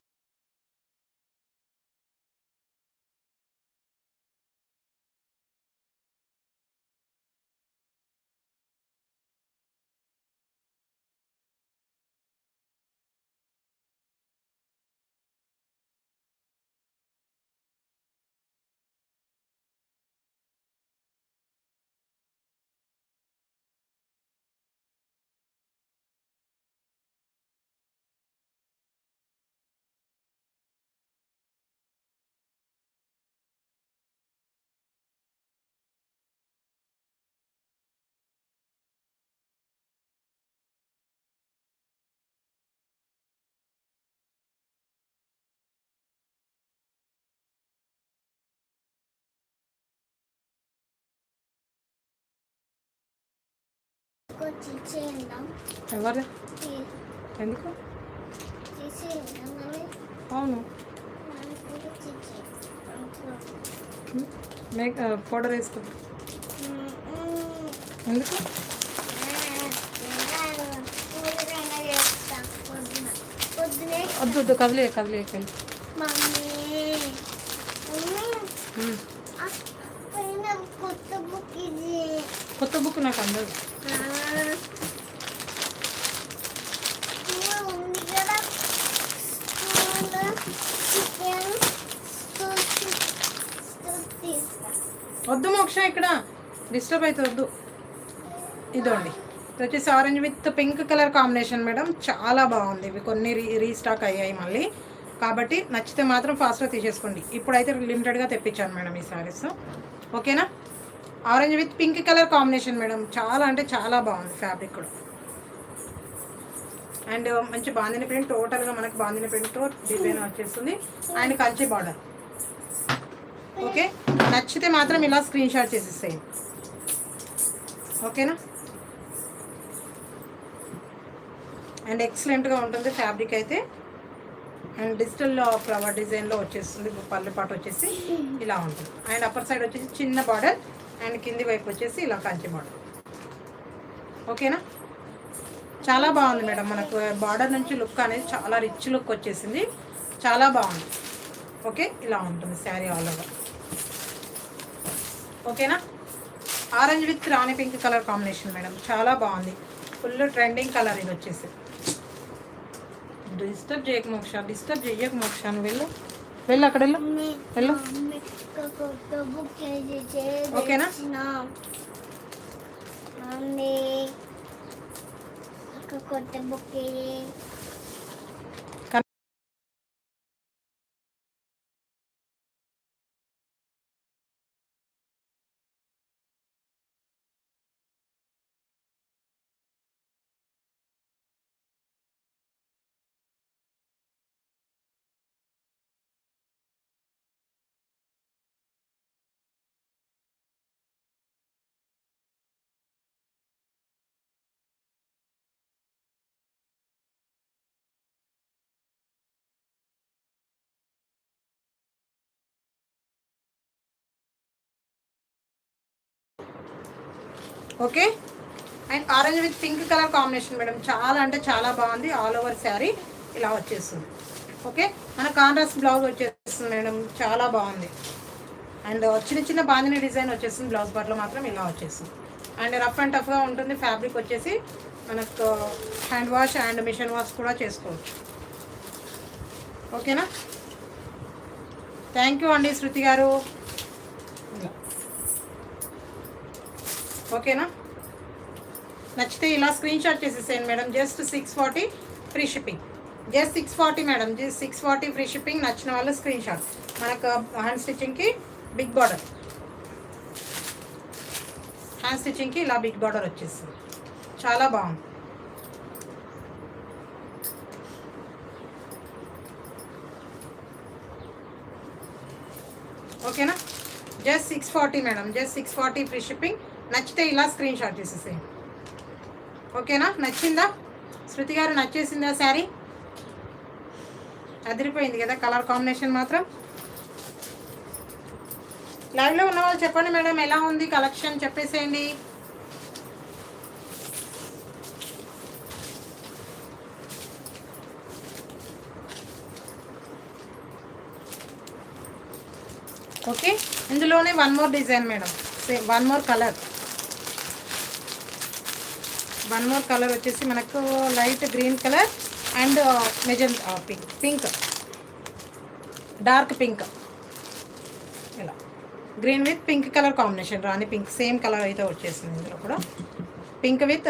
ఎవరు ఎందుకు? అవును, మేక్ పౌడర్ వేసుకో. ఎందుకు? వద్దు వద్దు, కదిలే కదిలే కదిలే. కొత్త బుక్ నాకు అందదు. వద్దు మోక్ష, ఇక్కడ డిస్టర్బ్ అయితే వద్దు. ఇదోండి, ఇది వచ్చేసి orange with pink colour combination madam, చాలా బాగుంది. ఇవి కొన్ని రీస్టాక్ అయ్యాయి మళ్ళీ, కాబట్టి నచ్చితే మాత్రం ఫాస్ట్గా తీసేసుకోండి. ఇప్పుడైతే లిమిటెడ్గా తెప్పించాను మేడం ఈ సారీస్. ఓకేనా. Orange with pink colour combination madam, చాలా అంటే చాలా బాగుంది ఫ్యాబ్రిక్ కూడా. అండ్ మంచి బాందిని ప్రింట్, టోటల్గా మనకు బాందిని ప్రింట్తో డిజైన్ వచ్చేస్తుంది అండ్ కంచి బార్డర్. ఓకే, నచ్చితే మాత్రం ఇలా స్క్రీన్ షాట్ చేసేసేయండి. ఓకేనా. అండ్ ఎక్సలెంట్గా ఉంటుంది ఫ్యాబ్రిక్ అయితే. అండ్ డిజిటల్ ఫ్లవర్ డిజైన్లో వచ్చేస్తుంది. పళ్ళు పాటు వచ్చేసి ఇలా ఉంటుంది. అండ్ అప్పర్ సైడ్ వచ్చేసి చిన్న బార్డర్ అండ్ కింది వైపు వచ్చేసి ఇలా కంచి బార్డర్. ఓకేనా. చాలా బాగుంది మేడం, మనకు బార్డర్ నుంచి లుక్ అనేది చాలా రిచ్ లుక్ వచ్చేసింది, చాలా బాగుంది. ఓకే, ఇలా ఉంటుంది శారీ ఆల్ ఓవర్. ఓకేనా. Orange with rani pink colour combination madam, చాలా బాగుంది. ఫుల్ ట్రెండింగ్ కలర్ ఇది వచ్చేసి. డిస్టర్బ్ చేయక మోక్ష, డిస్టర్బ్ చెయ్యక మోక్ష, నువ్వు వెళ్ళు వెళ్ళు, అక్కడ వెళ్ళు వెళ్ళు. కొత్త బుక్ ఓకేనా? మమ్మీ ఒక కొత్త book okay. And orange with pink colour combination madam, చాలా అంటే చాలా బాగుంది. ఆల్ ఓవర్ శారీ ఇలా వచ్చేస్తుంది. ఓకే, మన కాంట్రాస్ట్ బ్లౌజ్ వచ్చేస్తుంది మేడం, చాలా బాగుంది. అండ్ చిన్న చిన్న బాందిని డిజైన్ వచ్చేస్తుంది. బ్లౌజ్ పార్ట్లో మాత్రం ఇలా వచ్చేస్తుంది. అండ్ రఫ్ అండ్ టఫ్గా ఉంటుంది. ఫ్యాబ్రిక్ వచ్చేసి మనకు hand wash and machine wash కూడా చేసుకోవచ్చు. ఓకేనా? థ్యాంక్ యూ అండి శృతి గారు. ఓకేనా? నచ్చితే ఇలా స్క్రీన్ షాట్ చేసేసేయండి madam. Just 640 free shipping. Just 640 madam, just 640 free shipping. నచ్చిన వాళ్ళు స్క్రీన్ షాట్. మనకు హ్యాండ్ స్టిచ్చింగ్కి బిగ్ బార్డర్, హ్యాండ్ స్టిచ్చింగ్కి ఇలా బిగ్ బార్డర్ వచ్చేస్తుంది. చాలా బాగుంది. ఓకేనా? Just 640 madam, just 640 free shipping. నచ్చితే ఇలా స్క్రీన్ షాట్ తీసేసేయండి. ఓకేనా? నచ్చిందా శృతి గారు? నచ్చేసిందా శారీ? అదిరిపోయింది కదా కలర్ కాంబినేషన్ మాత్రం. లైవ్లో ఉన్న వాళ్ళు చెప్పండి మేడం, ఎలా ఉంది కలెక్షన్ చెప్పేసేయండి. ఓకే, ఇందులోనే one more design madam, one more colour. One more colour వచ్చేసి మనకు light green colour and magenta pink, dark pink, ఇలా green with pink colour combination. Rani pink same colour అయితే వచ్చేసింది. ఇందులో కూడా pink with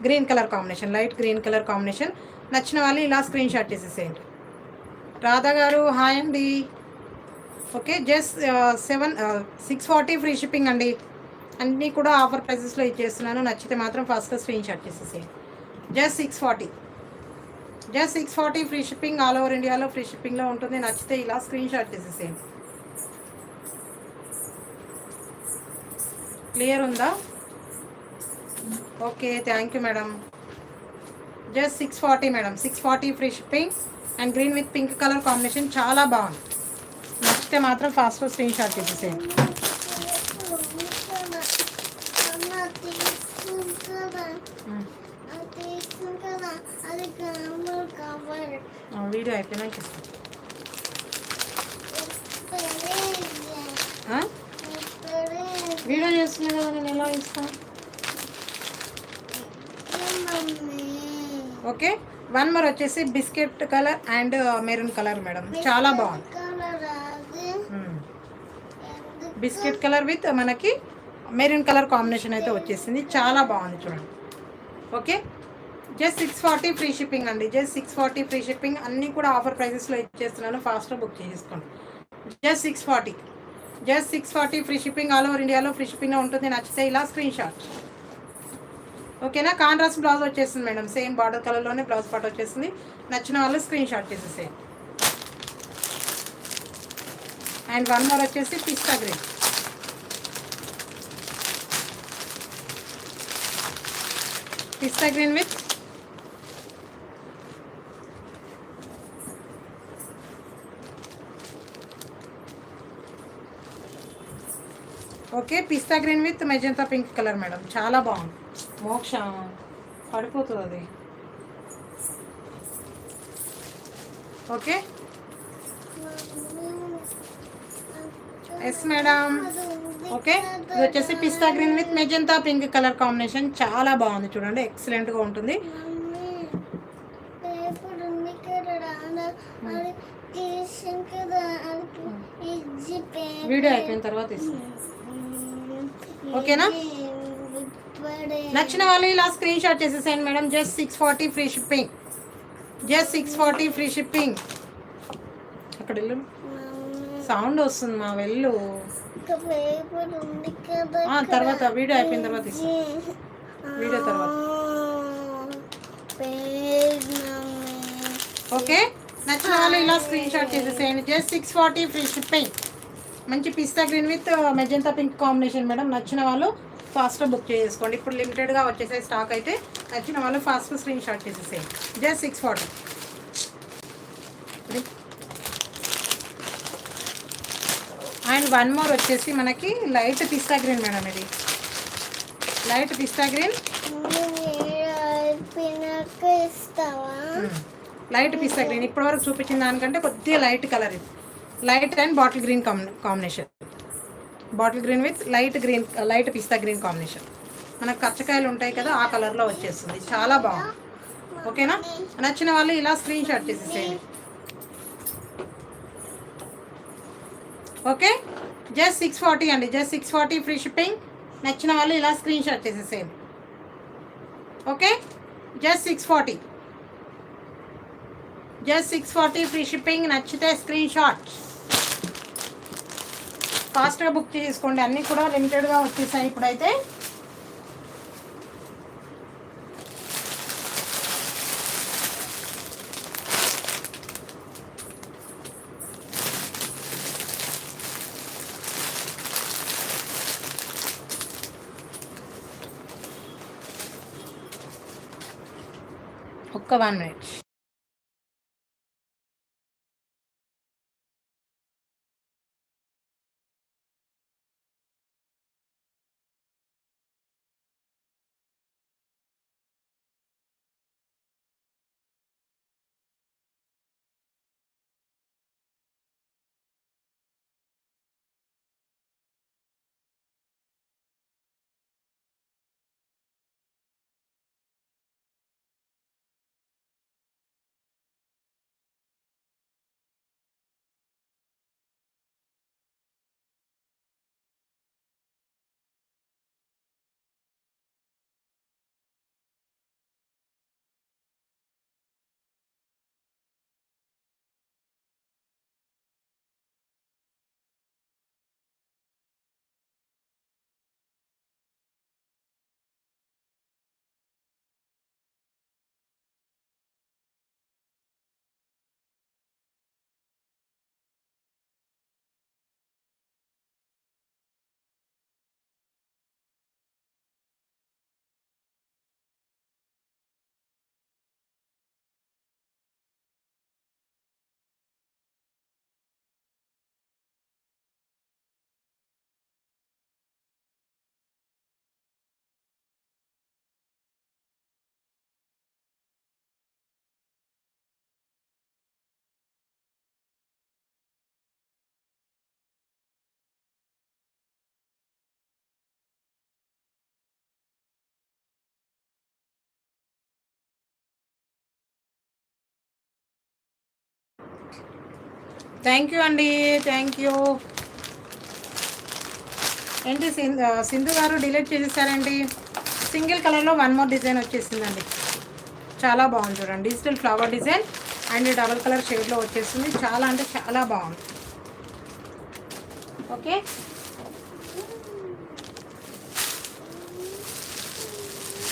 green colour combination, light green colour combination. నచ్చిన వాళ్ళు ఇలా స్క్రీన్ షాట్ చేసేసేయండి. రాధా గారు హాయ్ అండి. ఓకే, జస్ట్ 640 ఫ్రీ షిప్పింగ్ అండి. అన్నీ కూడా ఆఫర్ ప్రైసెస్లో ఇచ్చేస్తున్నాను. నచ్చితే మాత్రం ఫస్ట్ స్క్రీన్ షాట్ చేసేసేయండి. Just 640, just 640 free shipping. All over ఇండియాలో ఫ్రీ షిప్పింగ్లో ఉంటుంది. నచ్చితే ఇలా స్క్రీన్ షాట్ చేసేసేయండి. క్లియర్ ఉందా? Okay, thank you madam. Just 640 madam, 640 free shipping. And green with pink colour combination చాలా బాగుంది. నచ్చితే మాత్రం ఫాస్ట్గా స్క్రీన్ షాట్ చేసేసేయండి. వీడియో అయిపోయినాక ఇస్తాను. వీడియో చేస్తున్నా కదా, నేను ఎలా ఇస్తాను? ఓకే, వన్ మోర్ వచ్చేసి biscuit colour and maroon colour madam, చాలా బాగుంది. బిస్కెట్ కలర్ విత్ మనకి మెరూన్ కలర్ కాంబినేషన్ అయితే వచ్చేసింది. చాలా బాగుంది చూడండి. ఓకే, జస్ట్ 640 ఫ్రీ షిప్పింగ్ అండి. Just 640 free shipping. అన్నీ కూడా ఆఫర్ ప్రైసెస్లో ఇచ్చేస్తున్నాను. ఫాస్ట్గా బుక్ చేసుకోండి. Just 640, just 640 free shipping. All over ఇండియాలో ఫ్రీ షిప్పింగ్లో ఉంటుంది. నచ్చితే ఇలా స్క్రీన్ షాట్. ఓకేనా? కాంట్రాస్ట్ బ్లౌజ్ వచ్చేస్తుంది మేడం, సేమ్ బార్డర్ కలర్లోనే బ్లౌజ్ పార్ట్ వచ్చేసింది. నచ్చిన వాళ్ళు స్క్రీన్ షాట్ చేసేసేయండి. అండ్ వన్ మోర్ వచ్చేసి pista green, pista green with okay, pista green with magenta pink colour madam, చాలా బాగుంది. మోక్ష పడిపోతుంది అది. Okay, yes madam. ఓకే, ఇది వచ్చేసి pista green with magenta pink colour combination, చాలా బాగుంది చూడండి, ఎక్సలెంట్గా ఉంటుంది. వీడియో అయిపోయిన తర్వాత ఇస్తాను. ఓకేనా? నచ్చిన వాళ్ళు ఇలా స్క్రీన్ షాట్ చేసేసేయండి madam. Just 640 free shipping. Just 640 free shipping. అక్కడ వెళ్ళు, సౌండ్ వస్తుంది మా వెళ్ళు. తర్వాత వీడియో అయిపోయిన తర్వాత ఇస్తాను. వీడియో తర్వాత. ఓకే, నచ్చిన వాళ్ళు ఇలా స్క్రీన్ షాట్ చేసేసేయండి. Just 640 free shipping. మంచి pista green with magenta pink combination madam. నచ్చిన వాళ్ళు ఫాస్ట్గా బుక్ చేసుకోండి. ఇప్పుడు లిమిటెడ్గా వచ్చేసే స్టాక్ అయితే నచ్చిన వాళ్ళు ఫాస్ట్గా స్క్రీన్ షాట్ చేసేసేయండి. జస్ట్ 640. అండ్ వన్ మోర్ వచ్చేసి మనకి లైట్ పిస్తా గ్రీన్ మేడం. ఇది లైట్ పిస్తా గ్రీన్, లైట్ పిస్తా గ్రీన్. ఇప్పటివరకు చూపించిన దానికంటే కొద్దిగా లైట్ కలర్. ఇది light and bottle green combination. Bottle green with light green, light pista green combination. మనకు కచ్చకాయలు ఉంటాయి కదా, ఆ కలర్లో వచ్చేస్తుంది. చాలా బాగుంది. ఓకేనా? నచ్చిన వాళ్ళు ఇలా స్క్రీన్ షాట్ చేసేసేయండి. ఓకే, జస్ట్ 640 అండి. Just 640 free shipping. నచ్చిన వాళ్ళు ఇలా స్క్రీన్ షాట్ చేసేసేయండి. Okay, just 640. Just 640 free shipping. నచ్చితే స్క్రీన్ షాట్ ఫాస్ట్గా బుక్ చేసుకోండి. అన్నీ కూడా లిమిటెడ్గా వచ్చేసాయి ఇప్పుడైతే. ఒక్క 1 minute. థ్యాంక్ యూ అండి, థ్యాంక్ యూ. ఏంటి సింధు గారు డిలీట్ చేసేసారండి? సింగిల్ కలర్లో 1 more డిజైన్ వచ్చేసిందండి. చాలా బాగుంది చూడండి. Digital flower design and double colour షేడ్లో వచ్చేస్తుంది. చాలా అంటే చాలా బాగుంది. ఓకే,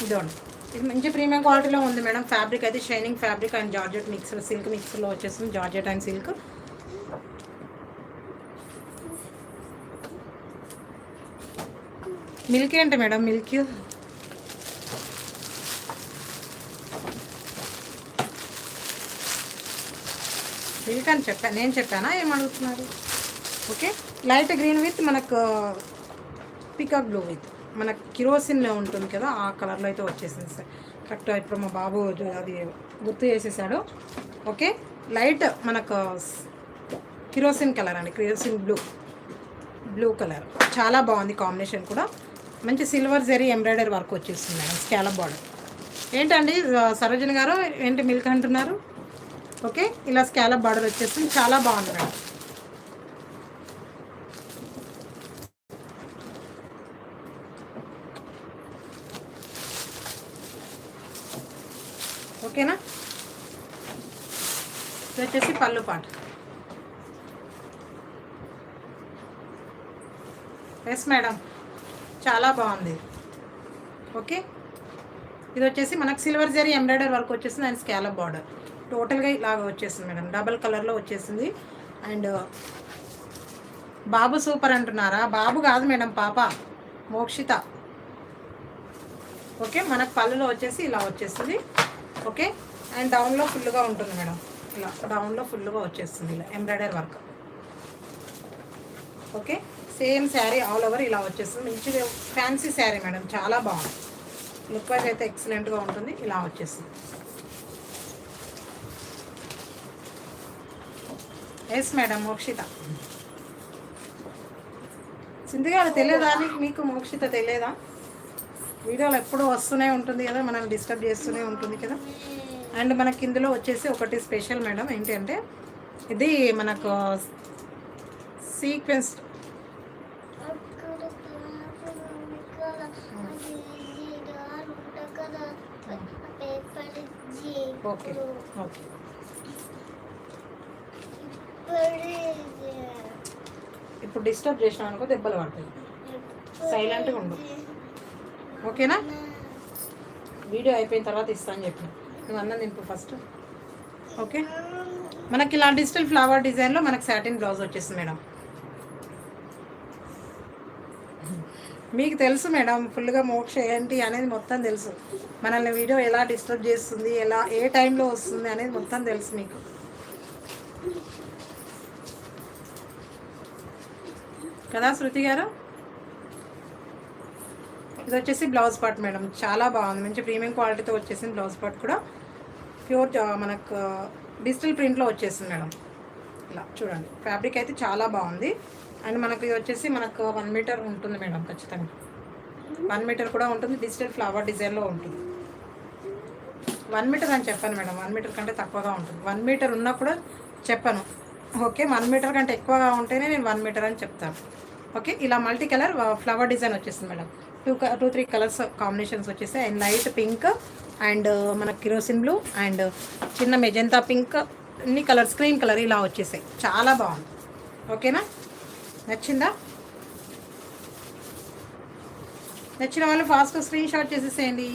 ఇదండి. ఇది మంచి ప్రీమియం క్వాలిటీలో ఉంది మేడం. ఫ్యాబ్రిక్ అయితే shining fabric and georgette mix, silk మిక్స్లో వచ్చేస్తుంది. Georgette and silk. మిల్కీ అంటే మేడం, మిల్కీ మిల్క్ అని చెప్పాను, నేను చెప్పానా? ఏమడుగుతున్నారు? ఓకే, లైట్ గ్రీన్ విత్ మనకు పికాక్ బ్లూ విత్ మనకు కిరోసిన్లో ఉంటుంది కదా, ఆ కలర్లో అయితే వచ్చేసింది సార్. కరెక్ట్. ఇప్పుడు మా బాబు అది గుర్తు చేసేసాడు. ఓకే, లైట్ మనకు కిరోసిన్ కలర్ అండి, కిరోసిన్ బ్లూ కలర్. చాలా బాగుంది కాంబినేషన్ కూడా. మంచి సిల్వర్ జరీ ఎంబ్రాయిడరీ వర్క్ వచ్చేస్తుంది మేడం. Scallop border. ఏంటండి సరోజిని గారు, ఏంటి మిల్క్ అంటున్నారు? ఓకే, ఇలా స్కాలప్ బార్డర్ వచ్చేస్తుంది. చాలా బాగుంది మేడం. ఓకేనా. ఇది వచ్చేసి పళ్ళు పాట. ఎస్ మేడం, చాలా బాగుంది. ఓకే, ఇది వచ్చేసి మనకు సిల్వర్ జరీ ఎంబ్రాయిడరీ వర్క్ వచ్చేసింది అండ్ స్కాలప్ బార్డర్. టోటల్గా ఇలాగ వచ్చేసింది మేడం, డబల్ కలర్లో వచ్చేసింది. అండ్ బాబు సూపర్ అంటున్నారా? బాబు కాదు మేడం, పాప మోక్షిత. ఓకే, మనకు పళ్ళులో వచ్చేసి ఇలా వచ్చేస్తుంది. ఓకే, అండ్ డౌన్లో ఫుల్గా ఉంటుంది మేడం, ఇలా డౌన్లో ఫుల్గా వచ్చేస్తుంది ఇలా embroidery work. Okay, same sari all over ఇలా వచ్చేస్తుంది. మంచిగా ఫ్యాన్సీ శారీ మేడం, చాలా బాగుంది. లుక్ వైజ్ అయితే ఎక్సలెంట్గా ఉంటుంది. ఇలా వచ్చేస్తుంది. Yes madam, Mokshita. సింధిగా తెలియదా మీకు? మోక్షిత తెలియదా? వీడియోలు ఎప్పుడూ వస్తూనే ఉంటుంది కదా, మనల్ని డిస్టర్బ్ చేస్తూనే ఉంటుంది కదా. అండ్ మనకి ఇందులో వచ్చేసి ఒకటి స్పెషల్ మేడం, ఏంటంటే ఇది మనకు సీక్వెన్స్. ఓకే ఓకే, ఇప్పుడు డిస్టర్బ్ చేసినా అనుకో దెబ్బలు పడతాయి. సైలెంట్గా ఉండు, ఓకేనా. వీడియో అయిపోయిన తర్వాత ఇస్తాను చెప్పి నువ్వు అన్నది ఇప్పుడు ఫస్ట్. ఓకే, మనకి ఇలా డిజిటల్ ఫ్లవర్ డిజైన్లో మనకి సాటిన్ బ్లౌజ్ వచ్చేస్తుంది మేడం. మీకు తెలుసు మేడం, ఫుల్గా మోక్ష ఏంటి అనేది మొత్తం తెలుసు. మనల్ని వీడియో ఎలా డిస్టర్బ్ చేస్తుంది, ఎలా ఏ టైంలో వస్తుంది అనేది మొత్తం తెలుసు మీకు. కదా శృతి గారు? ఇది వచ్చేసి బ్లౌజ్ పార్ట్ మేడం, చాలా బాగుంది. మంచి ప్రీమియం క్వాలిటీతో వచ్చేసింది బ్లౌజ్ పార్ట్ కూడా. ప్యూర్ మనకు డిజిటల్ ప్రింట్లో వచ్చేసింది మేడం. ఇలా చూడండి, ఫ్యాబ్రిక్ అయితే చాలా బాగుంది. అండ్ మనకు ఇది వచ్చేసి మనకు 1 మీటర్ ఉంటుంది మేడం, ఖచ్చితంగా 1 మీటర్ కూడా ఉంటుంది. డిజిటల్ ఫ్లవర్ డిజైన్లో ఉంటుంది. 1 మీటర్ అని చెప్పాను మేడం, 1 మీటర్ కంటే తక్కువగా ఉంటుంది. 1 మీటర్ ఉన్నా కూడా చెప్పను. ఓకే, 1 మీటర్ కంటే ఎక్కువగా ఉంటేనే నేను 1 మీటర్ అని చెప్తాను. ఓకే, ఇలా మల్టీ కలర్ ఫ్లవర్ డిజైన్ వచ్చేస్తుంది మేడం. 2-3 కలర్స్ కాంబినేషన్స్ వచ్చేసాయి. అండ్ లైట్ పింక్ అండ్ మనకి కిరోసిన్ బ్లూ అండ్ చిన్న మెజెంతా పింక్, అన్ని కలర్స్ క్రీమ్ కలర్ ఇలా వచ్చేసాయి. చాలా బాగుంది. ఓకేనా, నచ్చిందా? నచ్చిన వాళ్ళు ఫాస్ట్ స్క్రీన్ షాట్ చేసేసేయండి.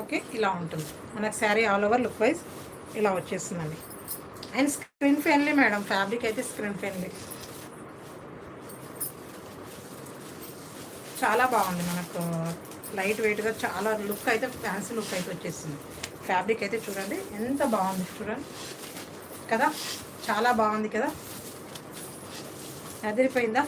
ఓకే, ఇలా ఉంటుంది మనకు sari all over look wise ఇలా వచ్చేస్తుందండి. And screen friendly madam, fabric అయితే స్క్రీన్ ఫ్రెండ్లీ, చాలా బాగుంది. మనకు లైట్ వెయిట్గా చాలా లుక్ అయితే ఫ్యాన్సీ లుక్ అయితే వచ్చేస్తుంది. ఫ్యాబ్రిక్ అయితే చూడండి ఎంత బాగుంది, చూడండి కదా, చాలా బాగుంది కదా, అదిరిపోయిందా?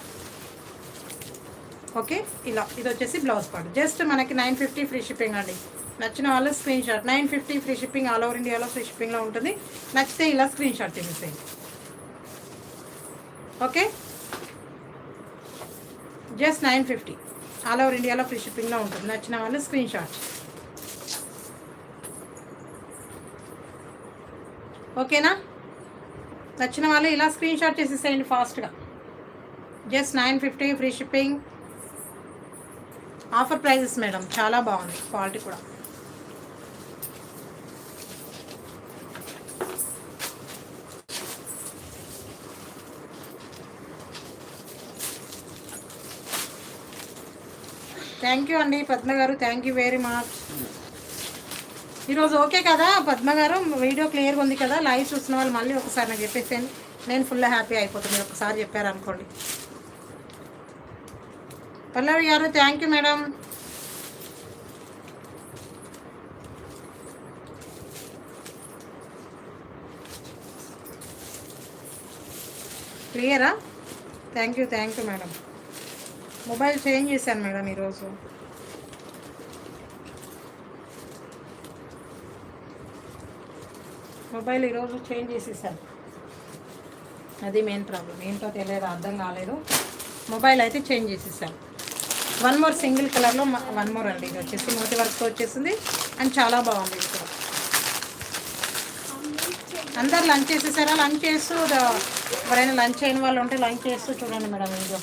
ఓకే, ఇలా ఇది వచ్చేసి బ్లౌజ్ పార్ట్. జస్ట్ మనకి 950 ఫ్రీ షిప్పింగ్ అండి. నచ్చిన వాళ్ళు screen shot. 950 free shipping, all over ఇండియాలో ఫ్రీ షిప్పింగ్లో ఉంటుంది. నచ్చితే ఇలా స్క్రీన్ షాట్ చేసేసేయండి. ఓకే, జస్ట్ 950 ఆల్ ఓవర్ ఇండియాలో ఫ్రీ షిప్పింగ్లో ఉంటుంది. నచ్చిన వాళ్ళు స్క్రీన్ షాట్. ఓకేనా, నచ్చిన వాళ్ళు ఇలా స్క్రీన్ షాట్ చేసేసేయండి ఫాస్ట్గా. Just 950 free shipping, offer prizes madam, చాలా బాగుంది క్వాలిటీ కూడా. థ్యాంక్ యూ అండి పద్మ గారు, థ్యాంక్ యూ వెరీ మచ్. ఈరోజు ఓకే కదా పద్మ గారు? వీడియో క్లియర్గా ఉంది కదా? లైవ్ చూసిన వాళ్ళు మళ్ళీ ఒకసారి నాకు చెప్పేసాను, నేను ఫుల్ హ్యాపీ అయిపోతుంది. మీరు ఒకసారి చెప్పారనుకోండి. పల్లవి గారు థ్యాంక్ యూ మేడం. క్లియరా? Thank you madam. Mobile change చేశాను మేడం ఈరోజు. మొబైల్ ఈరోజు చేంజ్ చేసేసాను, అది మెయిన్ ప్రాబ్లం. ఏంటో తెలియదు, అర్థం కాలేదు. మొబైల్ అయితే చేంజ్ చేసేసాను. 1 మోర్ సింగిల్ కలర్లో 1 మోర్ అండి. ఇది వచ్చేసి మోతి వర్క్తో వచ్చేసింది అండ్ చాలా బాగుంది. ఇది కూడా అందరు లంచ్ చేసేసారా? లంచ్ చేస్తూ ఎవరైనా లంచ్ అయిన వాళ్ళు ఉంటే లంచ్ చేస్తూ చూడండి మేడం. వీడియో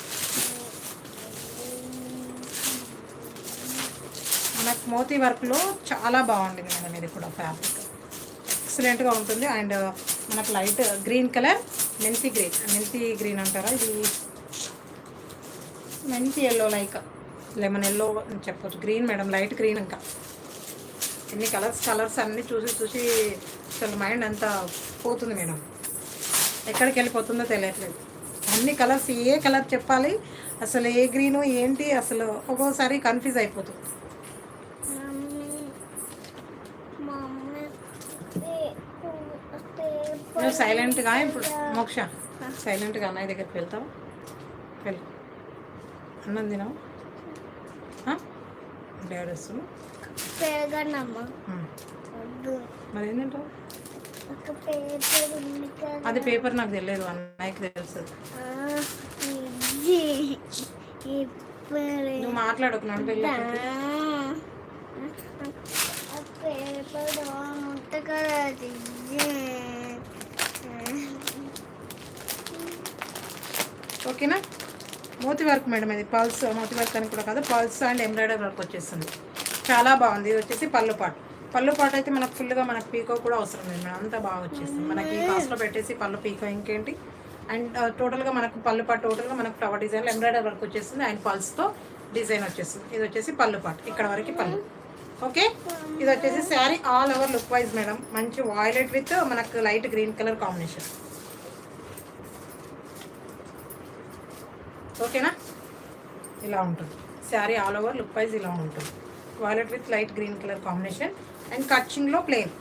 మోతీ వర్క్లో చాలా బాగుంటుంది మేడం. ఇది కూడా ఫ్యాబ్రిక్ ఎక్సలెంట్గా ఉంటుంది. అండ్ మనకు లైట్ గ్రీన్ కలర్, మెంతి గ్రీన్ అంటారా, ఇది మెంతి ఎల్లో, లైక్ లెమన్ ఎల్లో అని చెప్పొచ్చు. Green madam, light green. ఇంకా ఎన్ని కలర్స్ అన్నీ చూసి అసలు మైండ్ అంతా పోతుంది మేడం, ఎక్కడికి వెళ్ళిపోతుందో తెలియట్లేదు. అన్ని కలర్స్, ఏ కలర్ చెప్పాలి అసలు, ఏ గ్రీను ఏంటి అసలు ఒక్కోసారి కన్ఫ్యూజ్ అయిపోతుంది. నువ్వు సైలెంట్గా ఇప్పుడు మోక్ష సైలెంట్గా అన్నయ్య దగ్గరికి వెళ్తావు, వెళ్ళు. అన్నం తినవు, డాడీ వస్తున్నావు, మరి ఏం తింటావు? అది పేపర్ నాకు తెలియదు, అన్నయ్యకి తెలుసు. నువ్వు మాట్లాడుకున్నాడు వెళ్ళి. ఓకేనా? మోతీ వర్క్ మేడం, ఇది పల్స్ మోతీ వర్క్ అని కూడా కాదు, పల్స్ అండ్ ఎంబ్రాయిడరీ వర్క్ వచ్చేస్తుంది. చాలా బాగుంది. ఇది వచ్చేసి పళ్ళు పాటు అయితే మనకు ఫుల్గా మనకు పీకో కూడా అవసరం లేదు మేడం, అంతా బాగా వచ్చేస్తుంది. మనకి కాస్ట్లో పెట్టేసి పళ్ళు పీకో ఇంకేంటి. అండ్ టోటల్గా మనకు పళ్ళు పాటు టోటల్గా మనకు ఫ్లవర్ డిజైన్ ఎంబ్రాయిడరీ వర్క్ వచ్చేస్తుంది. అండ్ పల్స్తో డిజైన్ వచ్చేస్తుంది. ఇది వచ్చేసి పళ్ళు పాటు, ఇక్కడ వరకు పళ్ళు. ఓకే, ఇది వచ్చేసి sari all over look wise madam, మంచి వాయిలెట్ విత్ మనకు లైట్ గ్రీన్ కలర్ కాంబినేషన్. ఓకేనా? ఇలా ఉంటుంది sari all over look wise, ఇలా ఉంటుంది. Violet with light green colour combination. And కచ్చింగ్లో ప్లెయిన్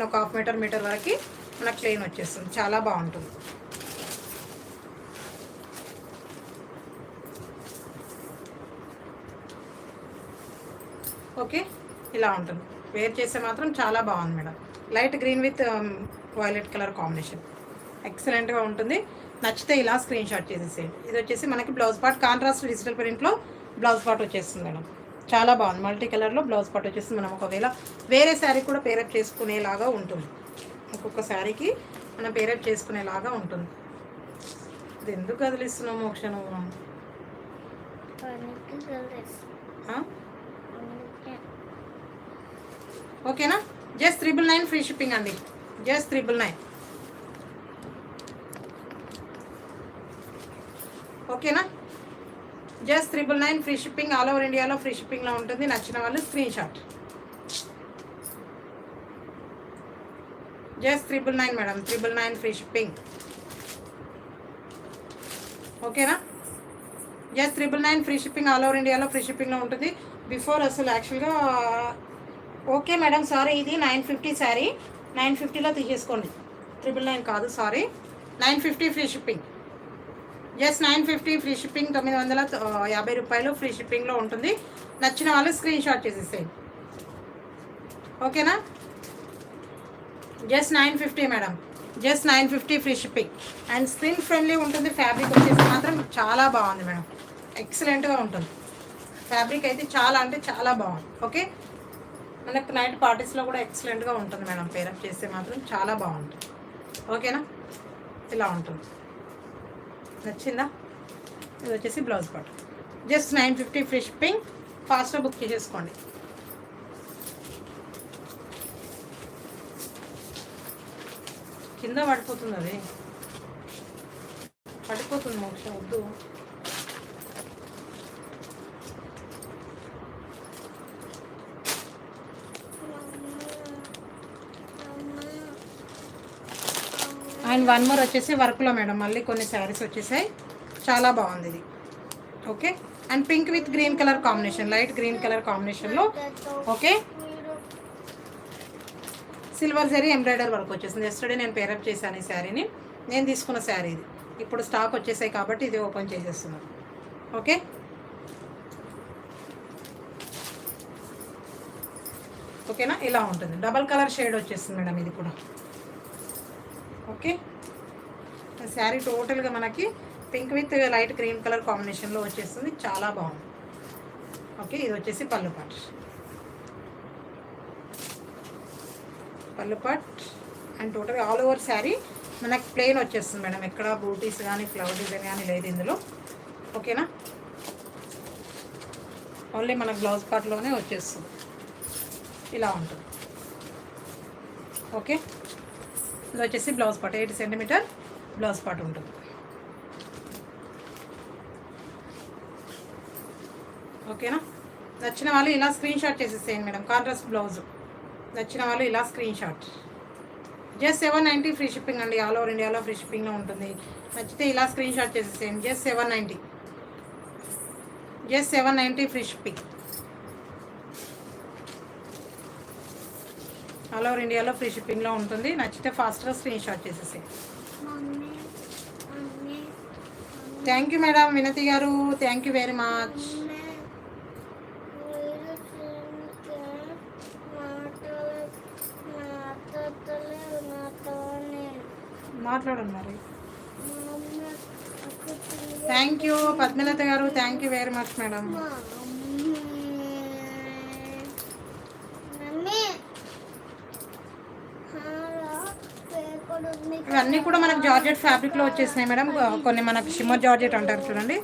ఒక 1/2 మీటర్ వరకు మనకు ప్లెయిన్ వచ్చేస్తుంది. చాలా బాగుంటుంది. ఓకే, ఇలా ఉంటుంది. వేర్ చేస్తే మాత్రం చాలా బాగుంది madam. Light green with violet colour combination ఎక్సలెంట్గా ఉంటుంది. నచ్చితే ఇలా స్క్రీన్ షాట్ చేసేసేయండి. ఇది వచ్చేసి మనకి బ్లౌజ్ పార్ట్, కాంట్రాస్ట్ డిజిటల్ ప్రింట్లో బ్లౌజ్ పార్ట్ వచ్చేస్తుంది మేడం. చాలా బాగుంది. మల్టీ కలర్లో బ్లౌజ్ పార్ట్ వచ్చేస్తుంది. మనం ఒకవేళ వేరే శారీ కూడా పేరప్ చేసుకునేలాగా ఉంటుంది. ఒక్కొక్క శారీకి మనం పేరప్ చేసుకునేలాగా ఉంటుంది. ఇది ఎందుకు కదిలిస్తున్నావు మోక్ష నువ్వు? ఓకేనా? జస్ట్ 999 ఫ్రీ షిప్పింగ్ అండి, జస్ట్ 999. ఓకేనా? Just 999 free shipping, all over ఇండియాలో ఫ్రీ షిప్పింగ్లో ఉంటుంది. నచ్చిన వాళ్ళు screen shot. Just 999 madam, 999 free shipping. ఓకేనా? Just 999 free shipping, all over ఇండియాలో ఫ్రీ షిప్పింగ్లో ఉంటుంది. బిఫోర్ అసలు యాక్చువల్గా ఓకే మేడం, సారీ, ఇది 950 శారీ, 950లో తీసేసుకోండి. 999 కాదు, sorry, 950 free shipping. Just 950 free shipping, 950 రూపాయలు ఫ్రీ షిప్పింగ్లో ఉంటుంది. నచ్చిన వాళ్ళు స్క్రీన్ షాట్ చేసేసేయండి. ఓకేనా? Just 950 madam, just 950 free shipping. And skin friendly ఉంటుంది. ఫ్యాబ్రిక్ వచ్చేసి మాత్రం చాలా బాగుంది మేడం, ఎక్సలెంట్గా ఉంటుంది. ఫ్యాబ్రిక్ అయితే చాలా అంటే చాలా బాగుంది. ఓకే, మనకు నైట్ పార్టీస్లో కూడా ఎక్సలెంట్గా ఉంటుంది మేడం, పేరప్ చేస్తే మాత్రం చాలా బాగుంటుంది. ఓకేనా? ఇలా ఉంటుంది. నచ్చిందా? ఇది వచ్చేసి blouse part. Just 950 free shipping. ఫాస్ట్గా బుక్ చేసేసుకోండి. కింద పడిపోతుంది, అది పడిపోతుంది మోక్ష, వద్దు. అండ్ వన్ మోర్ వచ్చేసి వర్క్లో మేడం, మళ్ళీ కొన్ని శారీస్ వచ్చేసాయి. చాలా బాగుంది ఇది. ఓకే, and pink with green colour combination, light green colour కాంబినేషన్లో. Okay, silver zari embroider work వచ్చేసింది. ఎస్టర్డే నేను పేరప్ చేశాను ఈ శారీని, నేను తీసుకున్న శారీ ఇది. ఇప్పుడు స్టాక్ వచ్చేసాయి కాబట్టి ఇది ఓపెన్ చేసేస్తున్నాను. ఓకే, ఓకేనా? ఇలా ఉంటుంది. డబల్ కలర్ షేడ్ వచ్చేస్తుంది మేడం ఇది కూడా. ఓకే, శారీ టోటల్గా మనకి pink with light green colour కాంబినేషన్లో వచ్చేస్తుంది. చాలా బాగుంది. ఓకే, ఇది వచ్చేసి పళ్ళు పార్ట్ అండ్ టోటల్గా ఆల్ ఓవర్ శారీ మనకి ప్లెయిన్ వచ్చేస్తుంది మేడం. ఎక్కడ బూటీస్ కానీ ఫ్లవర్ డిజైన్ కానీ లేదు ఇందులో. ఓకేనా? ఓన్లీ మనకు బ్లౌజ్ పార్ట్లోనే వచ్చేస్తుంది. ఇలా ఉంటుంది. ఓకే, ఇది వచ్చేసి blouse part 8 centimetre blouse part ఉంటుంది. ఓకేనా? నచ్చిన వాళ్ళు ఇలా స్క్రీన్ షాట్ చేసేసేయండి మేడం. కాంట్రాస్ట్ బ్లౌజ్ నచ్చిన వాళ్ళు ఇలా screen shot. Just 790 free shipping అండి. ఆల్ ఓవర్ ఇండియాలో ఫ్రీ షిప్పింగ్లో ఉంటుంది. నచ్చితే ఇలా స్క్రీన్ షాట్ చేసేసేయండి. Just 790, just 790 free shipping. All over ఇండియాలో ఫ్రీ షిప్పింగ్లో ఉంటుంది. నచ్చితే ఫాస్ట్గా స్క్రీన్ షాట్ చేసేసేయండి. థ్యాంక్ యూ మేడం వినతి గారు, థ్యాంక్ యూ వెరీ మచ్. మాట్లాడండి మరి. థ్యాంక్ యూ పద్మలత గారు, thank you very much madam. ఇవన్నీ కూడా మనకు జార్జెట్ ఫ్యాబ్రిక్లో వచ్చేసినాయి మేడం. కొన్ని మనకు షిమ్మర్ జార్జెట్ అంటారు చూడండి,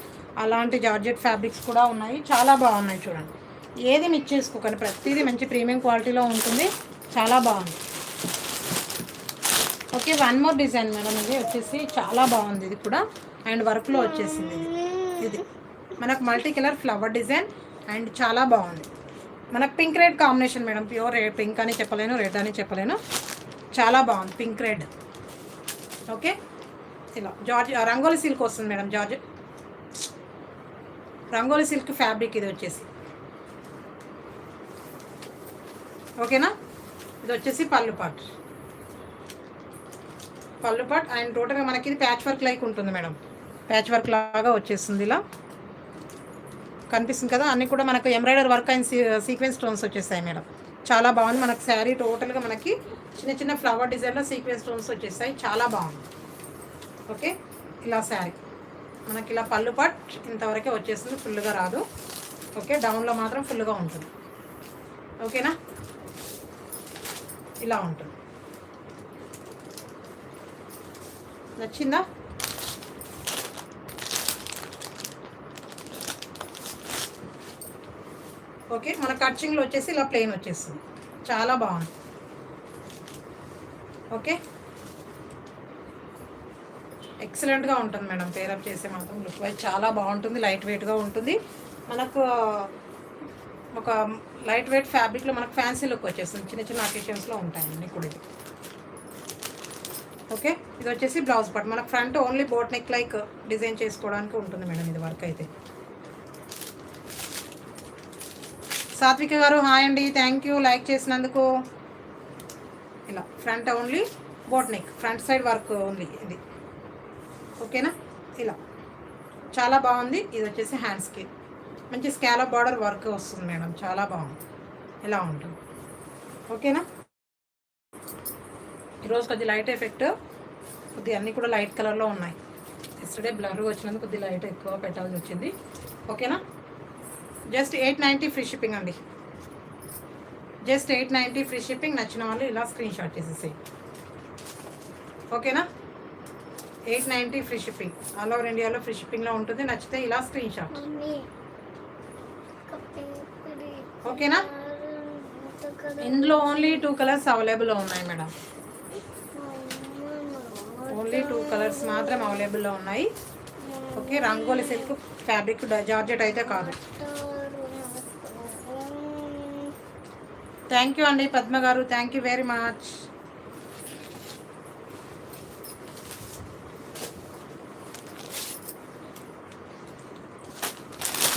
అలాంటి జార్జెట్ ఫ్యాబ్రిక్స్ కూడా ఉన్నాయి. చాలా బాగున్నాయి చూడండి. ఏది మిస్ చేసుకోకండి, ప్రతిదీ మంచి ప్రీమియం క్వాలిటీలో ఉంటుంది. చాలా బాగుంది. Okay, one more design madam. ఇది వచ్చేసి చాలా బాగుంది. ఇది కూడా అండ్ వర్క్లో వచ్చేసింది. ఇది మనకు multi colour flower design and చాలా బాగుంది. మనకు pink red combination madam. Pure red, pink అని చెప్పలేను, రెడ్ అని చెప్పలేను. చాలా బాగుంది పింక్ రెడ్. ఓకే, ఇలా రంగోలి సిల్క్ వస్తుంది మేడం. రంగోలి సిల్క్ ఫ్యాబ్రిక్ ఇది వచ్చేసి. ఓకేనా? ఇది వచ్చేసి పళ్ళు పార్ట్ అండ్ టోటల్గా మనకి ఇది ప్యాచ్ వర్క్ లైక్ ఉంటుంది మేడం. ప్యాచ్ వర్క్ లాగా వచ్చేస్తుంది. ఇలా కనిపిస్తుంది కదా. అన్నీ కూడా మనకు embroidery work and sequins stones వచ్చేస్తాయి మేడం. చాలా బాగుంది. మనకు శారీ టోటల్గా మనకి చిన్న చిన్న ఫ్లవర్ డిజైన్లో సీక్వెన్స్ స్టోన్స్ వచ్చేస్తాయి. చాలా బాగుంది. ఓకే, ఇలా శారీ మనకి ఇలా పళ్ళు పార్ట్ ఇంతవరకే వచ్చేస్తుంది, ఫుల్గా రాదు. ఓకే, డౌన్లో మాత్రం ఫుల్గా ఉంటుంది. ఓకేనా? ఇలా ఉంటుంది. నచ్చిందా? ఓకే, మన కట్చింగ్లో వచ్చేసి ఇలా ప్లెయిన్ వచ్చేస్తుంది. చాలా బాగుంది. ఓకే, ఎక్సలెంట్గా ఉంటుంది మేడం. పేరప్ చేసే మాత్రం లుక్ వైజ్ చాలా బాగుంటుంది. లైట్ వెయిట్గా ఉంటుంది. మనకు ఒక లైట్ వెయిట్ ఫ్యాబ్రిక్లో మనకు ఫ్యాన్సీ లుక్ వచ్చేస్తుంది. చిన్న చిన్న అకేషన్స్లో ఉంటాయండి కూడా ఇది. ఓకే, ఇది వచ్చేసి బ్లౌజ్ పార్ట్. మనకు front only boat neck like design చేసుకోవడానికి ఉంటుంది మేడం. ఇది వర్క్ అయితే. సాత్విక గారు హాయ్ అండి, థ్యాంక్ యూ లైక్ చేసినందుకు. ఇలా front only boat neck, front side work only ఇది. ఓకేనా? ఇలా చాలా బాగుంది. ఇది వచ్చేసి హ్యాండ్స్కి మంచి స్కాలప్ బార్డర్ వర్క్ వస్తుంది మేడం. చాలా బాగుంది. ఇలా ఉంటుంది. ఓకేనా? ఈరోజు కొద్ది లైట్ ఎఫెక్ట్, కొద్ది అన్నీ కూడా లైట్ కలర్లో ఉన్నాయి. ఎస్టర్డే బ్లర్ వచ్చినందుకు కొద్ది లైట్ ఎక్కువ పెట్టాల్సి వచ్చింది. ఓకేనా? జస్ట్ 890 ఫ్రీ షిప్పింగ్ అండి. Just 890 free shipping. నచ్చిన వాళ్ళు ఇలా స్క్రీన్ షాట్ చేసేసి. ఓకేనా? 890 ఫ్రీ షిప్పింగ్. ఆల్ ఓవర్ ఇండియాలో ఫ్రీ షిప్పింగ్లో ఉంటుంది. నచ్చితే ఇలా స్క్రీన్ షాట్. ఓకేనా? ఇందులో ఓన్లీ 2 కలర్స్ అవైలబుల్లో ఉన్నాయి మేడం. ఓన్లీ 2 కలర్స్ మాత్రం అవైలబుల్లో ఉన్నాయి. Okay, rangoli silk fabric, georgette అయితే కాదు. థ్యాంక్ యూ అండి పద్మ గారు, thank you very much.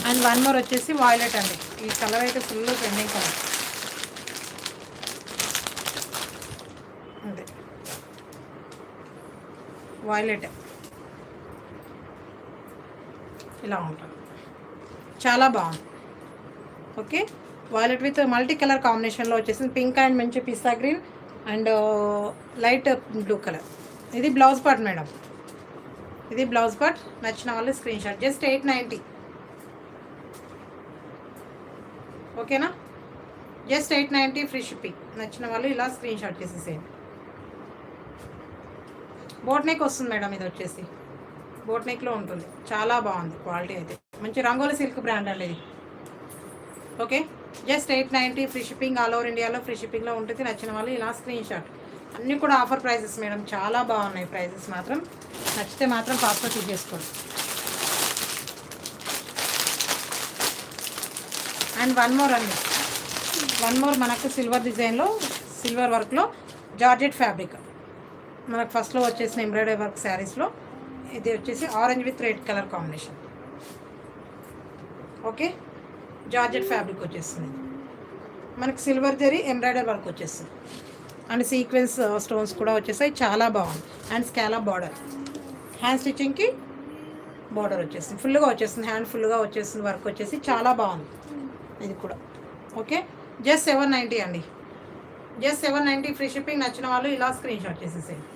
And one more వచ్చేసి వాయిలెట్ అండి. ఈ కలర్ అయితే ఫుల్ ట్రెండింగ్ కలర్. అంతే, వాయిలెట్ ఇలా ఉంటుంది. చాలా బాగుంది. Okay, violet with multi colour కాంబినేషన్లో వచ్చేసింది. పింక్ అండ్ మంచి pista green and light blue colour. ఇది బ్లౌజ్ పార్ట్ మేడం. ఇది బ్లౌజ్ పార్ట్. నచ్చిన వాళ్ళు స్క్రీన్ షాట్. జస్ట్ 890. ఓకేనా? Just 890 free shipping. నచ్చిన వాళ్ళు ఇలా స్క్రీన్ షాట్ చేసేసేయండి. బోట్ నెక్ వస్తుంది మేడం. ఇది వచ్చేసి బోట్ నెక్లో ఉంటుంది. చాలా బాగుంది క్వాలిటీ అయితే. మంచి రంగోలి సిల్క్ బ్రాండ్ అండి ఇది. Okay, just 890 free shipping, all over ఇండియాలో ఫ్రీ షిప్పింగ్లో ఉంటుంది. నచ్చిన వాళ్ళు ఇలా స్క్రీన్ షాట్. అన్నీ కూడా ఆఫర్ ప్రైజెస్ మేడం, చాలా బాగున్నాయి ప్రైజెస్ మాత్రం. నచ్చితే మాత్రం ఫాస్ట్గా తీసేసుకోండి. అండ్ వన్ మోర్ అండి, వన్ మోర్ మనకు సిల్వర్ డిజైన్లో, సిల్వర్ వర్క్లో జార్జెట్ ఫ్యాబ్రిక్. మనకు ఫస్ట్లో వచ్చేసిన ఎంబ్రాయిడరీ వర్క్ శారీస్లో ఇది వచ్చేసి orange with red colour combination. Okay, georgette fabric వచ్చేస్తుంది మనకి, సిల్వర్ జరీ ఎంబ్రాయిడరీ వర్క్ వచ్చేస్తుంది అండ్ సీక్వెన్స్ స్టోన్స్ కూడా వచ్చేసాయి. చాలా బాగుంది. అండ్ స్కాలప్ బార్డర్, హ్యాండ్ స్టిచ్చింగ్కి బార్డర్ వచ్చేస్తుంది, ఫుల్గా వచ్చేస్తుంది, హ్యాండ్ ఫుల్గా వచ్చేస్తుంది, వర్క్ వచ్చేసి చాలా బాగుంది ఇది కూడా. ఓకే, జస్ట్ 790 అండి, జస్ట్ 790 ఫ్రీ షిప్పింగ్. నచ్చిన వాళ్ళు ఇలా స్క్రీన్ షాట్ చేసేసేయండి.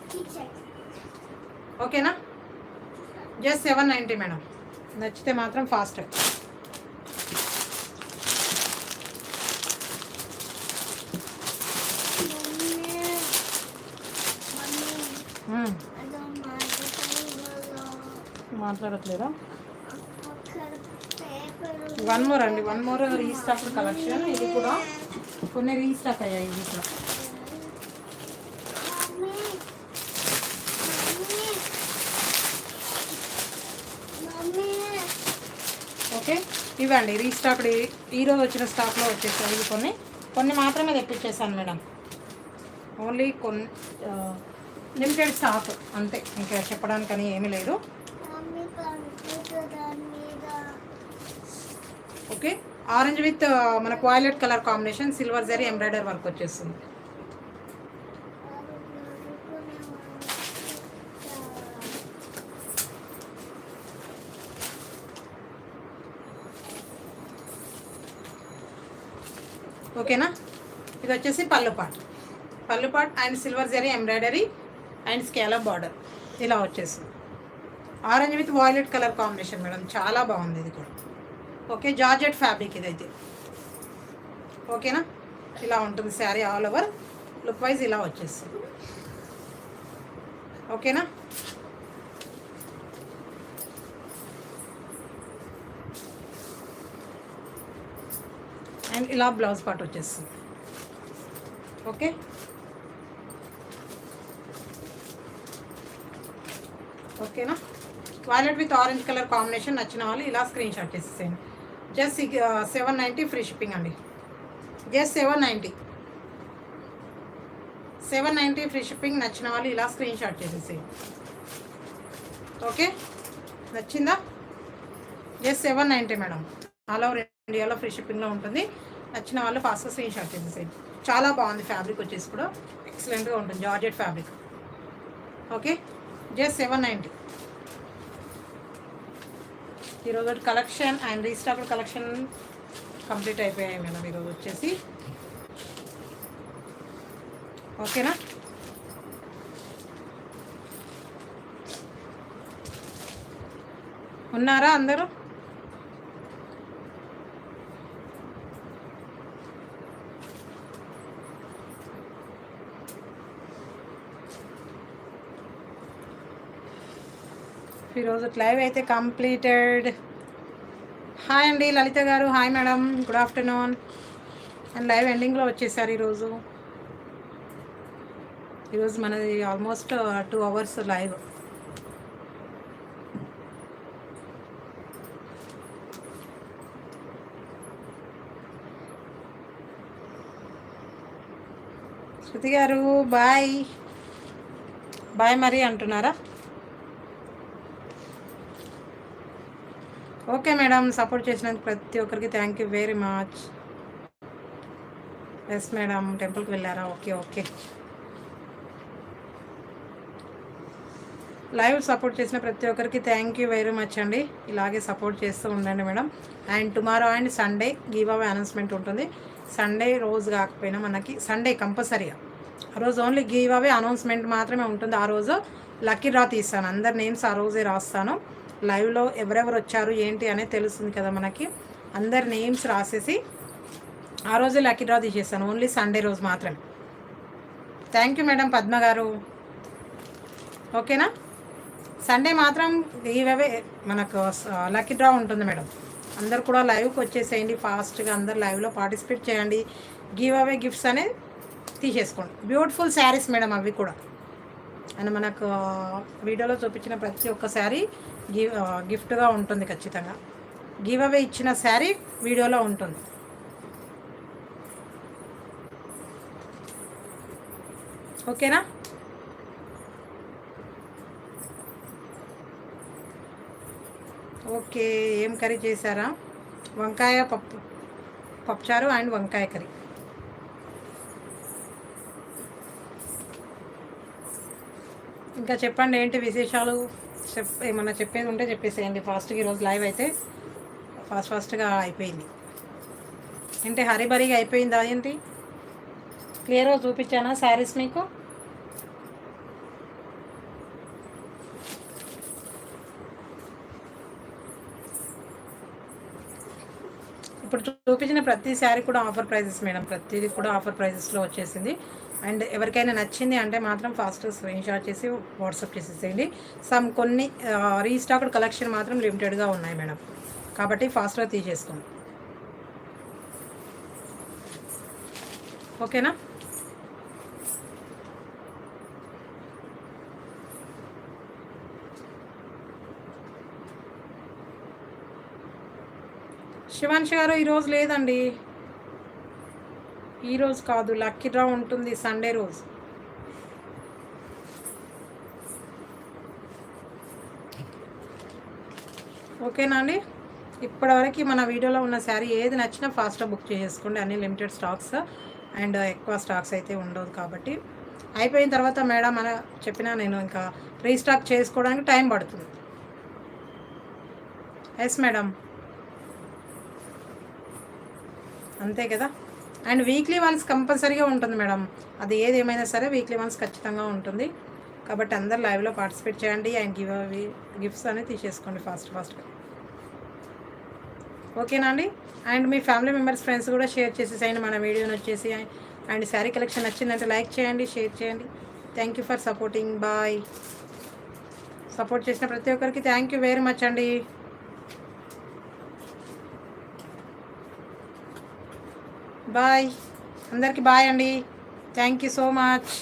ఓకేనా, జస్ట్ 790 మేడం. నచ్చితే మాత్రం ఫాస్ట్. మాట్లాడట్లేదా? వన్ మోర్ అండి, వన్ మోర్ రీస్టాక్ కలెక్షన్. ఇది కూడా కొన్ని రీస్టాక్ అయ్యాయి ఇది కూడా. ఓకే, ఇవ్వండి రీస్టాక్. ఈరోజు వచ్చిన స్టాక్లో వచ్చేసాయి ఇవి. కొన్ని మాత్రమే తెప్పించేసాను మేడం, ఓన్లీ కొన్ని లిమిటెడ్ స్టాక్ అంతే, ఇంకా చెప్పడానికని ఏమీ లేదు. ఓకే, ఆరెంజ్ విత్ మనకు violet colour combination, silver zari embroidery work వచ్చేస్తుంది. ఓకేనా, ఇది వచ్చేసి పళ్ళు పాట్ and silver zari embroidery and scallop border ఇలా వచ్చేస్తుంది. Orange with violet colour combination madam, చాలా బాగుంది ఇది కూడా. ఓకే, జార్జెట్ ఫ్యాబ్రిక్ ఇదైతే. ఓకేనా, ఇలా ఉంటుంది sari all over look wise ఇలా వచ్చేస్తుంది. ఓకేనా, అండ్ ఇలా బ్లౌజ్ పార్ట్ వచ్చేస్తుంది. ఓకే, ఓకేనా, violet with orange colour combination. నచ్చిన వాళ్ళు ఇలా స్క్రీన్ షాట్ చేసేసేయండి. జస్ట్ 790 ఫ్రీ షిప్పింగ్ అండి, జస్ట్ 790 ఫ్రీ షిప్పింగ్. నచ్చిన వాళ్ళు ఇలా స్క్రీన్ షాట్ చేసేసేయండి. ఓకే, నచ్చిందా? జస్ట్ 790 మేడం, ఆల్ ఓవర్ ఇండియాలో ఫ్రీ షిప్పింగ్లో ఉంటుంది. నచ్చిన వాళ్ళు ఫాస్ట్గా స్క్రీన్ షాట్ చేసేసేయండి. చాలా బాగుంది ఫ్యాబ్రిక్ వచ్చేసి కూడా ఎక్సలెంట్గా ఉంటుంది, జార్జెట్ ఫ్యాబ్రిక్. Okay, just 790. ఈరోజు collection and restock collection complete అయిపోయాయి మేడం ఈరోజు వచ్చేసి. ఓకేనా, ఉన్నారా అందరూ? ఈరోజు లైవ్ అయితే కంప్లీటెడ్. హాయ్ అండి లలిత గారు, hi madam, good afternoon. And live ఎండింగ్లో వచ్చేసారు ఈరోజు మనది ఆల్మోస్ట్ 2 అవర్స్ లైవ్. శృతి గారు బాయ్ బాయ్ మరి అంటున్నారా? ఓకే మేడం, సపోర్ట్ చేసినందుకు ప్రతి ఒక్కరికి thank you very much. Yes madam, టెంపుల్కి వెళ్ళారా? ఓకే. లైవ్ సపోర్ట్ చేసిన ప్రతి ఒక్కరికి థ్యాంక్ యూ వెరీ మచ్ అండి. ఇలాగే సపోర్ట్ చేస్తూ ఉండండి madam. And tomorrow and Sunday give away announcement ఉంటుంది. సండే రోజు కాకపోయినా మనకి సండే కంపల్సరీగా ఆ రోజు ఓన్లీ గివ్ అవే అనౌన్స్మెంట్ మాత్రమే ఉంటుంది. ఆ రోజు లక్కీ డ్రా తీస్తాను, అందరి నేమ్స్ ఆ రోజే రాస్తాను. లైవ్లో ఎవరెవరు వచ్చారు ఏంటి అనేది తెలుస్తుంది కదా మనకి. అందరి నేమ్స్ రాసేసి ఆ రోజే లక్కీ డ్రా తీసేస్తాను, ఓన్లీ సండే రోజు మాత్రమే. థ్యాంక్ యూ మేడం పద్మ గారు. ఓకేనా, సండే మాత్రం గివ్ అవే మనకు లక్కీ డ్రా ఉంటుంది మేడం. అందరు కూడా లైవ్కి వచ్చేసేయండి ఫాస్ట్గా, అందరు లైవ్లో పార్టిసిపేట్ చేయండి. గివ్ అవే గిఫ్ట్స్ అనేది తీసేసుకోండి. బ్యూటిఫుల్ శారీస్ మేడం అవి కూడా. అండ్ మనకు వీడియోలో చూపించిన ప్రతి ఒక్క శారీ గిఫ్ట్గా ఉంటుంది ఖచ్చితంగా. గివ్ అవే ఇచ్చిన శారీ వీడియోలో ఉంటుంది. ఓకేనా? ఓకే. ఏం కర్రీ చేశారా? వంకాయ పప్పుచారు అండ్ వంకాయ కర్రీ. ఇంకా చెప్పండి, ఏంటి విశేషాలు? ఏమన్నా చెప్పేది ఉంటే చెప్పేసేయండి ఫాస్ట్గా. ఈరోజు లైవ్ అయితే ఫాస్ట్గా అయిపోయింది. అంటే హరిబరిగా అయిపోయిందా ఏంటి? క్లియర్గా చూపించానా శారీస్ మీకు? ఇప్పుడు చూపించిన ప్రతి శారీ కూడా ఆఫర్ ప్రైజెస్ మేడం. ప్రతిదీ కూడా ఆఫర్ ప్రైజెస్లో వచ్చేసింది. అండ్ ఎవరికైనా నచ్చింది అంటే మాత్రం ఫాస్ట్ స్క్రీన్ షాట్ చేసి వాట్సాప్ చేసేసేయండి. కొన్ని రీస్టాక్డ్ కలెక్షన్ మాత్రం లిమిటెడ్గా ఉన్నాయి మేడం, కాబట్టి ఫాస్ట్గా తీసేసుకోండి. ఓకేనా? శివాంశ్ గారు ఈరోజు లేదండి, ఈరోజు కాదు. లక్కీ డ్రా ఉంటుంది సండే రోజు. ఓకేనా అండి? ఇప్పటివరకు మన వీడియోలో ఉన్న శారీ ఏది నచ్చినా ఫాస్ట్గా బుక్ చేసుకోండి. అన్ని లిమిటెడ్ స్టాక్స్ అండ్ ఎక్కువ స్టాక్స్ అయితే ఉండదు కాబట్టి. అయిపోయిన తర్వాత మేడం అని చెప్పినా నేను ఇంకా రీస్టాక్ చేసుకోవడానికి టైం పడుతుంది. ఎస్ మేడం, అంతే కదా. అండ్ వీక్లీ వన్స్ కంపల్సరీగా ఉంటుంది మేడం. అది ఏది ఏమైనా సరే వీక్లీ వన్స్ ఖచ్చితంగా ఉంటుంది. కాబట్టి అందరు లైవ్లో పార్టిసిపేట్ చేయండి అండ్ గిఫ్ట్స్ అనేది తీసేసుకోండి ఫాస్ట్గా. ఓకేనా అండి? అండ్ మీ ఫ్యామిలీ మెంబర్స్, ఫ్రెండ్స్ కూడా షేర్ చేసేసేయండి మన వీడియోని వచ్చేసి. అండ్ శారీ కలెక్షన్ నచ్చిందంటే లైక్ చేయండి, షేర్ చేయండి. Thank you for supporting. Bye. Support చేసిన ప్రతి ఒక్కరికి థ్యాంక్ యూ వెరీ మచ్ అండి. బాయ్. అందరికీ బాయ్ అండి. Thank you so much.